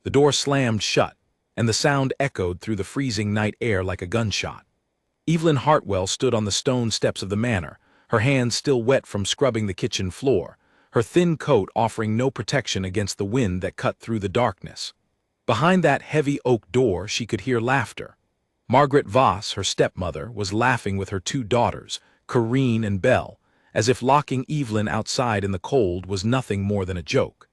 The door slammed shut, and the sound echoed through the freezing night air like a gunshot. Evelyn Hartwell stood on the stone steps of the manor, her hands still wet from scrubbing the kitchen floor, her thin coat offering no protection against the wind that cut through the darkness. Behind that heavy oak door she could hear laughter. Margaret Voss, her stepmother, was laughing with her two daughters, Corinne and Belle, as if locking Evelyn outside in the cold was nothing more than a joke.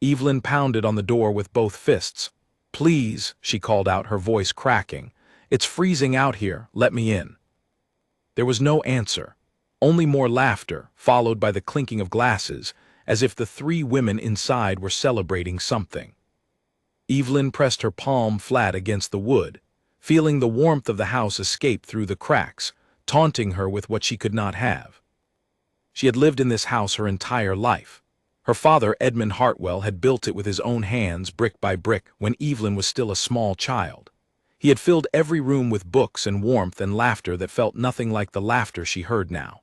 Evelyn pounded on the door with both fists. "Please," she called out, her voice cracking. "It's freezing out here, let me in." There was no answer, only more laughter, followed by the clinking of glasses, as if the three women inside were celebrating something. Evelyn pressed her palm flat against the wood, feeling the warmth of the house escape through the cracks, taunting her with what she could not have. She had lived in this house her entire life. Her father, Edmund Hartwell, had built it with his own hands, brick by brick, when Evelyn was still a small child. He had filled every room with books and warmth and laughter that felt nothing like the laughter she heard now.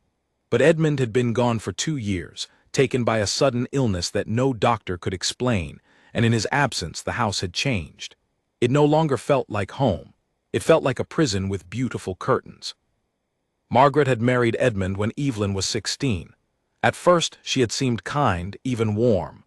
But Edmund had been gone for 2 years, taken by a sudden illness that no doctor could explain, and in his absence the house had changed. It no longer felt like home. It felt like a prison with beautiful curtains. Margaret had married Edmund when Evelyn was 16. At first she had seemed kind, even warm.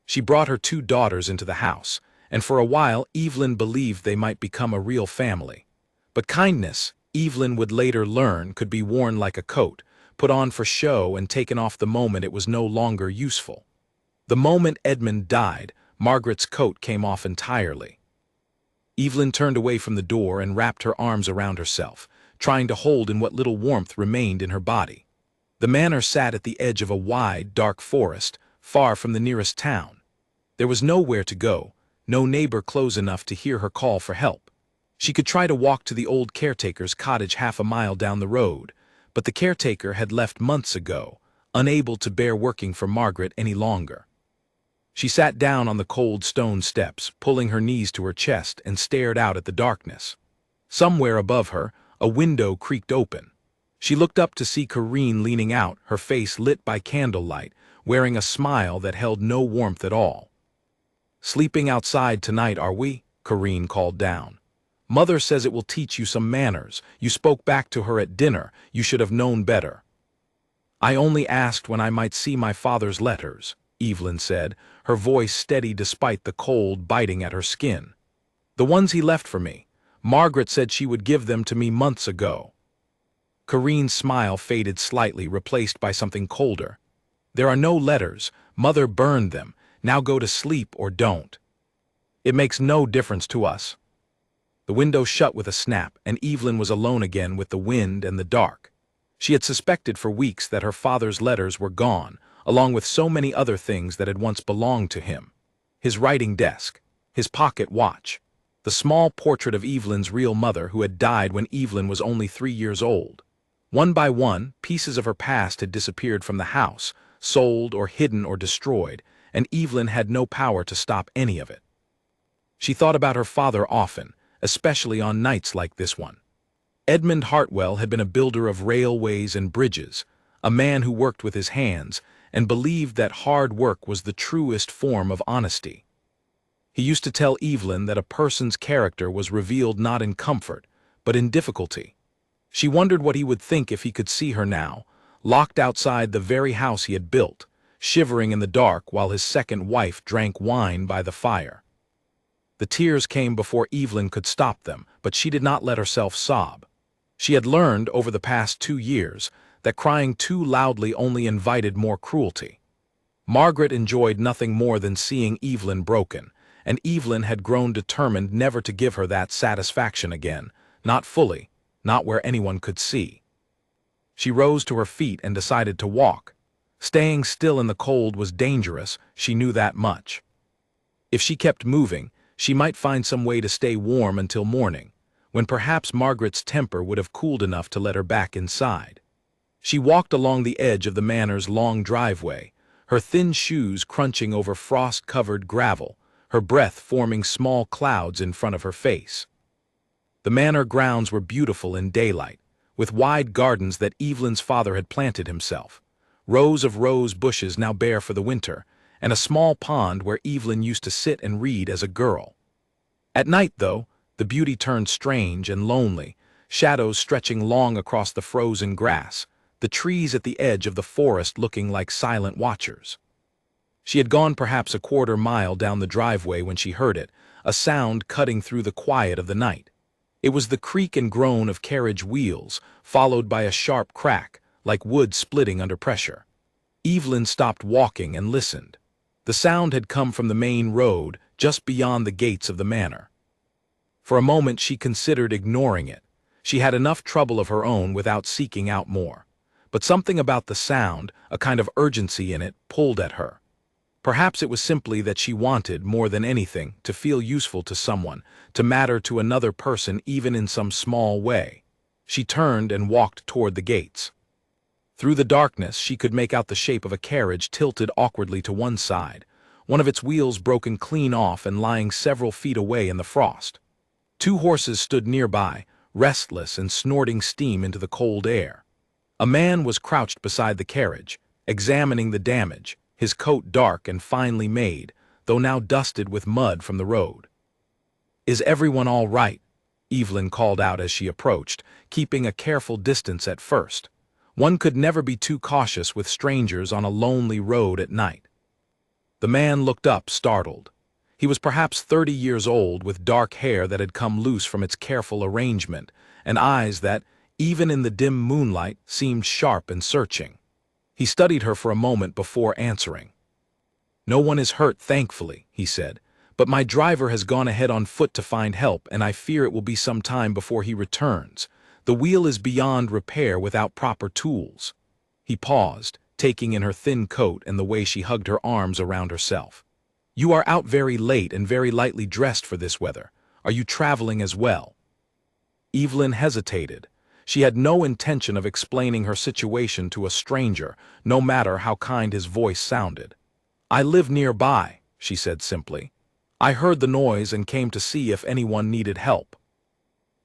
She brought her 2 daughters into the house, and for a while Evelyn believed they might become a real family. But kindness, Evelyn would later learn, could be worn like a coat, put on for show and taken off the moment it was no longer useful. The moment Edmund died, Margaret's coat came off entirely. Evelyn turned away from the door and wrapped her arms around herself, trying to hold in what little warmth remained in her body. The manor sat at the edge of a wide, dark forest, far from the nearest town. There was nowhere to go, no neighbor close enough to hear her call for help. She could try to walk to the old caretaker's cottage half a mile down the road, but the caretaker had left months ago, unable to bear working for Margaret any longer. She sat down on the cold stone steps, pulling her knees to her chest, and stared out at the darkness. Somewhere above her, a window creaked open. She looked up to see Corinne leaning out, her face lit by candlelight, wearing a smile that held no warmth at all. "Sleeping outside tonight, are we?" Corinne called down. "Mother says it will teach you some manners. You spoke back to her at dinner. You should have known better." "I only asked when I might see my father's letters," Evelyn said, her voice steady despite the cold biting at her skin. "The ones he left for me. Margaret said she would give them to me months ago." Corinne's smile faded slightly, replaced by something colder. "There are no letters. Mother burned them. Now go to sleep or don't. It makes no difference to us." The window shut with a snap, and Evelyn was alone again with the wind and the dark. She had suspected for weeks that her father's letters were gone, along with so many other things that had once belonged to him. His writing desk, his pocket watch, the small portrait of Evelyn's real mother who had died when Evelyn was only 3 years old. One by one, pieces of her past had disappeared from the house, sold or hidden or destroyed, and Evelyn had no power to stop any of it. She thought about her father often, especially on nights like this one. Edmund Hartwell had been a builder of railways and bridges, a man who worked with his hands, and believed that hard work was the truest form of honesty. He used to tell Evelyn that a person's character was revealed not in comfort, but in difficulty. She wondered what he would think if he could see her now, locked outside the very house he had built, shivering in the dark while his second wife drank wine by the fire. The tears came before Evelyn could stop them, but she did not let herself sob. She had learned over the past 2 years that crying too loudly only invited more cruelty. Margaret enjoyed nothing more than seeing Evelyn broken, and Evelyn had grown determined never to give her that satisfaction again, not fully, not where anyone could see. She rose to her feet and decided to walk. Staying still in the cold was dangerous, she knew that much. If she kept moving, she might find some way to stay warm until morning, when perhaps Margaret's temper would have cooled enough to let her back inside. She walked along the edge of the manor's long driveway, her thin shoes crunching over frost-covered gravel, her breath forming small clouds in front of her face. The manor grounds were beautiful in daylight, with wide gardens that Evelyn's father had planted himself, rows of rose bushes now bare for the winter, and a small pond where Evelyn used to sit and read as a girl. At night, though, the beauty turned strange and lonely, shadows stretching long across the frozen grass, the trees at the edge of the forest looking like silent watchers. She had gone perhaps a quarter-mile down the driveway when she heard it, a sound cutting through the quiet of the night. It was the creak and groan of carriage wheels, followed by a sharp crack, like wood splitting under pressure. Evelyn stopped walking and listened. The sound had come from the main road, just beyond the gates of the manor. For a moment she considered ignoring it. She had enough trouble of her own without seeking out more. But something about the sound, a kind of urgency in it, pulled at her. Perhaps it was simply that she wanted, more than anything, to feel useful to someone, to matter to another person even in some small way. She turned and walked toward the gates. Through the darkness she could make out the shape of a carriage tilted awkwardly to one side, one of its wheels broken clean off and lying several feet away in the frost. Two horses stood nearby, restless and snorting steam into the cold air. A man was crouched beside the carriage, examining the damage, his coat dark and finely made, though now dusted with mud from the road. "Is everyone all right?" Evelyn called out as she approached, keeping a careful distance at first. One could never be too cautious with strangers on a lonely road at night. The man looked up, startled. He was perhaps 30 years old, with dark hair that had come loose from its careful arrangement, and eyes that, even in the dim moonlight, seemed sharp and searching. He studied her for a moment before answering. "No one is hurt, thankfully," he said, "but my driver has gone ahead on foot to find help, and I fear it will be some time before he returns. The wheel is beyond repair without proper tools." He paused, taking in her thin coat and the way she hugged her arms around herself. "You are out very late and very lightly dressed for this weather. Are you traveling as well?" Evelyn hesitated. She had no intention of explaining her situation to a stranger, no matter how kind his voice sounded. "I live nearby," she said simply. "I heard the noise and came to see if anyone needed help."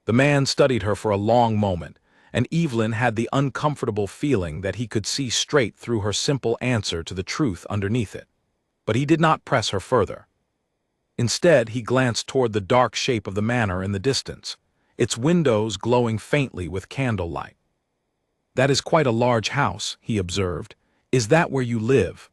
The man studied her for a long moment, and Evelyn had the uncomfortable feeling that he could see straight through her simple answer to the truth underneath it. But he did not press her further. Instead, he glanced toward the dark shape of the manor in the distance, its windows glowing faintly with candlelight. "That is quite a large house," he observed. "Is that where you live?"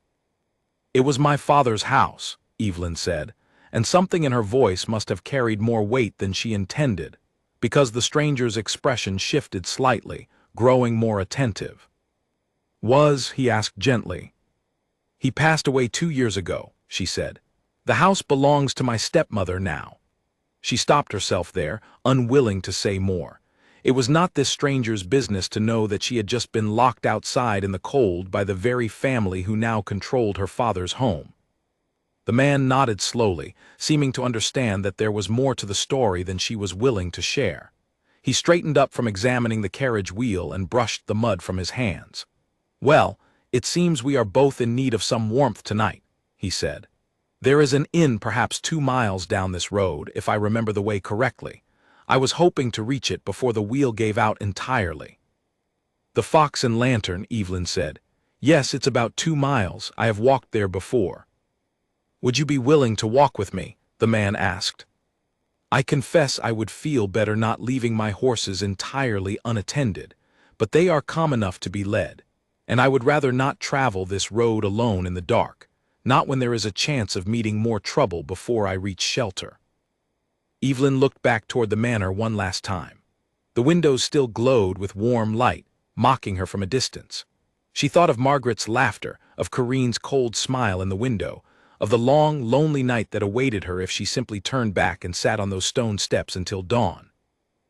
"It was my father's house," Evelyn said, and something in her voice must have carried more weight than she intended, because the stranger's expression shifted slightly, growing more attentive. "Was?" he asked gently. "He passed away 2 years ago," she said. "The house belongs to my stepmother now." She stopped herself there, unwilling to say more. It was not this stranger's business to know that she had just been locked outside in the cold by the very family who now controlled her father's home. The man nodded slowly, seeming to understand that there was more to the story than she was willing to share. He straightened up from examining the carriage wheel and brushed the mud from his hands. "Well, it seems we are both in need of some warmth tonight," he said. "There is an inn perhaps 2 miles down this road, if I remember the way correctly. I was hoping to reach it before the wheel gave out entirely." "The Fox and Lantern," Evelyn said. "Yes, it's about 2 miles. I have walked there before." "Would you be willing to walk with me?" the man asked. "I confess I would feel better not leaving my horses entirely unattended, but they are calm enough to be led, and I would rather not travel this road alone in the dark, not when there is a chance of meeting more trouble before I reach shelter." Evelyn looked back toward the manor one last time. The windows still glowed with warm light, mocking her from a distance. She thought of Margaret's laughter, of Corinne's cold smile in the window, of the long, lonely night that awaited her if she simply turned back and sat on those stone steps until dawn.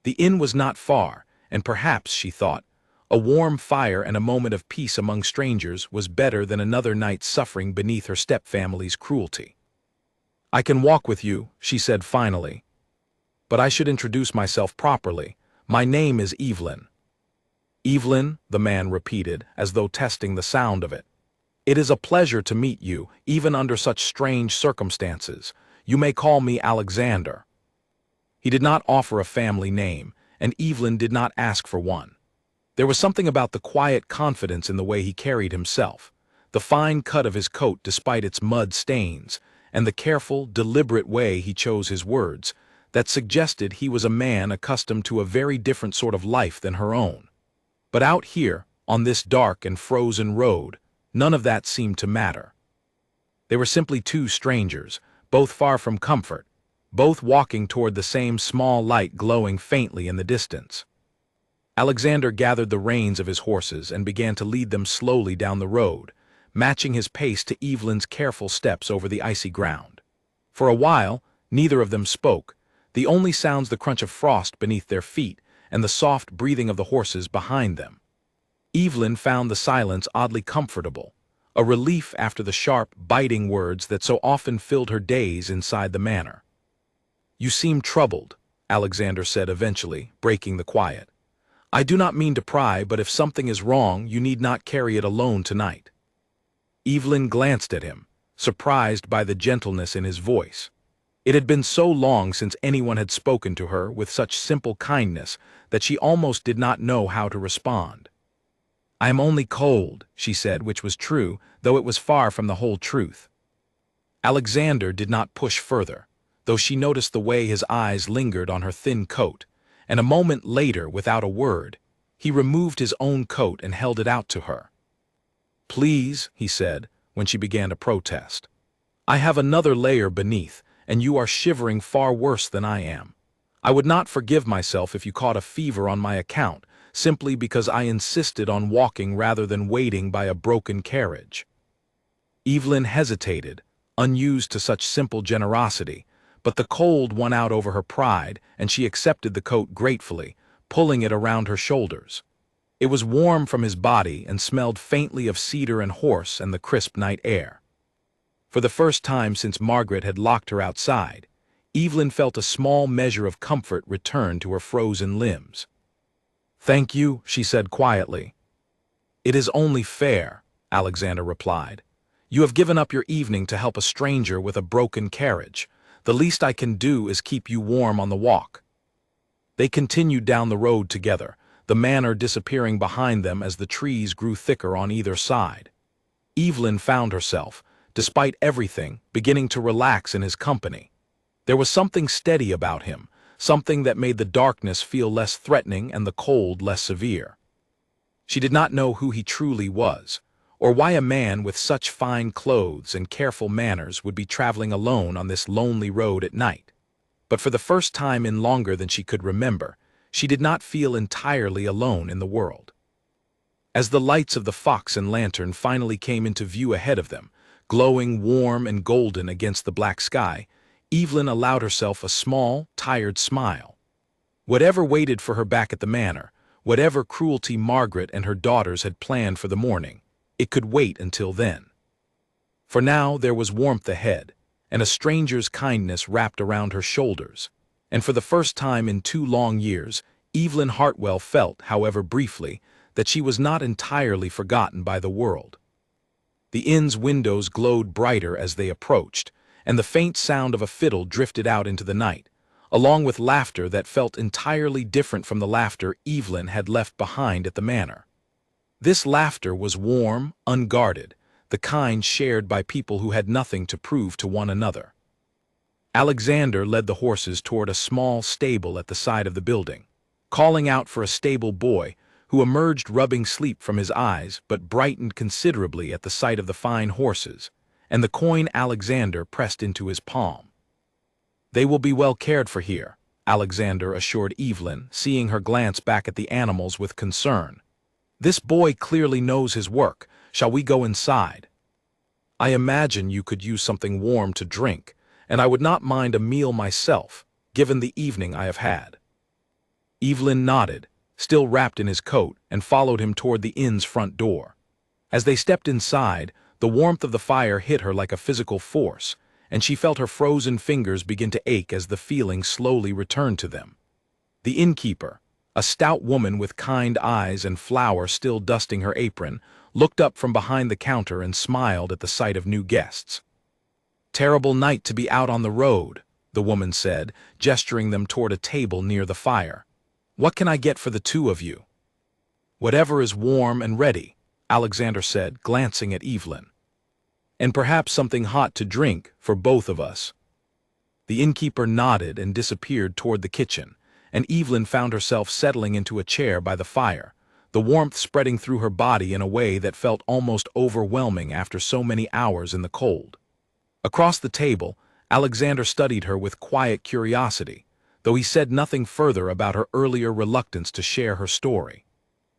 The inn was not far, and perhaps, she thought, a warm fire and a moment of peace among strangers was better than another night's suffering beneath her stepfamily's cruelty. "I can walk with you," she said finally. "But I should introduce myself properly. My name is Evelyn." "Evelyn," the man repeated, as though testing the sound of it. "It is a pleasure to meet you, even under such strange circumstances. You may call me Alexander." He did not offer a family name, and Evelyn did not ask for one. There was something about the quiet confidence in the way he carried himself, the fine cut of his coat despite its mud stains, and the careful, deliberate way he chose his words, that suggested he was a man accustomed to a very different sort of life than her own. But out here, on this dark and frozen road, none of that seemed to matter. They were simply two strangers, both far from comfort, both walking toward the same small light glowing faintly in the distance. Alexander gathered the reins of his horses and began to lead them slowly down the road, matching his pace to Evelyn's careful steps over the icy ground. For a while, neither of them spoke, the only sounds the crunch of frost beneath their feet and the soft breathing of the horses behind them. Evelyn found the silence oddly comfortable, a relief after the sharp, biting words that so often filled her days inside the manor. "You seem troubled," Alexander said eventually, breaking the quiet. "I do not mean to pry, but if something is wrong, you need not carry it alone tonight." Evelyn glanced at him, surprised by the gentleness in his voice. It had been so long since anyone had spoken to her with such simple kindness that she almost did not know how to respond. "I am only cold," she said, which was true, though it was far from the whole truth. Alexander did not push further, though she noticed the way his eyes lingered on her thin coat, and a moment later, without a word, he removed his own coat and held it out to her. "Please," he said, when she began to protest. "I have another layer beneath, and you are shivering far worse than I am. I would not forgive myself if you caught a fever on my account, simply because I insisted on walking rather than waiting by a broken carriage." Evelyn hesitated, unused to such simple generosity, but the cold won out over her pride, and she accepted the coat gratefully, pulling it around her shoulders. It was warm from his body and smelled faintly of cedar and horse and the crisp night air. For the first time since Margaret had locked her outside, Evelyn felt a small measure of comfort return to her frozen limbs. "Thank you," she said quietly. "It is only fair," Alexander replied. "You have given up your evening to help a stranger with a broken carriage. The least I can do is keep you warm on the walk." They continued down the road together, the manor disappearing behind them as the trees grew thicker on either side. Evelyn found herself, despite everything, beginning to relax in his company. There was something steady about him, something that made the darkness feel less threatening and the cold less severe. She did not know who he truly was, or why a man with such fine clothes and careful manners would be traveling alone on this lonely road at night. But for the first time in longer than she could remember, she did not feel entirely alone in the world. As the lights of the Fox and Lantern finally came into view ahead of them, glowing warm and golden against the black sky, Evelyn allowed herself a small, tired smile. Whatever waited for her back at the manor, whatever cruelty Margaret and her daughters had planned for the morning, it could wait until then. For now there was warmth ahead, and a stranger's kindness wrapped around her shoulders, and for the first time in 2 long years, Evelyn Hartwell felt, however briefly, that she was not entirely forgotten by the world. The inn's windows glowed brighter as they approached, and the faint sound of a fiddle drifted out into the night, along with laughter that felt entirely different from the laughter Evelyn had left behind at the manor. This laughter was warm, unguarded, the kind shared by people who had nothing to prove to one another. Alexander led the horses toward a small stable at the side of the building, calling out for a stable boy who emerged rubbing sleep from his eyes but brightened considerably at the sight of the fine horses, and the coin Alexander pressed into his palm. "They will be well cared for here," Alexander assured Evelyn, seeing her glance back at the animals with concern. "This boy clearly knows his work. Shall we go inside? I imagine you could use something warm to drink, and I would not mind a meal myself, given the evening I have had." Evelyn nodded, still wrapped in his coat, and followed him toward the inn's front door. As they stepped inside, the warmth of the fire hit her like a physical force, and she felt her frozen fingers begin to ache as the feeling slowly returned to them. The innkeeper, a stout woman with kind eyes and flour still dusting her apron, looked up from behind the counter and smiled at the sight of new guests. "Terrible night to be out on the road," the woman said, gesturing them toward a table near the fire. "What can I get for the 2 of you?" "Whatever is warm and ready," Alexander said, glancing at Evelyn. "And perhaps something hot to drink for both of us." The innkeeper nodded and disappeared toward the kitchen, and Evelyn found herself settling into a chair by the fire, the warmth spreading through her body in a way that felt almost overwhelming after so many hours in the cold. Across the table, Alexander studied her with quiet curiosity, though he said nothing further about her earlier reluctance to share her story.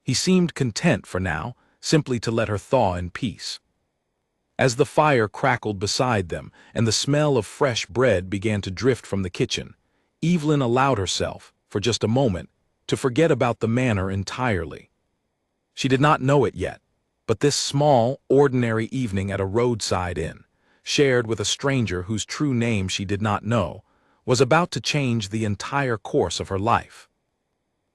He seemed content for now, simply to let her thaw in peace. As the fire crackled beside them and the smell of fresh bread began to drift from the kitchen, Evelyn allowed herself, for just a moment, to forget about the manor entirely. She did not know it yet, but this small, ordinary evening at a roadside inn, shared with a stranger whose true name she did not know, was about to change the entire course of her life.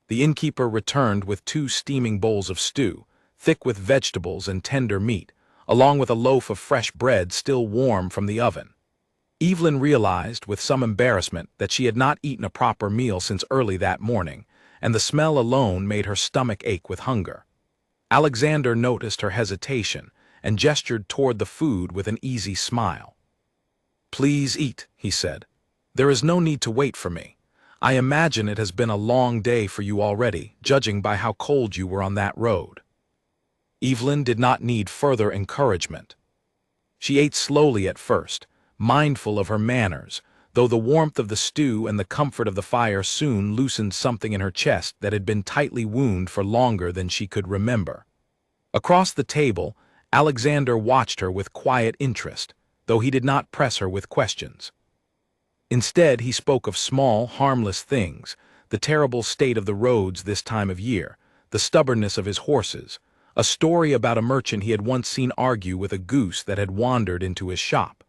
The innkeeper returned with 2 steaming bowls of stew, thick with vegetables and tender meat, along with a loaf of fresh bread still warm from the oven. Evelyn realized, with some embarrassment, that she had not eaten a proper meal since early that morning, and the smell alone made her stomach ache with hunger. Alexander noticed her hesitation and gestured toward the food with an easy smile. "Please eat," he said. "There is no need to wait for me. I imagine it has been a long day for you already, judging by how cold you were on that road." Evelyn did not need further encouragement. She ate slowly at first, mindful of her manners, though the warmth of the stew and the comfort of the fire soon loosened something in her chest that had been tightly wound for longer than she could remember. Across the table, Alexander watched her with quiet interest, though he did not press her with questions. Instead, he spoke of small, harmless things, the terrible state of the roads this time of year, the stubbornness of his horses, a story about a merchant he had once seen argue with a goose that had wandered into his shop.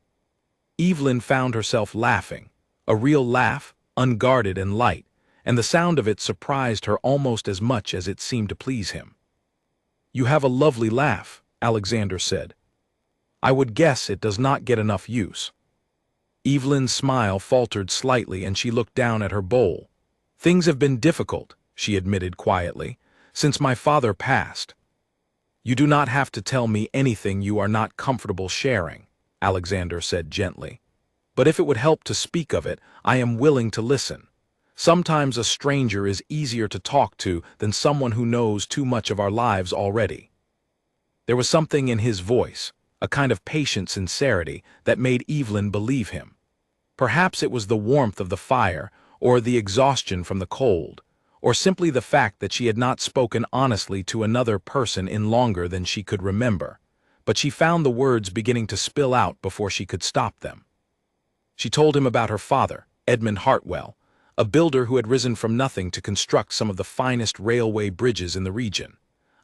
Evelyn found herself laughing, a real laugh, unguarded and light, and the sound of it surprised her almost as much as it seemed to please him. "You have a lovely laugh," Alexander said. "I would guess it does not get enough use." Evelyn's smile faltered slightly and she looked down at her bowl. "Things have been difficult," she admitted quietly, "since my father passed." "You do not have to tell me anything you are not comfortable sharing," Alexander said gently. "But if it would help to speak of it, I am willing to listen. Sometimes a stranger is easier to talk to than someone who knows too much of our lives already." There was something in his voice, a kind of patient sincerity, that made Evelyn believe him. Perhaps it was the warmth of the fire, or the exhaustion from the cold, or simply the fact that she had not spoken honestly to another person in longer than she could remember, but she found the words beginning to spill out before she could stop them. She told him about her father, Edmund Hartwell, a builder who had risen from nothing to construct some of the finest railway bridges in the region,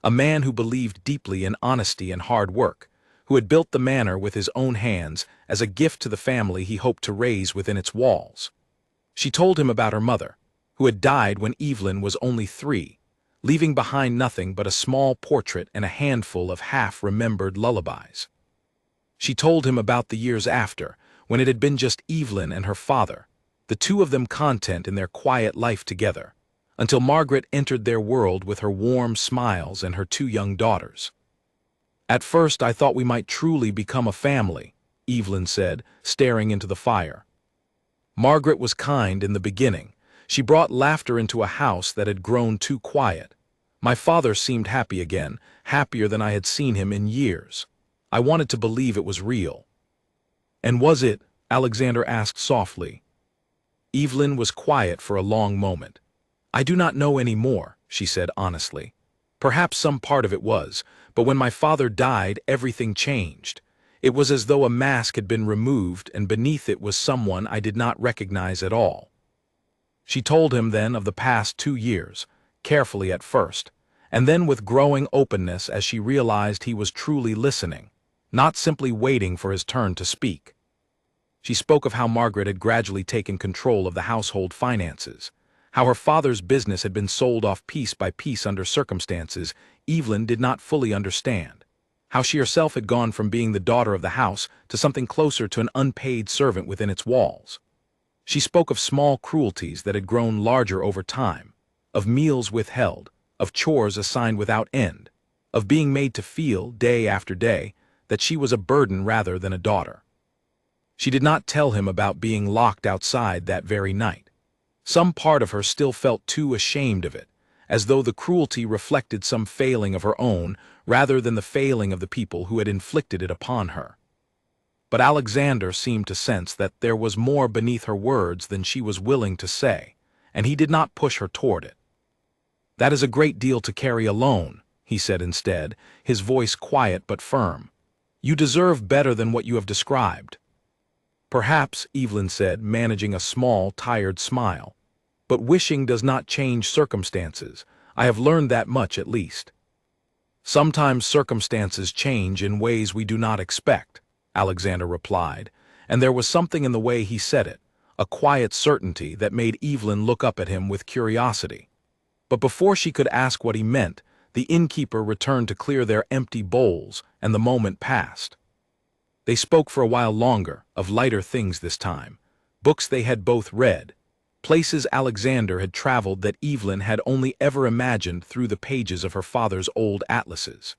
a man who believed deeply in honesty and hard work, who had built the manor with his own hands as a gift to the family he hoped to raise within its walls. She told him about her mother, who had died when Evelyn was only 3, leaving behind nothing but a small portrait and a handful of half-remembered lullabies. She told him about the years after, when it had been just Evelyn and her father, the 2 of them content in their quiet life together, until Margaret entered their world with her warm smiles and her 2 young daughters. "At first I thought we might truly become a family," Evelyn said, staring into the fire. "Margaret was kind in the beginning. She brought laughter into a house that had grown too quiet. My father seemed happy again, happier than I had seen him in years. I wanted to believe it was real." "And was it?" Alexander asked softly. Evelyn was quiet for a long moment. "I do not know any more," she said honestly. "Perhaps some part of it was, but when my father died, everything changed. It was as though a mask had been removed and beneath it was someone I did not recognize at all." She told him then of the past 2 years, carefully at first, and then with growing openness as she realized he was truly listening, not simply waiting for his turn to speak. She spoke of how Margaret had gradually taken control of the household finances, how her father's business had been sold off piece by piece under circumstances Evelyn did not fully understand, how she herself had gone from being the daughter of the house to something closer to an unpaid servant within its walls. She spoke of small cruelties that had grown larger over time, of meals withheld, of chores assigned without end, of being made to feel, day after day, that she was a burden rather than a daughter. She did not tell him about being locked outside that very night. Some part of her still felt too ashamed of it, as though the cruelty reflected some failing of her own rather than the failing of the people who had inflicted it upon her. But Alexander seemed to sense that there was more beneath her words than she was willing to say, and he did not push her toward it. "That is a great deal to carry alone," he said instead, his voice quiet but firm. "You deserve better than what you have described." "Perhaps," Evelyn said, managing a small, tired smile. "But wishing does not change circumstances. I have learned that much at least." "Sometimes circumstances change in ways we do not expect," Alexander replied, and there was something in the way he said it, a quiet certainty that made Evelyn look up at him with curiosity. But before she could ask what he meant, the innkeeper returned to clear their empty bowls, and the moment passed. They spoke for a while longer, of lighter things this time, books they had both read, places Alexander had traveled that Evelyn had only ever imagined through the pages of her father's old atlases.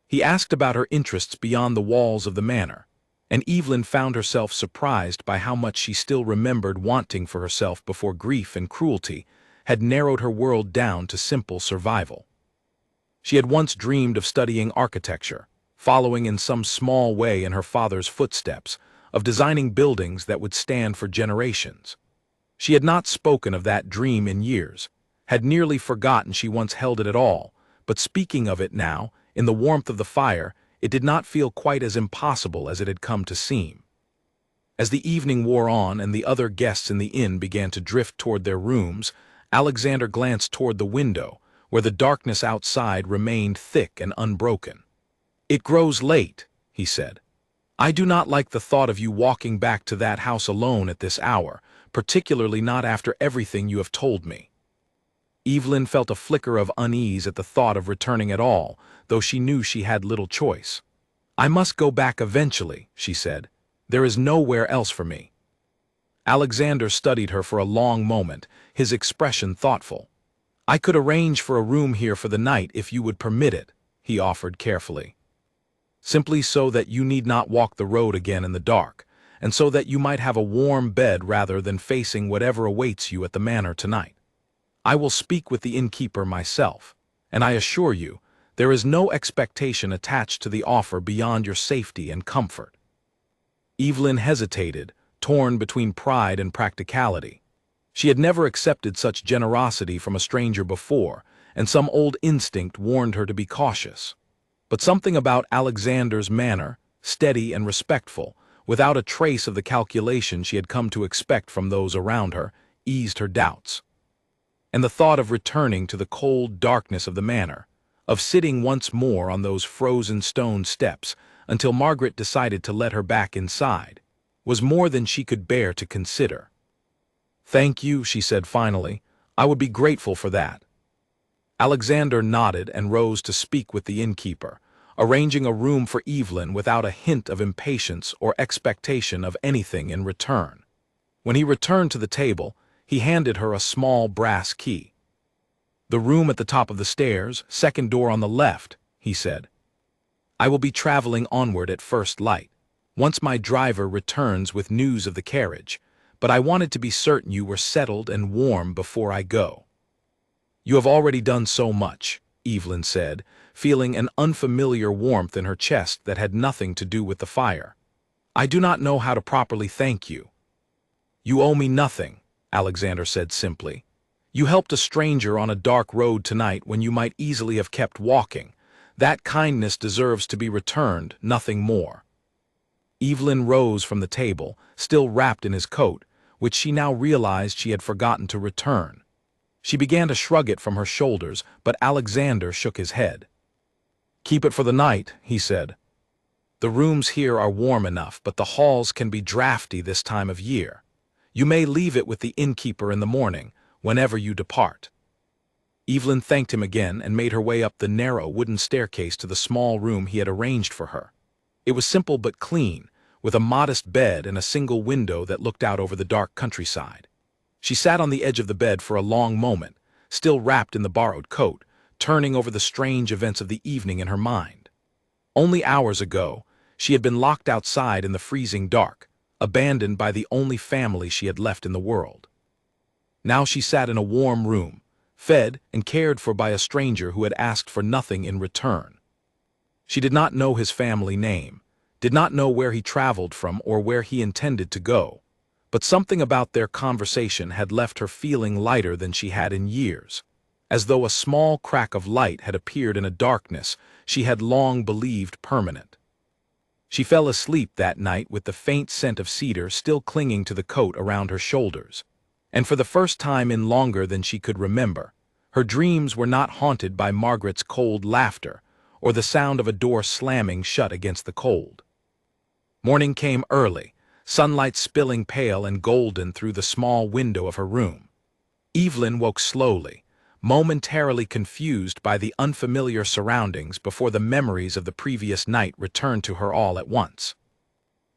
He asked about her interests beyond the walls of the manor, and Evelyn found herself surprised by how much she still remembered wanting for herself before grief and cruelty had narrowed her world down to simple survival. She had once dreamed of studying architecture, following in some small way in her father's footsteps, of designing buildings that would stand for generations. She had not spoken of that dream in years, had nearly forgotten she once held it at all, but speaking of it now, in the warmth of the fire, it did not feel quite as impossible as it had come to seem. As the evening wore on and the other guests in the inn began to drift toward their rooms, Alexander glanced toward the window, where the darkness outside remained thick and unbroken. "It grows late," he said. "I do not like the thought of you walking back to that house alone at this hour, particularly not after everything you have told me." Evelyn felt a flicker of unease at the thought of returning at all, though she knew she had little choice. "I must go back eventually," she said. "There is nowhere else for me." Alexander studied her for a long moment, his expression thoughtful. "I could arrange for a room here for the night if you would permit it," he offered carefully. "Simply so that you need not walk the road again in the dark, and so that you might have a warm bed rather than facing whatever awaits you at the manor tonight. I will speak with the innkeeper myself, and I assure you, there is no expectation attached to the offer beyond your safety and comfort." Evelyn hesitated, torn between pride and practicality. She had never accepted such generosity from a stranger before, and some old instinct warned her to be cautious. But something about Alexander's manner, steady and respectful, without a trace of the calculation she had come to expect from those around her, eased her doubts. And the thought of returning to the cold darkness of the manor, of sitting once more on those frozen stone steps until Margaret decided to let her back inside, was more than she could bear to consider. "Thank you," she said finally. "I would be grateful for that." Alexander nodded and rose to speak with the innkeeper, arranging a room for Evelyn without a hint of impatience or expectation of anything in return. When he returned to the table, he handed her a small brass key. "The room at the top of the stairs, second door on the left," he said. "I will be traveling onward at first light, once my driver returns with news of the carriage, but I wanted to be certain you were settled and warm before I go." "You have already done so much," Evelyn said, feeling an unfamiliar warmth in her chest that had nothing to do with the fire. "I do not know how to properly thank you." "You owe me nothing," Alexander said simply. "You helped a stranger on a dark road tonight when you might easily have kept walking. That kindness deserves to be returned, nothing more." Evelyn rose from the table, still wrapped in his coat, which she now realized she had forgotten to return. She began to shrug it from her shoulders, but Alexander shook his head. "Keep it for the night," he said. "The rooms here are warm enough, but the halls can be drafty this time of year. You may leave it with the innkeeper in the morning, whenever you depart." Evelyn thanked him again and made her way up the narrow wooden staircase to the small room he had arranged for her. It was simple but clean, with a modest bed and a single window that looked out over the dark countryside. She sat on the edge of the bed for a long moment, still wrapped in the borrowed coat, turning over the strange events of the evening in her mind. Only hours ago, she had been locked outside in the freezing dark, abandoned by the only family she had left in the world. Now she sat in a warm room, fed and cared for by a stranger who had asked for nothing in return. She did not know his family name, did not know where he traveled from or where he intended to go, but something about their conversation had left her feeling lighter than she had in years, as though a small crack of light had appeared in a darkness she had long believed permanent. She fell asleep that night with the faint scent of cedar still clinging to the coat around her shoulders, and for the first time in longer than she could remember, her dreams were not haunted by Margaret's cold laughter or the sound of a door slamming shut against the cold. Morning came early, sunlight spilling pale and golden through the small window of her room. Evelyn woke slowly, momentarily confused by the unfamiliar surroundings before the memories of the previous night returned to her all at once.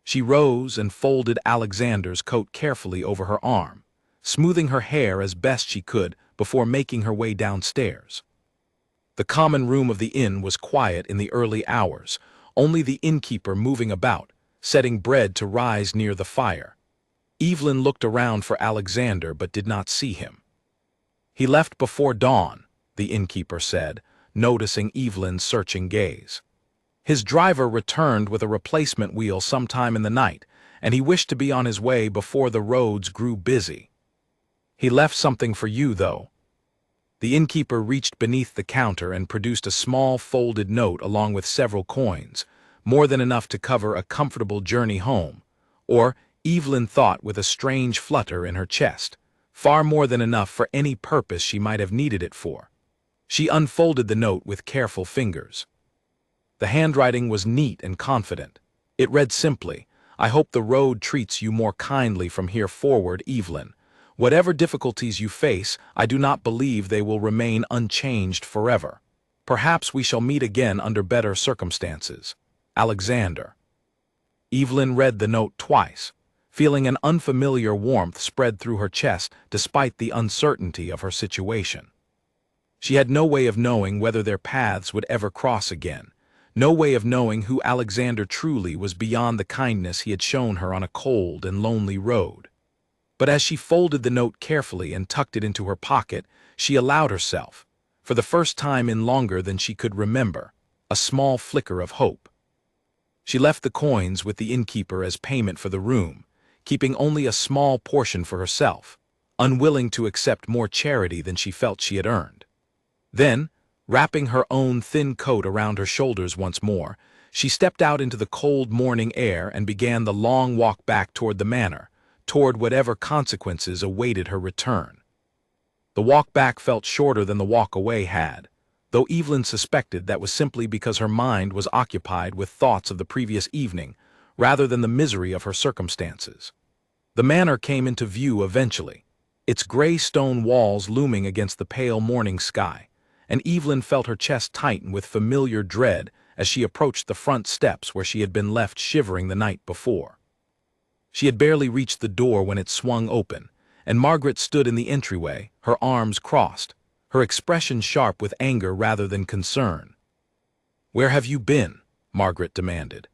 She rose and folded Alexander's coat carefully over her arm, smoothing her hair as best she could before making her way downstairs. The common room of the inn was quiet in the early hours, only the innkeeper moving about, setting bread to rise near the fire. Evelyn looked around for Alexander but did not see him. "He left before dawn," the innkeeper said, noticing Evelyn's searching gaze. "His driver returned with a replacement wheel sometime in the night, and he wished to be on his way before the roads grew busy. He left something for you, though." The innkeeper reached beneath the counter and produced a small folded note along with several coins, more than enough to cover a comfortable journey home, or, Evelyn thought with a strange flutter in her chest, far more than enough for any purpose she might have needed it for. She unfolded the note with careful fingers. The handwriting was neat and confident. It read simply, "I hope the road treats you more kindly from here forward, Evelyn. Whatever difficulties you face, I do not believe they will remain unchanged forever. Perhaps we shall meet again under better circumstances. Alexander." Evelyn read the note twice, feeling an unfamiliar warmth spread through her chest despite the uncertainty of her situation. She had no way of knowing whether their paths would ever cross again, no way of knowing who Alexander truly was beyond the kindness he had shown her on a cold and lonely road. But as she folded the note carefully and tucked it into her pocket, she allowed herself, for the first time in longer than she could remember, a small flicker of hope. She left the coins with the innkeeper as payment for the room, keeping only a small portion for herself, unwilling to accept more charity than she felt she had earned. Then, wrapping her own thin coat around her shoulders once more, she stepped out into the cold morning air and began the long walk back toward the manor, toward whatever consequences awaited her return. The walk back felt shorter than the walk away had, though Evelyn suspected that was simply because her mind was occupied with thoughts of the previous evening rather than the misery of her circumstances. The manor came into view eventually, its gray stone walls looming against the pale morning sky, and Evelyn felt her chest tighten with familiar dread as she approached the front steps where she had been left shivering the night before. She had barely reached the door when it swung open, and Margaret stood in the entryway, her arms crossed, her expression sharp with anger rather than concern. "Where have you been?" Margaret demanded.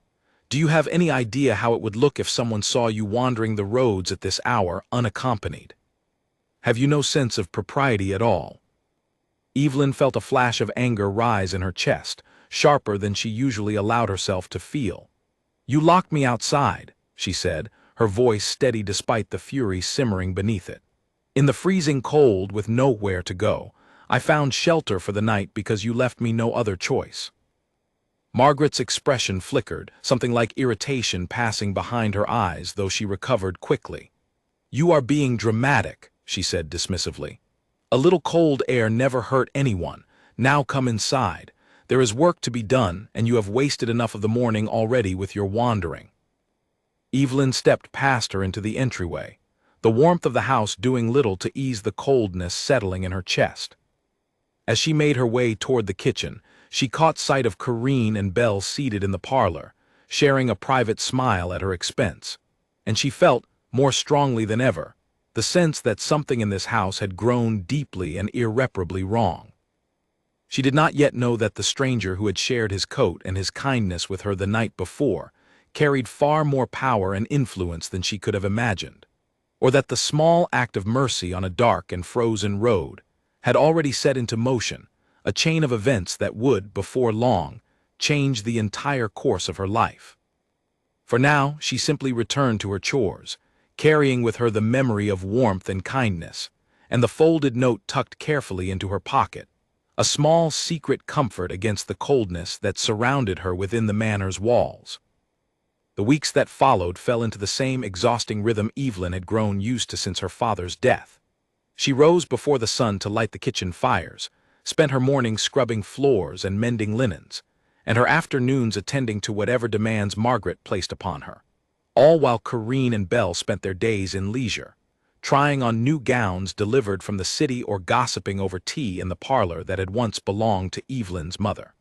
"Do you have any idea how it would look if someone saw you wandering the roads at this hour unaccompanied? Have you no sense of propriety at all?" Evelyn felt a flash of anger rise in her chest, sharper than she usually allowed herself to feel. "You locked me outside," she said, her voice steady despite the fury simmering beneath it. "In the freezing cold with nowhere to go, I found shelter for the night because you left me no other choice." Margaret's expression flickered, something like irritation passing behind her eyes, though she recovered quickly. "You are being dramatic," she said dismissively. "A little cold air never hurt anyone. Now come inside. There is work to be done, and you have wasted enough of the morning already with your wandering." Evelyn stepped past her into the entryway, the warmth of the house doing little to ease the coldness settling in her chest. As she made her way toward the kitchen, she caught sight of Corinne and Belle seated in the parlor, sharing a private smile at her expense, and she felt, more strongly than ever, the sense that something in this house had grown deeply and irreparably wrong. She did not yet know that the stranger who had shared his coat and his kindness with her the night before carried far more power and influence than she could have imagined, or that the small act of mercy on a dark and frozen road had already set into motion a chain of events that would, before long, change the entire course of her life. For now, she simply returned to her chores, carrying with her the memory of warmth and kindness, and the folded note tucked carefully into her pocket, a small secret comfort against the coldness that surrounded her within the manor's walls. The weeks that followed fell into the same exhausting rhythm Evelyn had grown used to since her father's death. She rose before the sun to light the kitchen fires, spent her mornings scrubbing floors and mending linens, and her afternoons attending to whatever demands Margaret placed upon her, all while Corinne and Belle spent their days in leisure, trying on new gowns delivered from the city or gossiping over tea in the parlor that had once belonged to Evelyn's mother.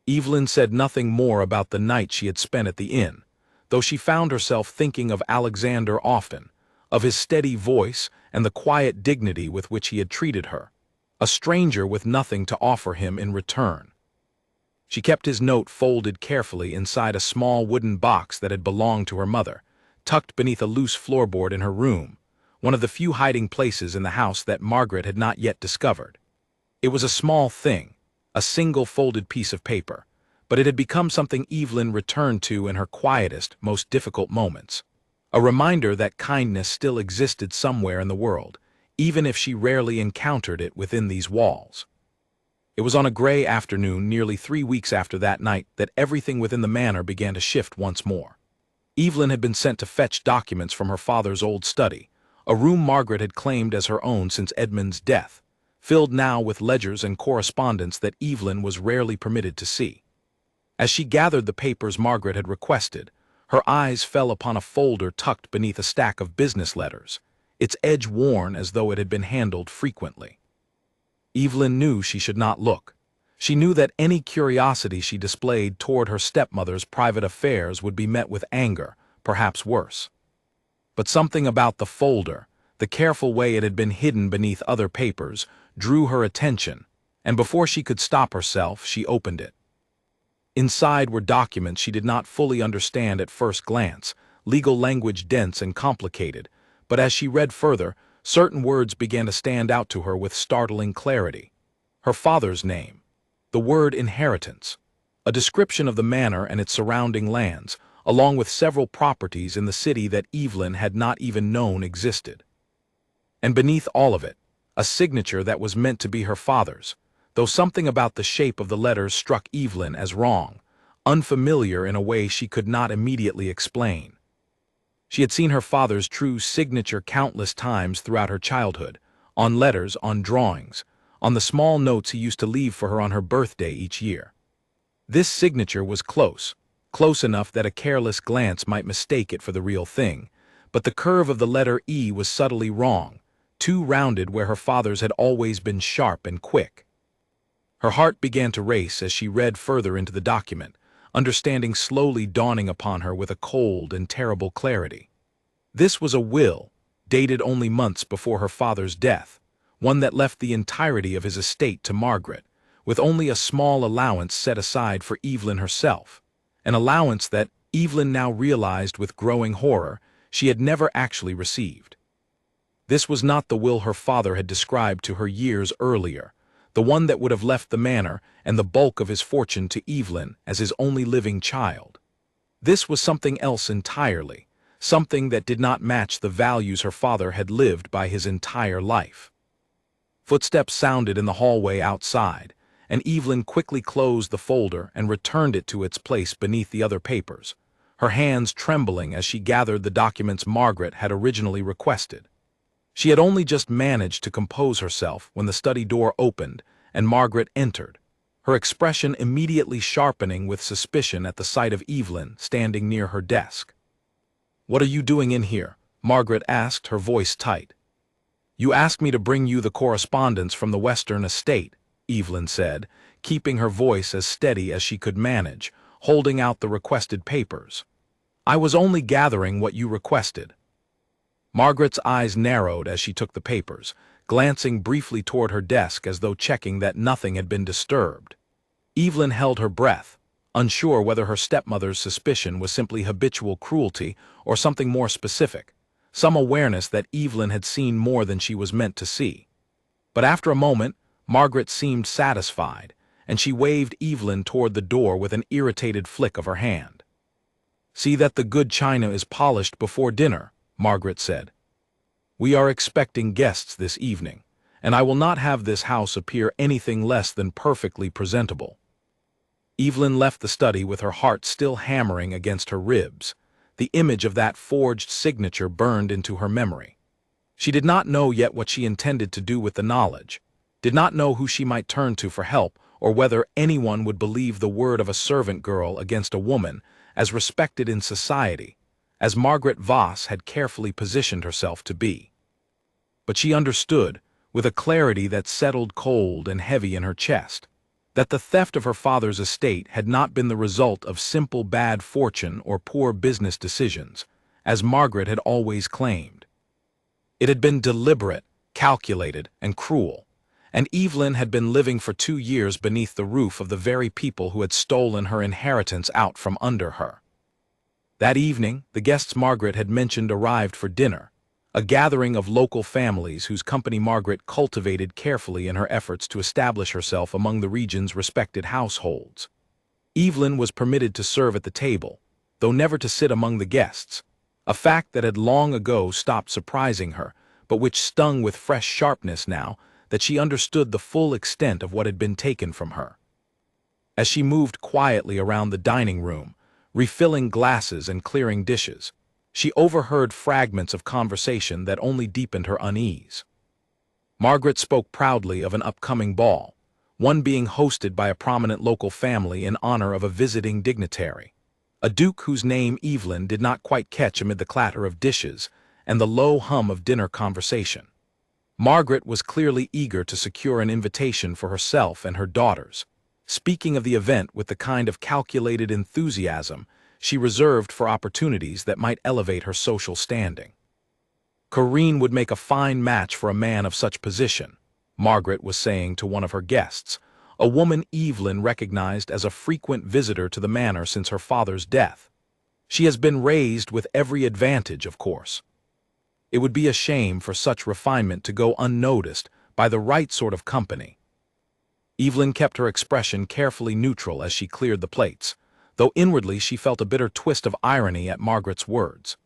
Evelyn said nothing more about the night she had spent at the inn, though she found herself thinking of Alexander often, of his steady voice and the quiet dignity with which he had treated her, a stranger with nothing to offer him in return. She kept his note folded carefully inside a small wooden box that had belonged to her mother, tucked beneath a loose floorboard in her room, one of the few hiding places in the house that Margaret had not yet discovered. It was a small thing, a single folded piece of paper, but it had become something Evelyn returned to in her quietest, most difficult moments, a reminder that kindness still existed somewhere in the world, even if she rarely encountered it within these walls. It was on a gray afternoon nearly 3 weeks after that night that everything within the manor began to shift once more. Evelyn had been sent to fetch documents from her father's old study, a room Margaret had claimed as her own since Edmund's death, filled now with ledgers and correspondence that Evelyn was rarely permitted to see. As she gathered the papers Margaret had requested, her eyes fell upon a folder tucked beneath a stack of business letters, its edge worn as though it had been handled frequently. Evelyn knew she should not look. She knew that any curiosity she displayed toward her stepmother's private affairs would be met with anger, perhaps worse. But something about the folder, the careful way it had been hidden beneath other papers, drew her attention, and before she could stop herself, she opened it. Inside were documents she did not fully understand at first glance, legal language dense and complicated, but as she read further, certain words began to stand out to her with startling clarity. Her father's name, the word inheritance, a description of the manor and its surrounding lands, along with several properties in the city that Evelyn had not even known existed. And beneath all of it, a signature that was meant to be her father's, though something about the shape of the letters struck Evelyn as wrong, unfamiliar in a way she could not immediately explain. She had seen her father's true signature countless times throughout her childhood, on letters, on drawings, on the small notes he used to leave for her on her birthday each year. This signature was close enough that a careless glance might mistake it for the real thing, but the curve of the letter E was subtly wrong, too rounded where her father's had always been sharp and quick. Her heart began to race as she read further into the document, understanding slowly dawning upon her with a cold and terrible clarity. This was a will, dated only months before her father's death, one that left the entirety of his estate to Margaret, with only a small allowance set aside for Evelyn herself, an allowance that, Evelyn now realized with growing horror, she had never actually received. This was not the will her father had described to her years earlier, the one that would have left the manor and the bulk of his fortune to Evelyn as his only living child. This was something else entirely, something that did not match the values her father had lived by his entire life. Footsteps sounded in the hallway outside, and Evelyn quickly closed the folder and returned it to its place beneath the other papers, her hands trembling as she gathered the documents Margaret had originally requested. She had only just managed to compose herself when the study door opened and Margaret entered, her expression immediately sharpening with suspicion at the sight of Evelyn standing near her desk. "What are you doing in here?" Margaret asked, her voice tight. "You asked me to bring you the correspondence from the Western estate," Evelyn said, keeping her voice as steady as she could manage, holding out the requested papers. "I was only gathering what you requested." Margaret's eyes narrowed as she took the papers, glancing briefly toward her desk as though checking that nothing had been disturbed. Evelyn held her breath, unsure whether her stepmother's suspicion was simply habitual cruelty or something more specific, some awareness that Evelyn had seen more than she was meant to see. But after a moment, Margaret seemed satisfied, and she waved Evelyn toward the door with an irritated flick of her hand. "See that the good china is polished before dinner," Margaret said. "We are expecting guests this evening, and I will not have this house appear anything less than perfectly presentable." Evelyn left the study with her heart still hammering against her ribs. The image of that forged signature burned into her memory. She did not know yet what she intended to do with the knowledge, did not know who she might turn to for help, or whether anyone would believe the word of a servant girl against a woman as respected in society, as Margaret Voss had carefully positioned herself to be. But she understood, with a clarity that settled cold and heavy in her chest, that the theft of her father's estate had not been the result of simple bad fortune or poor business decisions, as Margaret had always claimed. It had been deliberate, calculated, and cruel, and Evelyn had been living for 2 years beneath the roof of the very people who had stolen her inheritance out from under her. That evening, the guests Margaret had mentioned arrived for dinner, a gathering of local families whose company Margaret cultivated carefully in her efforts to establish herself among the region's respected households. Evelyn was permitted to serve at the table, though never to sit among the guests, a fact that had long ago stopped surprising her, but which stung with fresh sharpness now that she understood the full extent of what had been taken from her. As she moved quietly around the dining room, refilling glasses and clearing dishes, she overheard fragments of conversation that only deepened her unease. Margaret spoke proudly of an upcoming ball, one being hosted by a prominent local family in honor of a visiting dignitary, a duke whose name Evelyn did not quite catch amid the clatter of dishes and the low hum of dinner conversation. Margaret was clearly eager to secure an invitation for herself and her daughters, speaking of the event with the kind of calculated enthusiasm she reserved for opportunities that might elevate her social standing. Corinne would make a fine match for a man of such position, Margaret was saying to one of her guests, a woman Evelyn recognized as a frequent visitor to the manor since her father's death. She has been raised with every advantage, of course. It would be a shame for such refinement to go unnoticed by the right sort of company. Evelyn kept her expression carefully neutral as she cleared the plates, though inwardly she felt a bitter twist of irony at Margaret's words.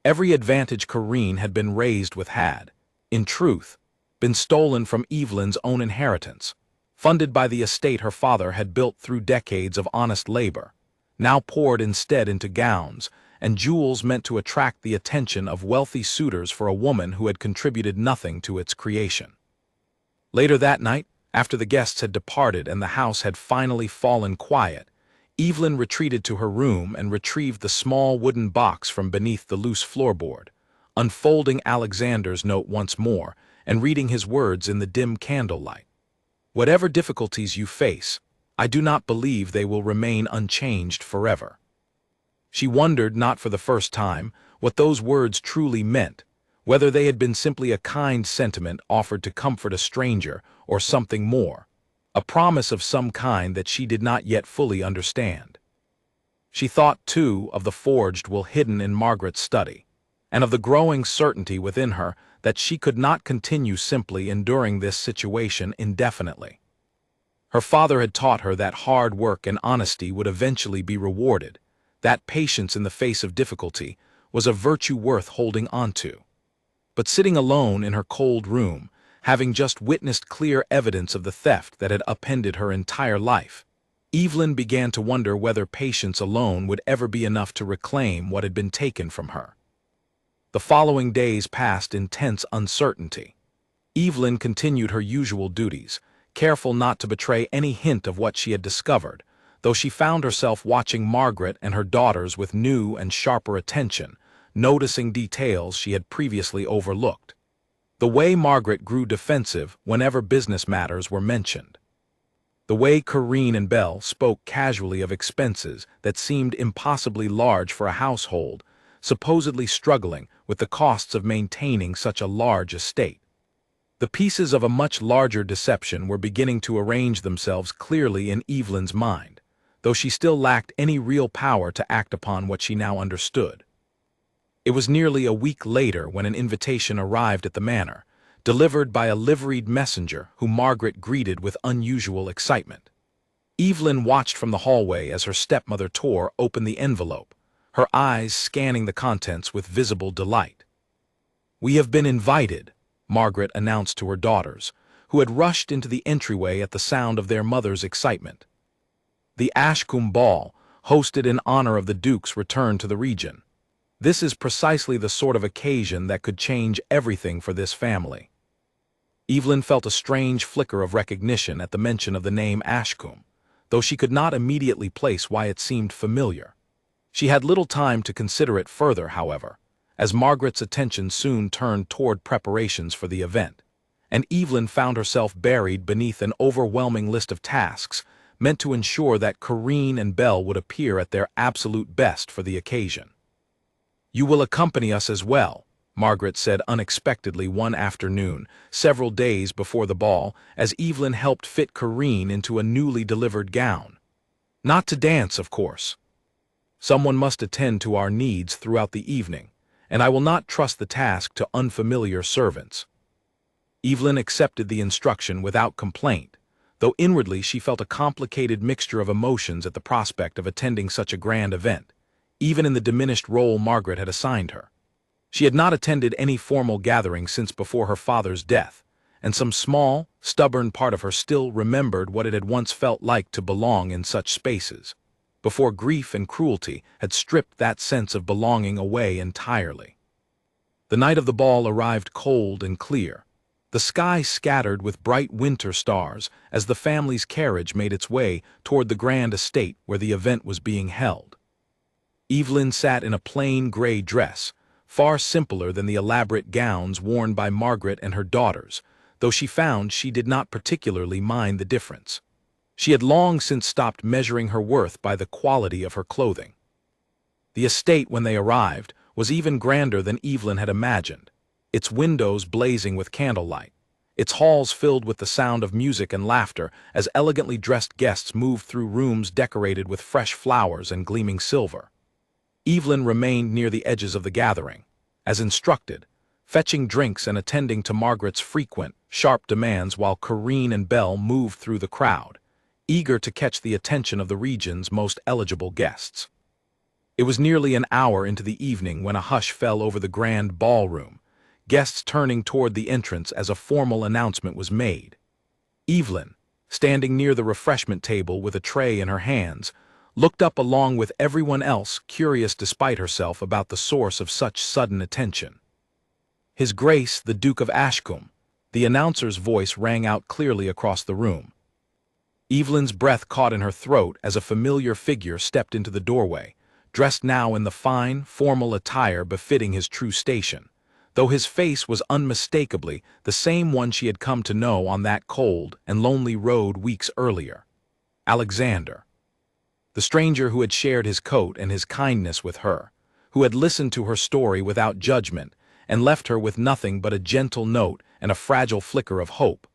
Every advantage Corinne had been raised with had, in truth, been stolen from Evelyn's own inheritance, funded by the estate her father had built through decades of honest labor, now poured instead into gowns and jewels meant to attract the attention of wealthy suitors for a woman who had contributed nothing to its creation. Later that night, after the guests had departed and the house had finally fallen quiet, Evelyn retreated to her room and retrieved the small wooden box from beneath the loose floorboard, unfolding Alexander's note once more and reading his words in the dim candlelight. "Whatever difficulties you face, I do not believe they will remain unchanged forever." She wondered, not for the first time, what those words truly meant, whether they had been simply a kind sentiment offered to comfort a stranger or something more, a promise of some kind that she did not yet fully understand. She thought, too, of the forged will hidden in Margaret's study, and of the growing certainty within her that she could not continue simply enduring this situation indefinitely. Her father had taught her that hard work and honesty would eventually be rewarded, that patience in the face of difficulty was a virtue worth holding on to. But sitting alone in her cold room, having just witnessed clear evidence of the theft that had upended her entire life, Evelyn began to wonder whether patience alone would ever be enough to reclaim what had been taken from her. The following days passed in tense uncertainty. Evelyn continued her usual duties, careful not to betray any hint of what she had discovered, though she found herself watching Margaret and her daughters with new and sharper attention, noticing details she had previously overlooked. The way Margaret grew defensive whenever business matters were mentioned. The way Corinne and Belle spoke casually of expenses that seemed impossibly large for a household, supposedly struggling with the costs of maintaining such a large estate. The pieces of a much larger deception were beginning to arrange themselves clearly in Evelyn's mind, though she still lacked any real power to act upon what she now understood. It was nearly a week later when an invitation arrived at the manor, delivered by a liveried messenger whom Margaret greeted with unusual excitement. Evelyn watched from the hallway as her stepmother tore open the envelope, her eyes scanning the contents with visible delight. "We have been invited," Margaret announced to her daughters, who had rushed into the entryway at the sound of their mother's excitement. "The Ashcombe Ball, hosted in honor of the Duke's return to the region. This is precisely the sort of occasion that could change everything for this family." Evelyn felt a strange flicker of recognition at the mention of the name Ashcombe, though she could not immediately place why it seemed familiar. She had little time to consider it further, however, as Margaret's attention soon turned toward preparations for the event, and Evelyn found herself buried beneath an overwhelming list of tasks meant to ensure that Corinne and Belle would appear at their absolute best for the occasion. "You will accompany us as well," Margaret said unexpectedly one afternoon, several days before the ball, as Evelyn helped fit Corinne into a newly delivered gown. "Not to dance, of course. Someone must attend to our needs throughout the evening, and I will not trust the task to unfamiliar servants." Evelyn accepted the instruction without complaint, though inwardly she felt a complicated mixture of emotions at the prospect of attending such a grand event, even in the diminished role Margaret had assigned her. She had not attended any formal gathering since before her father's death, and some small, stubborn part of her still remembered what it had once felt like to belong in such spaces, before grief and cruelty had stripped that sense of belonging away entirely. The night of the ball arrived cold and clear, the sky scattered with bright winter stars as the family's carriage made its way toward the grand estate where the event was being held. Evelyn sat in a plain gray dress, far simpler than the elaborate gowns worn by Margaret and her daughters, though she found she did not particularly mind the difference. She had long since stopped measuring her worth by the quality of her clothing. The estate, when they arrived, was even grander than Evelyn had imagined, its windows blazing with candlelight, its halls filled with the sound of music and laughter as elegantly dressed guests moved through rooms decorated with fresh flowers and gleaming silver. Evelyn remained near the edges of the gathering, as instructed, fetching drinks and attending to Margaret's frequent, sharp demands while Corinne and Belle moved through the crowd, eager to catch the attention of the region's most eligible guests. It was nearly an hour into the evening when a hush fell over the grand ballroom, guests turning toward the entrance as a formal announcement was made. Evelyn, standing near the refreshment table with a tray in her hands, looked up along with everyone else, curious despite herself about the source of such sudden attention. "His Grace, the Duke of Ashcombe," the announcer's voice rang out clearly across the room. Evelyn's breath caught in her throat as a familiar figure stepped into the doorway, dressed now in the fine, formal attire befitting his true station, though his face was unmistakably the same one she had come to know on that cold and lonely road weeks earlier. Alexander. The stranger who had shared his coat and his kindness with her, who had listened to her story without judgment and left her with nothing but a gentle note and a fragile flicker of hope,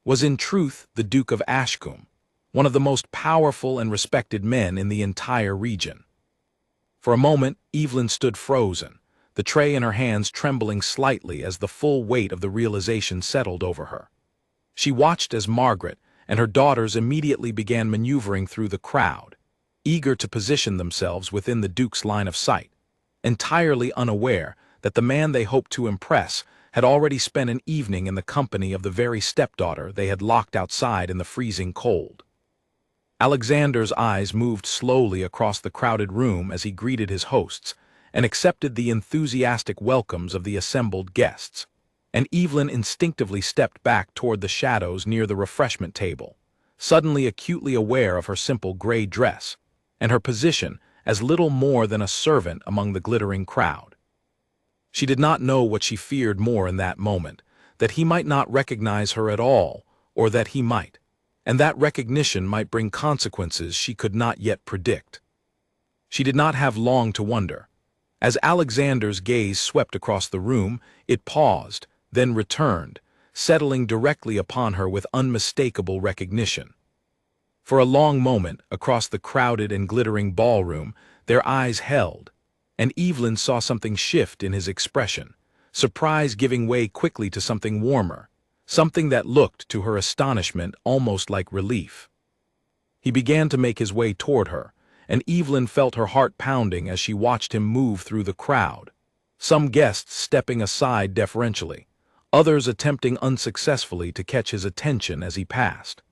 was in truth the Duke of Ashcombe, one of the most powerful and respected men in the entire region. For a moment, Evelyn stood frozen, the tray in her hands trembling slightly as the full weight of the realization settled over her. She watched as Margaret and her daughters immediately began maneuvering through the crowd, eager to position themselves within the Duke's line of sight, entirely unaware that the man they hoped to impress had already spent an evening in the company of the very stepdaughter they had locked outside in the freezing cold. Alexander's eyes moved slowly across the crowded room as he greeted his hosts and accepted the enthusiastic welcomes of the assembled guests, and Evelyn instinctively stepped back toward the shadows near the refreshment table, suddenly acutely aware of her simple gray dress and her position as little more than a servant among the glittering crowd. She did not know what she feared more in that moment, that he might not recognize her at all, or that he might, and that recognition might bring consequences she could not yet predict. She did not have long to wonder. As Alexander's gaze swept across the room, it paused, then returned, settling directly upon her with unmistakable recognition. For a long moment, across the crowded and glittering ballroom, their eyes held, and Evelyn saw something shift in his expression, surprise giving way quickly to something warmer, something that looked, to her astonishment, almost like relief. He began to make his way toward her, and Evelyn felt her heart pounding as she watched him move through the crowd, some guests stepping aside deferentially, others attempting unsuccessfully to catch his attention as he passed.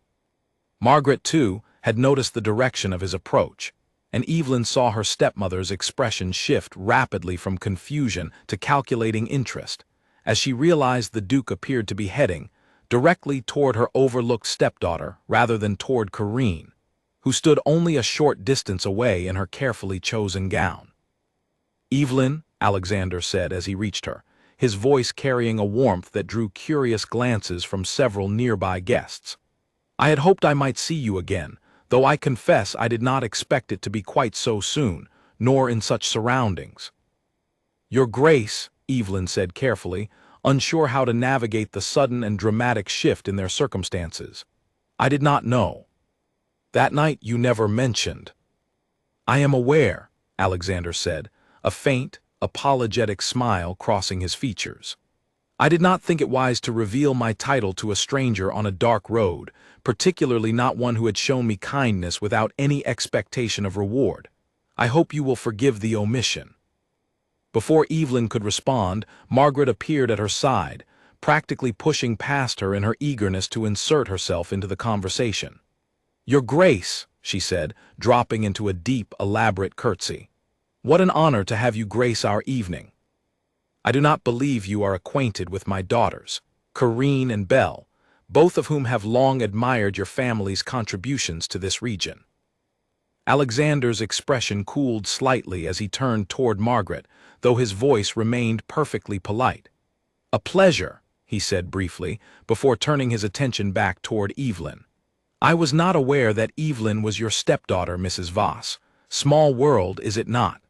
Margaret, too, had noticed the direction of his approach, and Evelyn saw her stepmother's expression shift rapidly from confusion to calculating interest, as she realized the Duke appeared to be heading directly toward her overlooked stepdaughter rather than toward Corinne, who stood only a short distance away in her carefully chosen gown. "Evelyn," Alexander said as he reached her, his voice carrying a warmth that drew curious glances from several nearby guests. "I had hoped I might see you again, though I confess I did not expect it to be quite so soon, nor in such surroundings." "Your Grace," Evelyn said carefully, unsure how to navigate the sudden and dramatic shift in their circumstances. "I did not know. That night you never mentioned." "I am aware," Alexander said, a faint, apologetic smile crossing his features. "I did not think it wise to reveal my title to a stranger on a dark road, particularly not one who had shown me kindness without any expectation of reward. I hope you will forgive the omission." Before Evelyn could respond, Margaret appeared at her side, practically pushing past her in her eagerness to insert herself into the conversation. "Your Grace," she said, dropping into a deep, elaborate curtsy. "What an honor to have you grace our evening. I do not believe you are acquainted with my daughters, Corinne and Belle, both of whom have long admired your family's contributions to this region." Alexander's expression cooled slightly as he turned toward Margaret, though his voice remained perfectly polite. "A pleasure," he said briefly, before turning his attention back toward Evelyn. "I was not aware that Evelyn was your stepdaughter, Mrs. Voss. Small world, is it not?"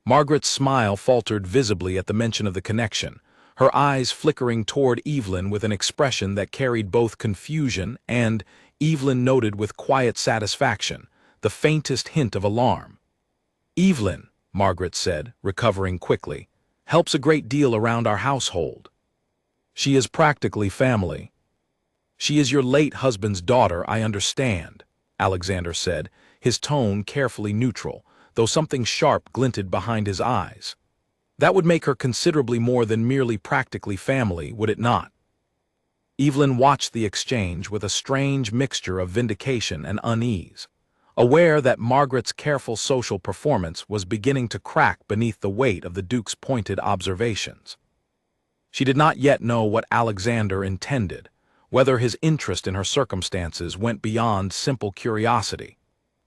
Margaret's smile faltered visibly at the mention of the connection, her eyes flickering toward Evelyn with an expression that carried both confusion and, Evelyn noted with quiet satisfaction, the faintest hint of alarm. "Evelyn," Margaret said, recovering quickly, "helps a great deal around our household. She is practically family." "She is your late husband's daughter, I understand," Alexander said, his tone carefully neutral, though something sharp glinted behind his eyes. "That would make her considerably more than merely practically family, would it not?" Evelyn watched the exchange with a strange mixture of vindication and unease, aware that Margaret's careful social performance was beginning to crack beneath the weight of the Duke's pointed observations. She did not yet know what Alexander intended, whether his interest in her circumstances went beyond simple curiosity,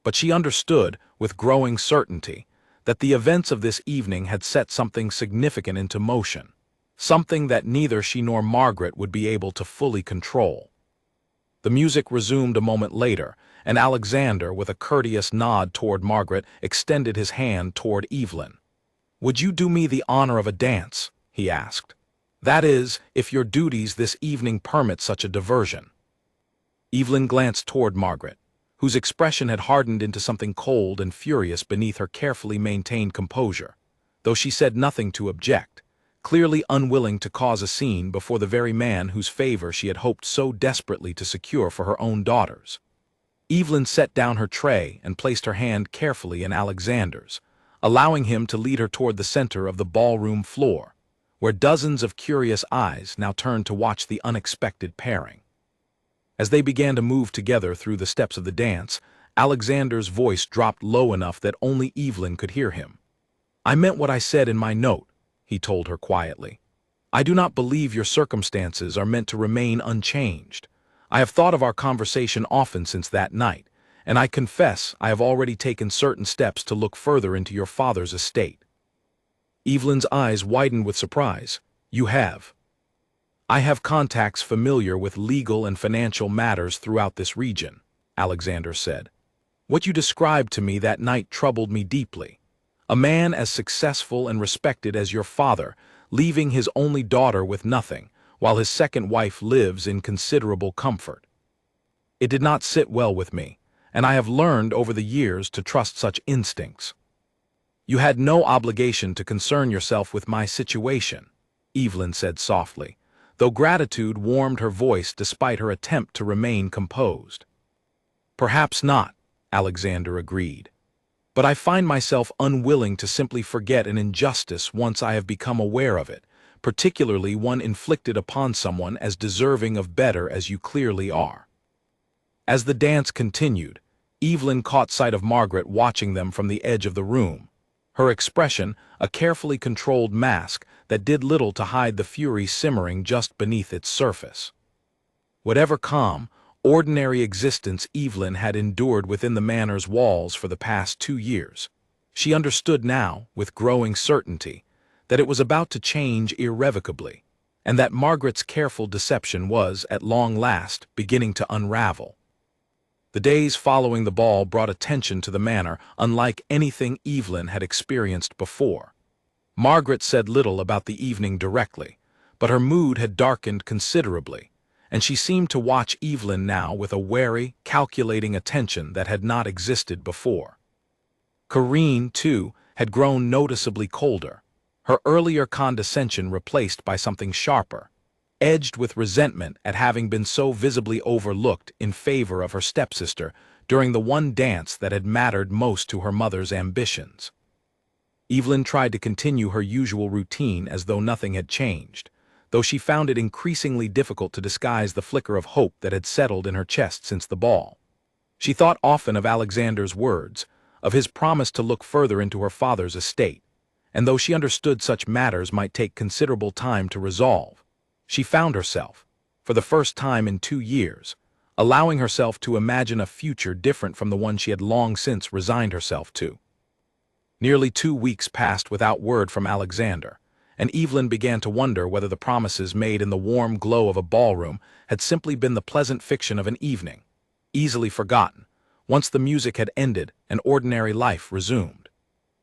but she understood, with growing certainty, that the events of this evening had set something significant into motion, something that neither she nor Margaret would be able to fully control. The music resumed a moment later, and Alexander, with a courteous nod toward Margaret, extended his hand toward Evelyn. "Would you do me the honor of a dance?" he asked. "That is, if your duties this evening permit such a diversion." Evelyn glanced toward Margaret, whose expression had hardened into something cold and furious beneath her carefully maintained composure, though she said nothing to object, clearly unwilling to cause a scene before the very man whose favor she had hoped so desperately to secure for her own daughters. Evelyn set down her tray and placed her hand carefully in Alexander's, allowing him to lead her toward the center of the ballroom floor, where dozens of curious eyes now turned to watch the unexpected pairing. As they began to move together through the steps of the dance, Alexander's voice dropped low enough that only Evelyn could hear him. "I meant what I said in my note," he told her quietly. "I do not believe your circumstances are meant to remain unchanged. I have thought of our conversation often since that night, and I confess I have already taken certain steps to look further into your father's estate." Evelyn's eyes widened with surprise. "You have?" "I have contacts familiar with legal and financial matters throughout this region," Alexander said. "What you described to me that night troubled me deeply. A man as successful and respected as your father, leaving his only daughter with nothing, while his second wife lives in considerable comfort. It did not sit well with me, and I have learned over the years to trust such instincts. You had no obligation to concern yourself with my situation, Evelyn said softly, though gratitude warmed her voice despite her attempt to remain composed. Perhaps not, Alexander agreed. But I find myself unwilling to simply forget an injustice once I have become aware of it, particularly one inflicted upon someone as deserving of better as you clearly are. As the dance continued, Evelyn caught sight of Margaret watching them from the edge of the room, her expression a carefully controlled mask that did little to hide the fury simmering just beneath its surface. Whatever calm, ordinary existence Evelyn had endured within the Manor's walls for the past 2 years, she understood now, with growing certainty, that it was about to change irrevocably, and that Margaret's careful deception was, at long last, beginning to unravel. The days following the ball brought attention to the Manor unlike anything Evelyn had experienced before. Margaret said little about the evening directly, but her mood had darkened considerably, and she seemed to watch Evelyn now with a wary, calculating attention that had not existed before. Corinne, too, had grown noticeably colder, her earlier condescension replaced by something sharper, edged with resentment at having been so visibly overlooked in favor of her stepsister during the one dance that had mattered most to her mother's ambitions. Evelyn tried to continue her usual routine as though nothing had changed, though she found it increasingly difficult to disguise the flicker of hope that had settled in her chest since the ball. She thought often of Alexander's words, of his promise to look further into her father's estate, and though she understood such matters might take considerable time to resolve, she found herself, for the first time in 2 years, allowing herself to imagine a future different from the one she had long since resigned herself to. Nearly 2 weeks passed without word from Alexander, and Evelyn began to wonder whether the promises made in the warm glow of a ballroom had simply been the pleasant fiction of an evening, easily forgotten, once the music had ended and ordinary life resumed.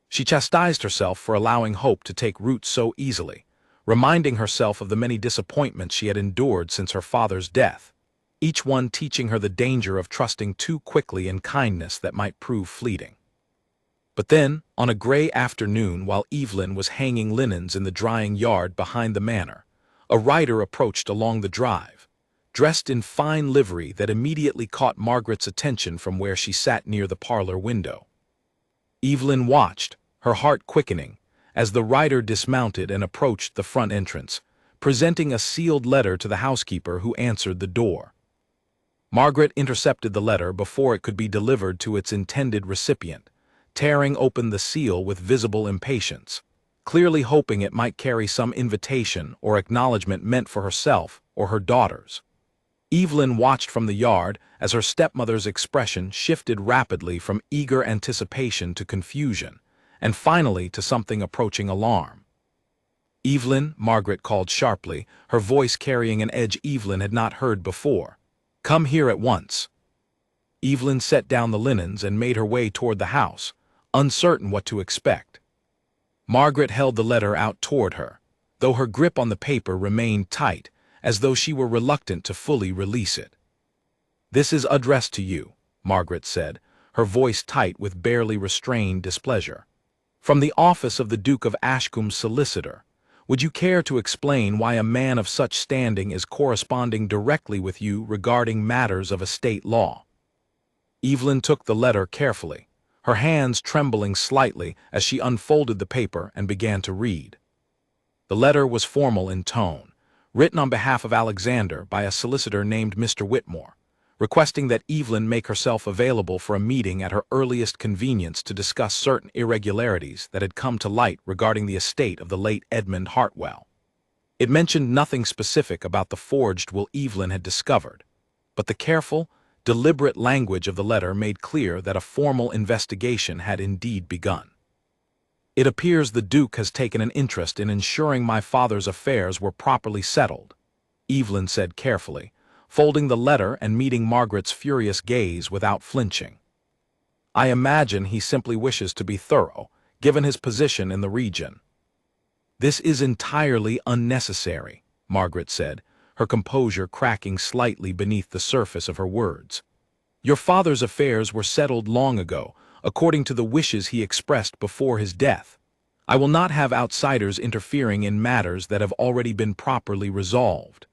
She chastised herself for allowing hope to take root so easily, reminding herself of the many disappointments she had endured since her father's death, each one teaching her the danger of trusting too quickly in kindness that might prove fleeting. But then, on a gray afternoon while Evelyn was hanging linens in the drying yard behind the Manor, a rider approached along the drive, dressed in fine livery that immediately caught Margaret's attention from where she sat near the parlor window. Evelyn watched, her heart quickening, as the rider dismounted and approached the front entrance, presenting a sealed letter to the housekeeper who answered the door. Margaret intercepted the letter before it could be delivered to its intended recipient, tearing open the seal with visible impatience, clearly hoping it might carry some invitation or acknowledgement meant for herself or her daughters. Evelyn watched from the yard as her stepmother's expression shifted rapidly from eager anticipation to confusion, and finally to something approaching alarm. "Evelyn," Margaret called sharply, her voice carrying an edge Evelyn had not heard before. "Come here at once." Evelyn set down the linens and made her way toward the house, uncertain what to expect. Margaret held the letter out toward her, though her grip on the paper remained tight, as though she were reluctant to fully release it. "This is addressed to you," Margaret said, her voice tight with barely restrained displeasure. "From the office of the Duke of Ashcombe's solicitor. Would you care to explain why a man of such standing is corresponding directly with you regarding matters of estate law?" Evelyn took the letter carefully, her hands trembling slightly as she unfolded the paper and began to read. The letter was formal in tone, written on behalf of Alexander by a solicitor named Mr. Whitmore, requesting that Evelyn make herself available for a meeting at her earliest convenience to discuss certain irregularities that had come to light regarding the estate of the late Edmund Hartwell. It mentioned nothing specific about the forged will Evelyn had discovered, but the careful, deliberate language of the letter made clear that a formal investigation had indeed begun. "It appears the Duke has taken an interest in ensuring my father's affairs were properly settled," Evelyn said carefully, folding the letter and meeting Margaret's furious gaze without flinching. "I imagine he simply wishes to be thorough, given his position in the region." "This is entirely unnecessary," Margaret said, her composure cracking slightly beneath the surface of her words. "Your father's affairs were settled long ago, according to the wishes he expressed before his death. I will not have outsiders interfering in matters that have already been properly resolved."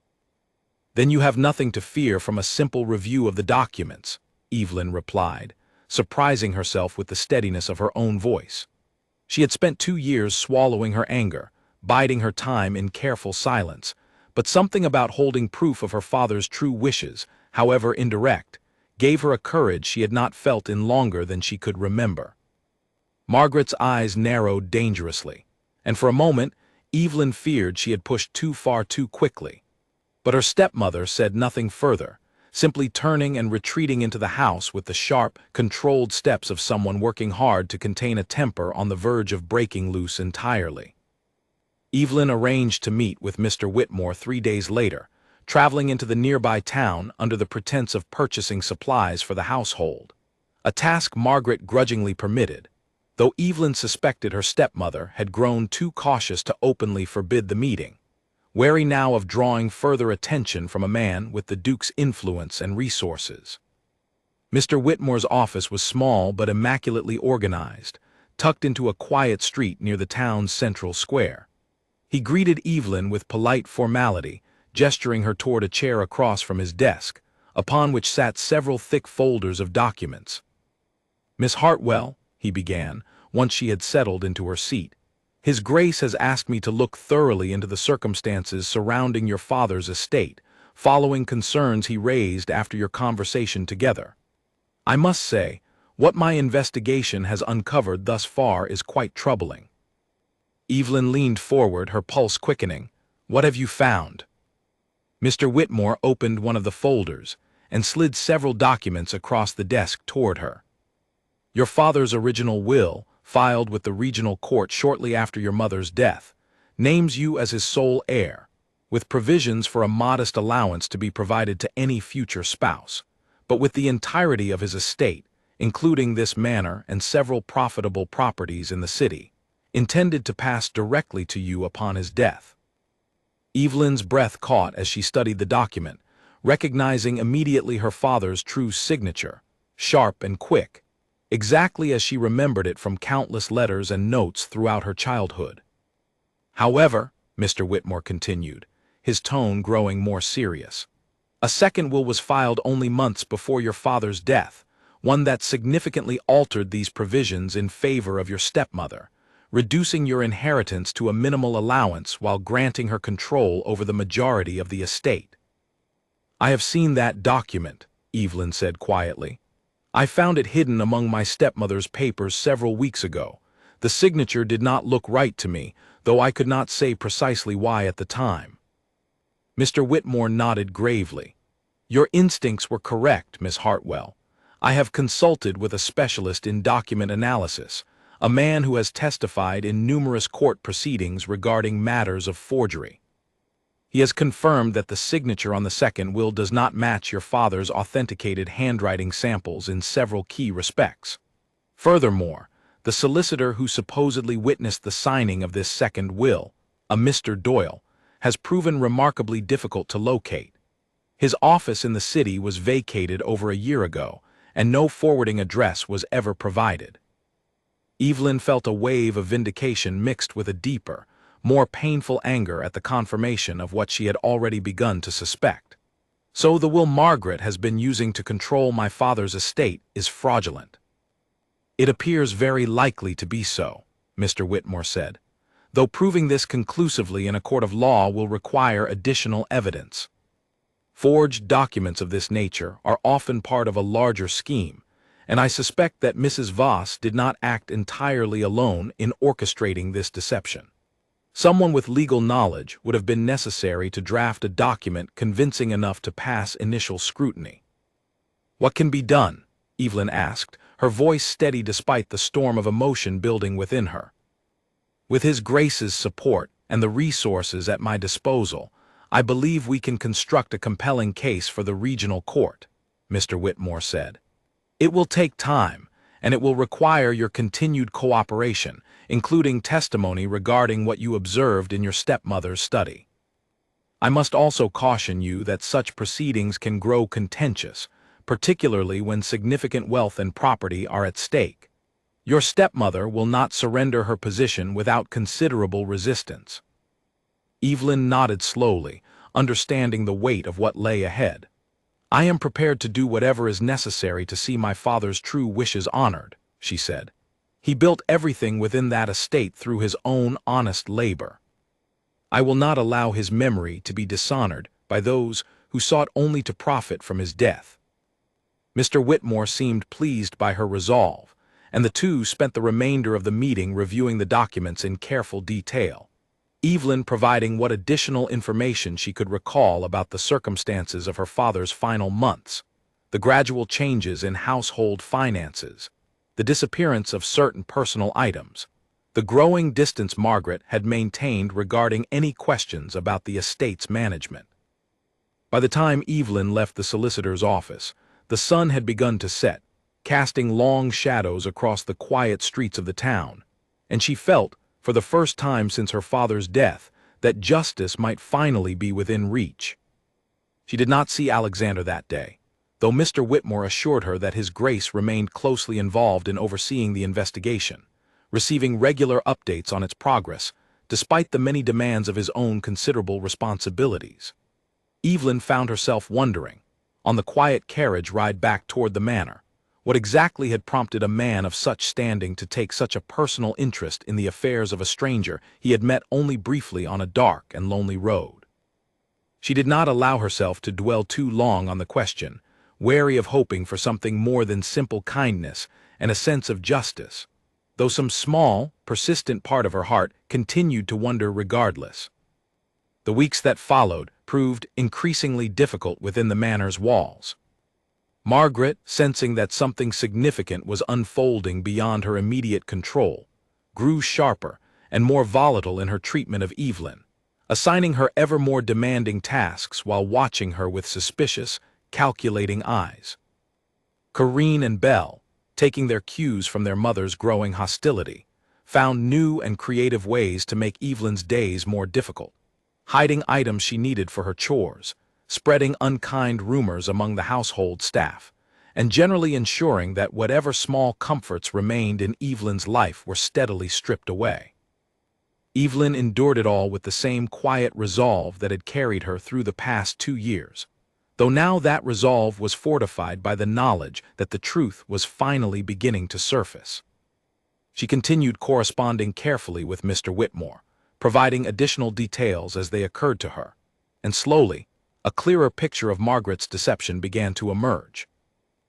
"Then you have nothing to fear from a simple review of the documents," Evelyn replied, surprising herself with the steadiness of her own voice. She had spent 2 years swallowing her anger, biding her time in careful silence, but something about holding proof of her father's true wishes, however indirect, gave her a courage she had not felt in longer than she could remember. Margaret's eyes narrowed dangerously, and for a moment Evelyn feared she had pushed too far too quickly. But her stepmother said nothing further, simply turning and retreating into the house with the sharp, controlled steps of someone working hard to contain a temper on the verge of breaking loose entirely. Evelyn arranged to meet with Mr. Whitmore 3 days later, traveling into the nearby town under the pretense of purchasing supplies for the household, a task Margaret grudgingly permitted, though Evelyn suspected her stepmother had grown too cautious to openly forbid the meeting, wary now of drawing further attention from a man with the Duke's influence and resources. Mr. Whitmore's office was small but immaculately organized, tucked into a quiet street near the town's central square. He greeted Evelyn with polite formality, gesturing her toward a chair across from his desk, upon which sat several thick folders of documents. "Miss Hartwell," he began, once she had settled into her seat, "His Grace has asked me to look thoroughly into the circumstances surrounding your father's estate, following concerns he raised after your conversation together. I must say, what my investigation has uncovered thus far is quite troubling." Evelyn leaned forward, her pulse quickening. "What have you found?" Mr. Whitmore opened one of the folders and slid several documents across the desk toward her. "Your father's original will, filed with the regional court shortly after your mother's death, names you as his sole heir, with provisions for a modest allowance to be provided to any future spouse, but with the entirety of his estate, including this manor and several profitable properties in the city, intended to pass directly to you upon his death." Evelyn's breath caught as she studied the document, recognizing immediately her father's true signature, sharp and quick, exactly as she remembered it from countless letters and notes throughout her childhood. "However," Mr. Whitmore continued, his tone growing more serious, "a second will was filed only months before your father's death, one that significantly altered these provisions in favor of your stepmother, reducing your inheritance to a minimal allowance while granting her control over the majority of the estate." "I have seen that document," Evelyn said quietly. "I found it hidden among my stepmother's papers several weeks ago. The signature did not look right to me, though I could not say precisely why at the time." Mr. Whitmore nodded gravely. "Your instincts were correct, Miss Hartwell. I have consulted with a specialist in document analysis, a man who has testified in numerous court proceedings regarding matters of forgery. He has confirmed that the signature on the second will does not match your father's authenticated handwriting samples in several key respects. Furthermore, the solicitor who supposedly witnessed the signing of this second will, a Mr. Doyle, has proven remarkably difficult to locate. His office in the city was vacated over a year ago, and no forwarding address was ever provided." Evelyn felt a wave of vindication mixed with a deeper, more painful anger at the confirmation of what she had already begun to suspect. "So the will Margaret has been using to control my father's estate is fraudulent." "It appears very likely to be so," Mr. Whitmore said, "though proving this conclusively in a court of law will require additional evidence. Forged documents of this nature are often part of a larger scheme, and I suspect that Mrs. Voss did not act entirely alone in orchestrating this deception. Someone with legal knowledge would have been necessary to draft a document convincing enough to pass initial scrutiny." "What can be done?" Evelyn asked, her voice steady despite the storm of emotion building within her. "With His Grace's support and the resources at my disposal, I believe we can construct a compelling case for the regional court," Mr. Whitmore said. "It will take time, and it will require your continued cooperation, including testimony regarding what you observed in your stepmother's study. I must also caution you that such proceedings can grow contentious, particularly when significant wealth and property are at stake. Your stepmother will not surrender her position without considerable resistance." Evelyn nodded slowly, understanding the weight of what lay ahead. "I am prepared to do whatever is necessary to see my father's true wishes honored," she said. "He built everything within that estate through his own honest labor. I will not allow his memory to be dishonored by those who sought only to profit from his death." Mr. Whitmore seemed pleased by her resolve, and the two spent the remainder of the meeting reviewing the documents in careful detail, Evelyn providing what additional information she could recall about the circumstances of her father's final months, the gradual changes in household finances, the disappearance of certain personal items, the growing distance Margaret had maintained regarding any questions about the estate's management. By the time Evelyn left the solicitor's office, the sun had begun to set, casting long shadows across the quiet streets of the town, and she felt, for the first time since her father's death, that justice might finally be within reach. She did not see Alexander that day, though Mr. Whitmore assured her that His Grace remained closely involved in overseeing the investigation, receiving regular updates on its progress, despite the many demands of his own considerable responsibilities. Evelyn found herself wondering, on the quiet carriage ride back toward the manor, what exactly had prompted a man of such standing to take such a personal interest in the affairs of a stranger he had met only briefly on a dark and lonely road. She did not allow herself to dwell too long on the question, wary of hoping for something more than simple kindness and a sense of justice, though some small, persistent part of her heart continued to wonder regardless. The weeks that followed proved increasingly difficult within the manor's walls. Margaret, sensing that something significant was unfolding beyond her immediate control, grew sharper and more volatile in her treatment of Evelyn, assigning her ever more demanding tasks while watching her with suspicious, calculating eyes. Corinne and Belle, taking their cues from their mother's growing hostility, found new and creative ways to make Evelyn's days more difficult, hiding items she needed for her chores, spreading unkind rumors among the household staff, and generally ensuring that whatever small comforts remained in Evelyn's life were steadily stripped away. Evelyn endured it all with the same quiet resolve that had carried her through the past 2 years, though now that resolve was fortified by the knowledge that the truth was finally beginning to surface. She continued corresponding carefully with Mr. Whitmore, providing additional details as they occurred to her, and slowly, a clearer picture of Margaret's deception began to emerge.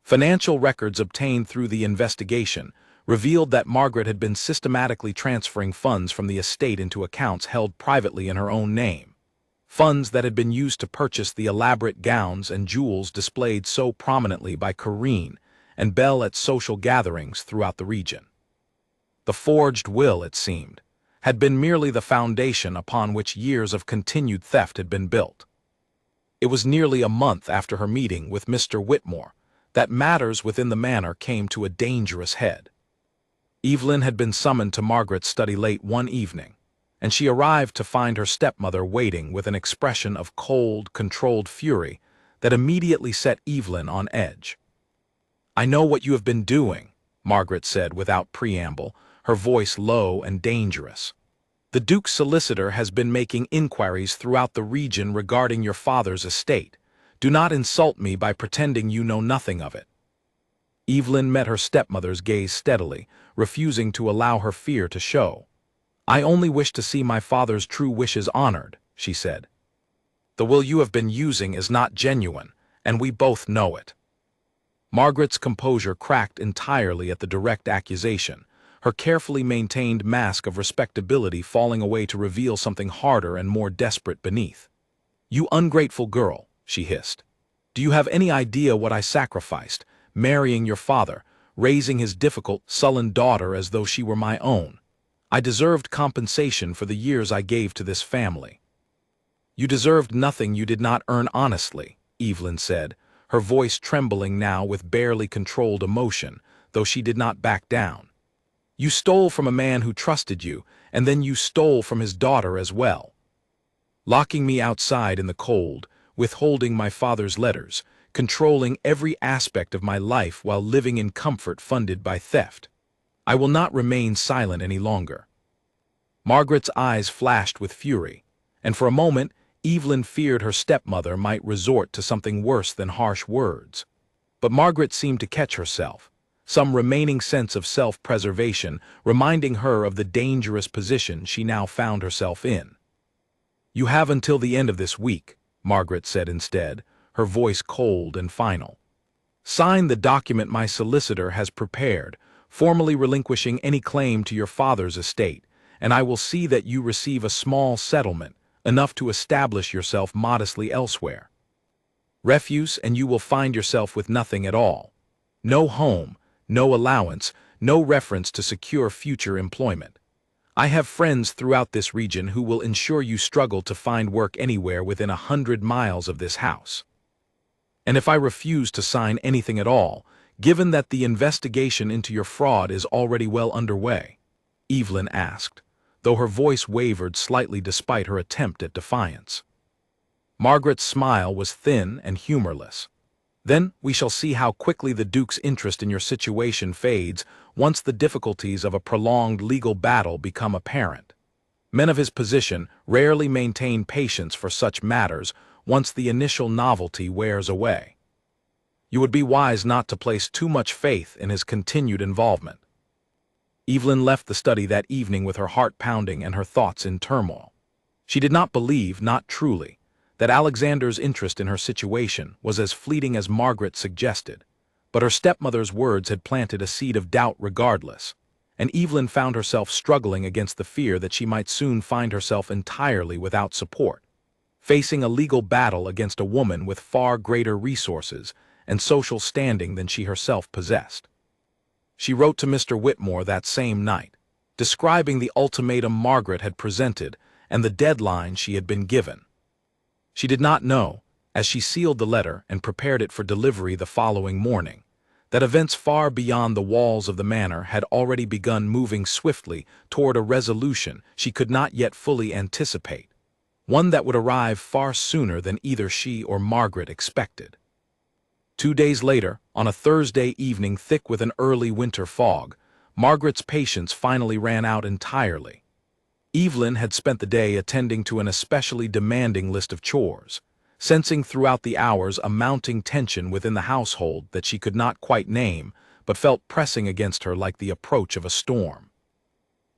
Financial records obtained through the investigation revealed that Margaret had been systematically transferring funds from the estate into accounts held privately in her own name, funds that had been used to purchase the elaborate gowns and jewels displayed so prominently by Corinne and Belle at social gatherings throughout the region. The forged will, it seemed, had been merely the foundation upon which years of continued theft had been built. It was nearly a month after her meeting with Mr. Whitmore that matters within the manor came to a dangerous head. Evelyn had been summoned to Margaret's study late one evening, and she arrived to find her stepmother waiting with an expression of cold, controlled fury that immediately set Evelyn on edge. "I know what you have been doing," Margaret said without preamble, her voice low and dangerous. "The Duke's solicitor has been making inquiries throughout the region regarding your father's estate. Do not insult me by pretending you know nothing of it." Evelyn met her stepmother's gaze steadily, refusing to allow her fear to show. "I only wish to see my father's true wishes honored," she said. "The will you have been using is not genuine, and we both know it." Margaret's composure cracked entirely at the direct accusation, her carefully maintained mask of respectability falling away to reveal something harder and more desperate beneath. "You ungrateful girl," she hissed. "Do you have any idea what I sacrificed, marrying your father, raising his difficult, sullen daughter as though she were my own? I deserved compensation for the years I gave to this family." "You deserved nothing you did not earn honestly," Evelyn said, her voice trembling now with barely controlled emotion, though she did not back down. "You stole from a man who trusted you, and then you stole from his daughter as well." locking me outside in the cold, withholding my father's letters, controlling every aspect of my life while living in comfort funded by theft. I will not remain silent any longer." Margaret's eyes flashed with fury, and for a moment Evelyn feared her stepmother might resort to something worse than harsh words. But Margaret seemed to catch herself, some remaining sense of self-preservation reminding her of the dangerous position she now found herself in. "You have until the end of this week," Margaret said instead, her voice cold and final. "Sign the document my solicitor has prepared, formally relinquishing any claim to your father's estate, and I will see that you receive a small settlement, enough to establish yourself modestly elsewhere. Refuse, and you will find yourself with nothing at all. No home, no allowance, no reference to secure future employment. I have friends throughout this region who will ensure you struggle to find work anywhere within 100 miles of this house. And if I refuse to sign anything at all, given that the investigation into your fraud is already well underway?" Evelyn asked, though her voice wavered slightly despite her attempt at defiance. Margaret's smile was thin and humorless. "Then we shall see how quickly the Duke's interest in your situation fades once the difficulties of a prolonged legal battle become apparent. Men of his position rarely maintain patience for such matters once the initial novelty wears away. You would be wise not to place too much faith in his continued involvement." Evelyn left the study that evening with her heart pounding and her thoughts in turmoil. She did not believe, not truly, that Alexander's interest in her situation was as fleeting as Margaret suggested, but her stepmother's words had planted a seed of doubt regardless, and Evelyn found herself struggling against the fear that she might soon find herself entirely without support, facing a legal battle against a woman with far greater resources and social standing than she herself possessed. She wrote to Mr. Whitmore that same night, describing the ultimatum Margaret had presented and the deadline she had been given. She did not know, as she sealed the letter and prepared it for delivery the following morning, that events far beyond the walls of the manor had already begun moving swiftly toward a resolution she could not yet fully anticipate, one that would arrive far sooner than either she or Margaret expected. 2 days later, on a Thursday evening thick with an early winter fog, Margaret's patience finally ran out entirely. Evelyn had spent the day attending to an especially demanding list of chores, sensing throughout the hours a mounting tension within the household that she could not quite name, but felt pressing against her like the approach of a storm.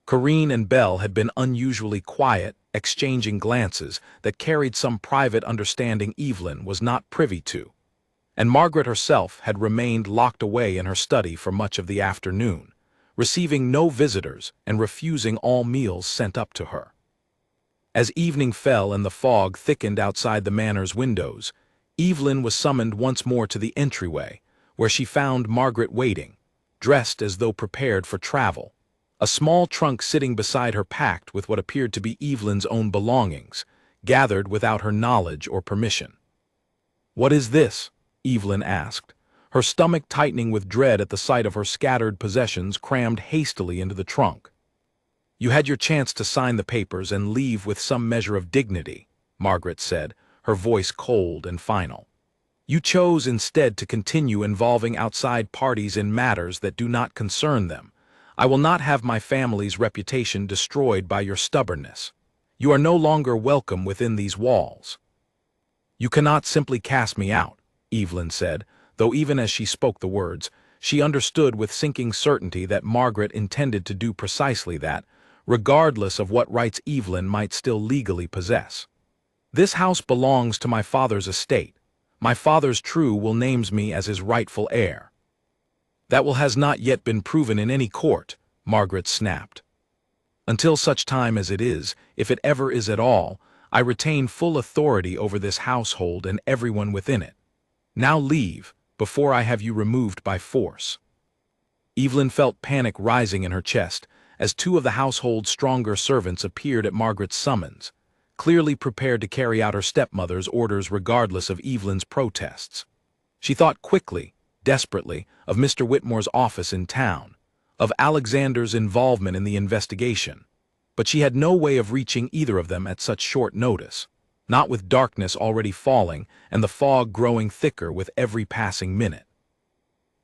Corinne and Belle had been unusually quiet, exchanging glances that carried some private understanding Evelyn was not privy to, and Margaret herself had remained locked away in her study for much of the afternoon, receiving no visitors and refusing all meals sent up to her. As evening fell and the fog thickened outside the manor's windows, Evelyn was summoned once more to the entryway, where she found Margaret waiting, dressed as though prepared for travel, a small trunk sitting beside her packed with what appeared to be Evelyn's own belongings, gathered without her knowledge or permission. "What is this?" Evelyn asked, her stomach tightening with dread at the sight of her scattered possessions crammed hastily into the trunk. "You had your chance to sign the papers and leave with some measure of dignity," Margaret said, her voice cold and final. "You chose instead to continue involving outside parties in matters that do not concern them. I will not have my family's reputation destroyed by your stubbornness. You are no longer welcome within these walls." "You cannot simply cast me out," Evelyn said, though even as she spoke the words, she understood with sinking certainty that Margaret intended to do precisely that, regardless of what rights Evelyn might still legally possess. "This house belongs to my father's estate. My father's true will names me as his rightful heir." "That will has not yet been proven in any court," Margaret snapped. "Until such time as it is, if it ever is at all, I retain full authority over this household and everyone within it. Now leave, before I have you removed by force." Evelyn felt panic rising in her chest as 2 of the household's stronger servants appeared at Margaret's summons, clearly prepared to carry out her stepmother's orders regardless of Evelyn's protests. She thought quickly, desperately, of Mr. Whitmore's office in town, of Alexander's involvement in the investigation, but she had no way of reaching either of them at such short notice. not with darkness already falling and the fog growing thicker with every passing minute.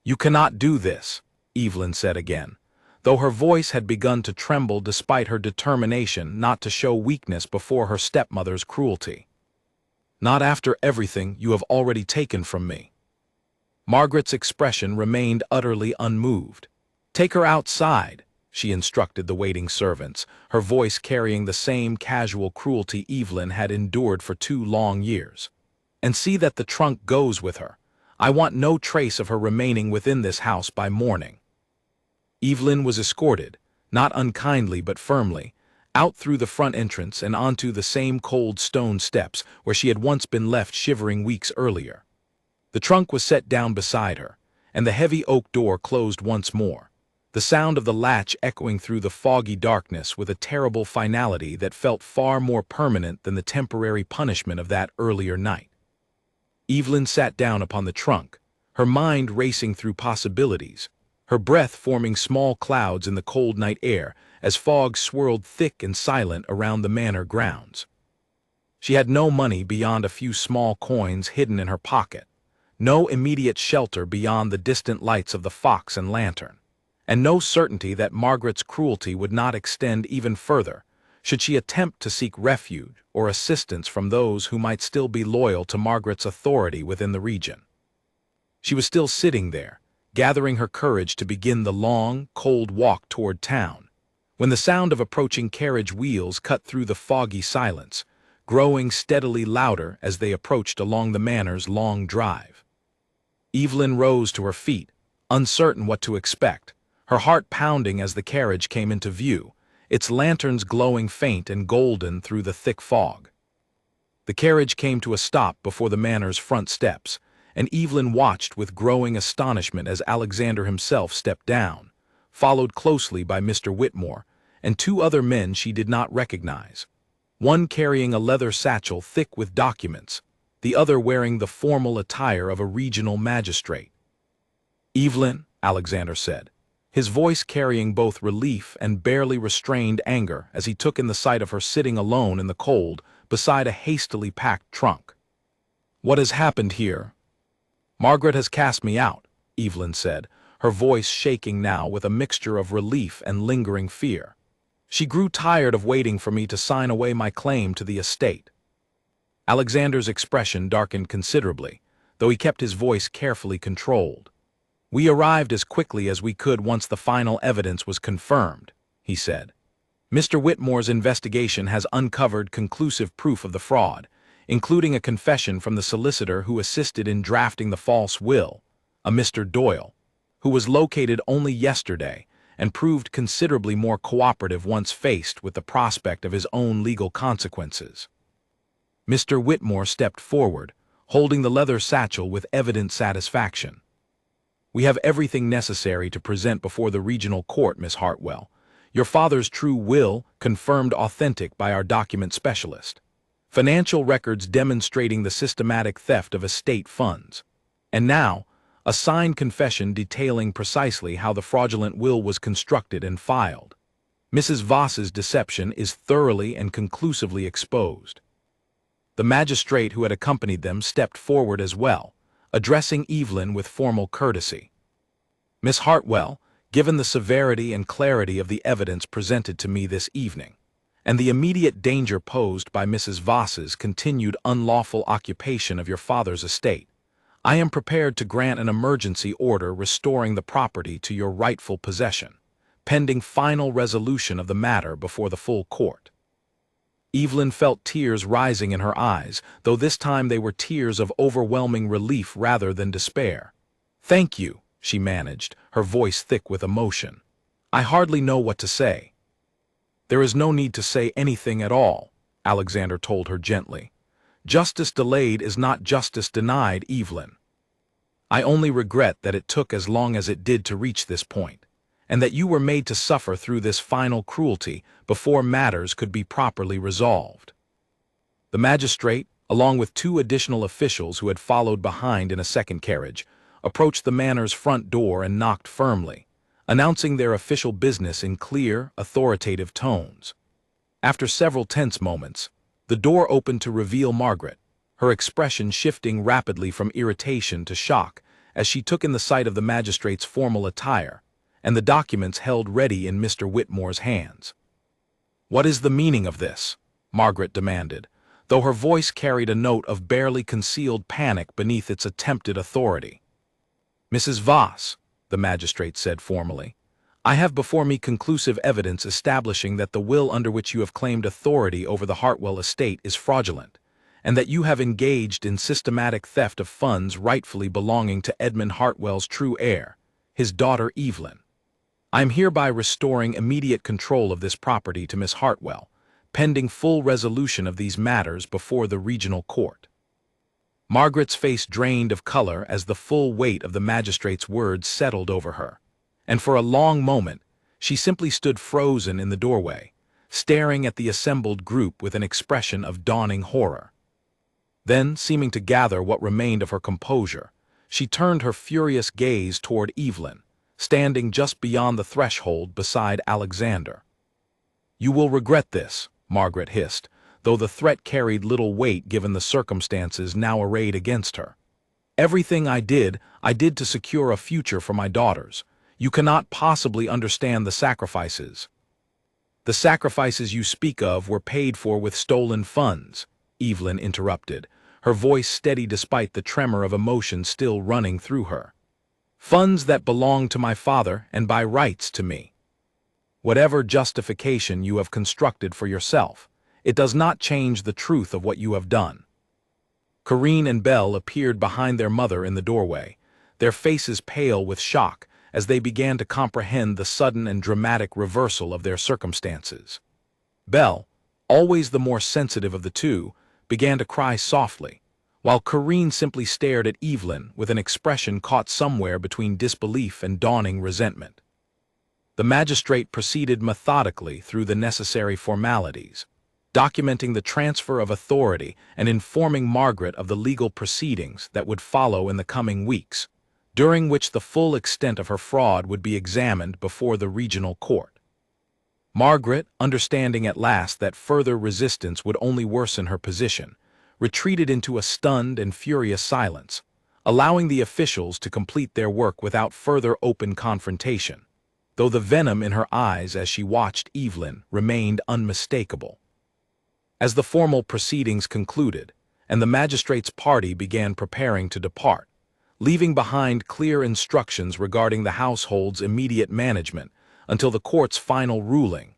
"You cannot do this," Evelyn said again, though her voice had begun to tremble despite her determination not to show weakness before her stepmother's cruelty. "Not after everything you have already taken from me." Margaret's expression remained utterly unmoved. "Take her outside," she instructed the waiting servants, her voice carrying the same casual cruelty Evelyn had endured for 2 long years. "And see that the trunk goes with her. I want no trace of her remaining within this house by morning." Evelyn was escorted, not unkindly but firmly, out through the front entrance and onto the same cold stone steps where she had once been left shivering weeks earlier. The trunk was set down beside her, and the heavy oak door closed once more, the sound of the latch echoing through the foggy darkness with a terrible finality that felt far more permanent than the temporary punishment of that earlier night. Evelyn sat down upon the trunk, her mind racing through possibilities, her breath forming small clouds in the cold night air as fog swirled thick and silent around the manor grounds. She had no money beyond a few small coins hidden in her pocket, no immediate shelter beyond the distant lights of the Fox and Lantern, and no certainty that Margaret's cruelty would not extend even further, should she attempt to seek refuge or assistance from those who might still be loyal to Margaret's authority within the region. She was still sitting there, gathering her courage to begin the long, cold walk toward town, when the sound of approaching carriage wheels cut through the foggy silence, growing steadily louder as they approached along the manor's long drive. Evelyn rose to her feet, uncertain what to expect, her heart pounding as the carriage came into view, its lanterns glowing faint and golden through the thick fog. The carriage came to a stop before the manor's front steps, and Evelyn watched with growing astonishment as Alexander himself stepped down, followed closely by Mr. Whitmore and 2 other men she did not recognize, one carrying a leather satchel thick with documents, the other wearing the formal attire of a regional magistrate. "Evelyn," Alexander said, his voice carrying both relief and barely restrained anger as he took in the sight of her sitting alone in the cold beside a hastily packed trunk. "What has happened here?" "Margaret has cast me out," Evelyn said, her voice shaking now with a mixture of relief and lingering fear. "She grew tired of waiting for me to sign away my claim to the estate." Alexander's expression darkened considerably, though he kept his voice carefully controlled. "We arrived as quickly as we could once the final evidence was confirmed," he said. "Mr. Whitmore's investigation has uncovered conclusive proof of the fraud, including a confession from the solicitor who assisted in drafting the false will, a Mr. Doyle, who was located only yesterday and proved considerably more cooperative once faced with the prospect of his own legal consequences." Mr. Whitmore stepped forward, holding the leather satchel with evident satisfaction. "We have everything necessary to present before the regional court, Miss Hartwell. Your father's true will confirmed authentic by our document specialist. Financial records demonstrating the systematic theft of estate funds. And now, a signed confession detailing precisely how the fraudulent will was constructed and filed. Mrs. Voss's deception is thoroughly and conclusively exposed." The magistrate who had accompanied them stepped forward as well, addressing Evelyn with formal courtesy. "Miss Hartwell, given the severity and clarity of the evidence presented to me this evening, and the immediate danger posed by Mrs. Voss's continued unlawful occupation of your father's estate, I am prepared to grant an emergency order restoring the property to your rightful possession, pending final resolution of the matter before the full court." Evelyn felt tears rising in her eyes, though this time they were tears of overwhelming relief rather than despair. "Thank you," she managed, her voice thick with emotion. "I hardly know what to say." "There is no need to say anything at all," Alexander told her gently. "Justice delayed is not justice denied, Evelyn. I only regret that it took as long as it did to reach this point, and that you were made to suffer through this final cruelty before matters could be properly resolved." The magistrate, along with 2 additional officials who had followed behind in a second carriage, approached the manor's front door and knocked firmly, announcing their official business in clear, authoritative tones. After several tense moments, The door opened to reveal Margaret, her expression shifting rapidly from irritation to shock as she took in the sight of the magistrate's formal attire and the documents held ready in Mr. Whitmore's hands. "What is the meaning of this?" Margaret demanded, though her voice carried a note of barely concealed panic beneath its attempted authority. "Mrs. Voss," the magistrate said formally, "I have before me conclusive evidence establishing that the will under which you have claimed authority over the Hartwell estate is fraudulent, and that you have engaged in systematic theft of funds rightfully belonging to Edmund Hartwell's true heir, his daughter Evelyn. I am hereby restoring immediate control of this property to Miss Hartwell, pending full resolution of these matters before the regional court." Margaret's face drained of color as the full weight of the magistrate's words settled over her, and for a long moment she simply stood frozen in the doorway, staring at the assembled group with an expression of dawning horror. Then, seeming to gather what remained of her composure, she turned her furious gaze toward Evelyn, standing just beyond the threshold beside Alexander. "You will regret this," Margaret hissed, though the threat carried little weight given the circumstances now arrayed against her. "Everything I did to secure a future for my daughters. You cannot possibly understand the sacrifices." "The sacrifices you speak of were paid for with stolen funds," Evelyn interrupted, her voice steady despite the tremor of emotion still running through her. "Funds that belong to my father and by rights to me. Whatever justification you have constructed for yourself, it does not change the truth of what you have done." Corinne and Belle appeared behind their mother in the doorway, their faces pale with shock as they began to comprehend the sudden and dramatic reversal of their circumstances. Belle, always the more sensitive of the two, began to cry softly, while Corinne simply stared at Evelyn with an expression caught somewhere between disbelief and dawning resentment. The magistrate proceeded methodically through the necessary formalities, documenting the transfer of authority and informing Margaret of the legal proceedings that would follow in the coming weeks, during which the full extent of her fraud would be examined before the regional court. Margaret, understanding at last that further resistance would only worsen her position, retreated into a stunned and furious silence, allowing the officials to complete their work without further open confrontation, though the venom in her eyes as she watched Evelyn remained unmistakable. As the formal proceedings concluded, and the magistrate's party began preparing to depart, leaving behind clear instructions regarding the household's immediate management until the court's final ruling,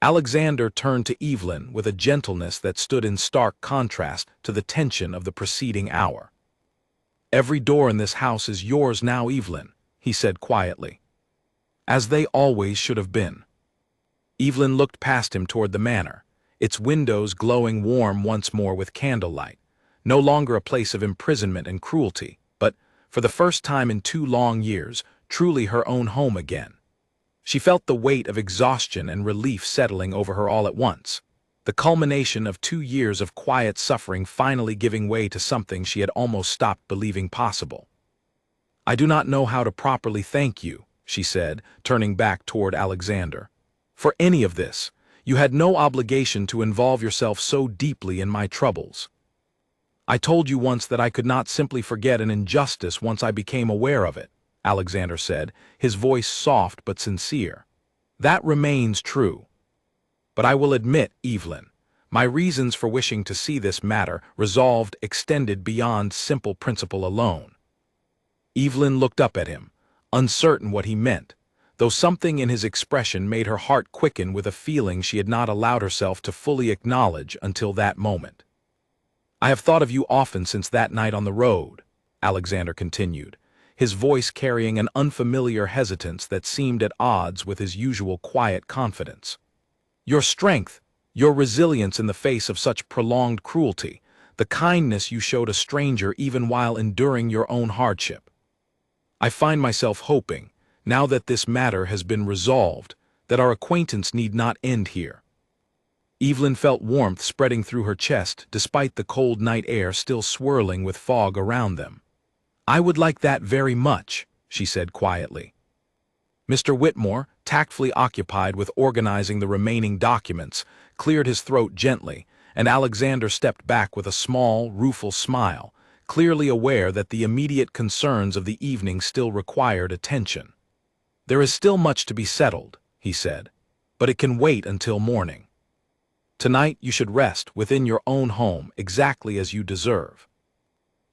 Alexander turned to Evelyn with a gentleness that stood in stark contrast to the tension of the preceding hour. "Every door in this house is yours now, Evelyn," he said quietly. "As they always should have been." Evelyn looked past him toward the manor, its windows glowing warm once more with candlelight, no longer a place of imprisonment and cruelty, but, for the first time in 2 long years, truly her own home again. She felt the weight of exhaustion and relief settling over her all at once, the culmination of 2 years of quiet suffering finally giving way to something she had almost stopped believing possible. "I do not know how to properly thank you," she said, turning back toward Alexander. "For any of this, you had no obligation to involve yourself so deeply in my troubles. I told you once that I could not simply forget an injustice once I became aware of it," Alexander said, his voice soft but sincere. "That remains true. But I will admit, Evelyn, my reasons for wishing to see this matter resolved extended beyond simple principle alone." Evelyn looked up at him, uncertain what he meant, though something in his expression made her heart quicken with a feeling she had not allowed herself to fully acknowledge until that moment. "I have thought of you often since that night on the road," Alexander continued, his voice carrying an unfamiliar hesitance that seemed at odds with his usual quiet confidence. "Your strength, your resilience in the face of such prolonged cruelty, the kindness you showed a stranger even while enduring your own hardship. I find myself hoping, now that this matter has been resolved, that our acquaintance need not end here." Evelyn felt warmth spreading through her chest despite the cold night air still swirling with fog around them. "I would like that very much," she said quietly. Mr. Whitmore, tactfully occupied with organizing the remaining documents, cleared his throat gently and Alexander stepped back with a small, rueful smile, clearly aware that the immediate concerns of the evening still required attention. "There is still much to be settled," he said, "but it can wait until morning. Tonight you should rest within your own home exactly as you deserve."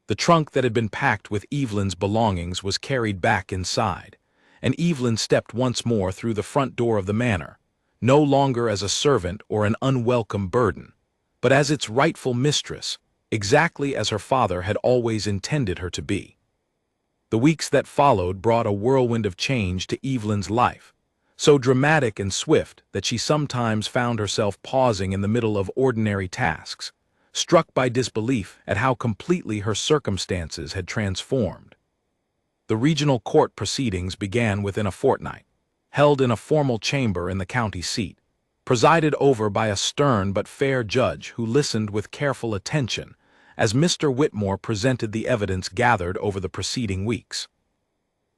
The trunk that had been packed with Evelyn's belongings was carried back inside, and Evelyn stepped once more through the front door of the manor, no longer as a servant or an unwelcome burden, but as its rightful mistress, exactly as her father had always intended her to be. The weeks that followed brought a whirlwind of change to Evelyn's life, so dramatic and swift that she sometimes found herself pausing in the middle of ordinary tasks, struck by disbelief at how completely her circumstances had transformed. The regional court proceedings began within a fortnight, held in a formal chamber in the county seat, presided over by a stern but fair judge who listened with careful attention as Mr. Whitmore presented the evidence gathered over the preceding weeks.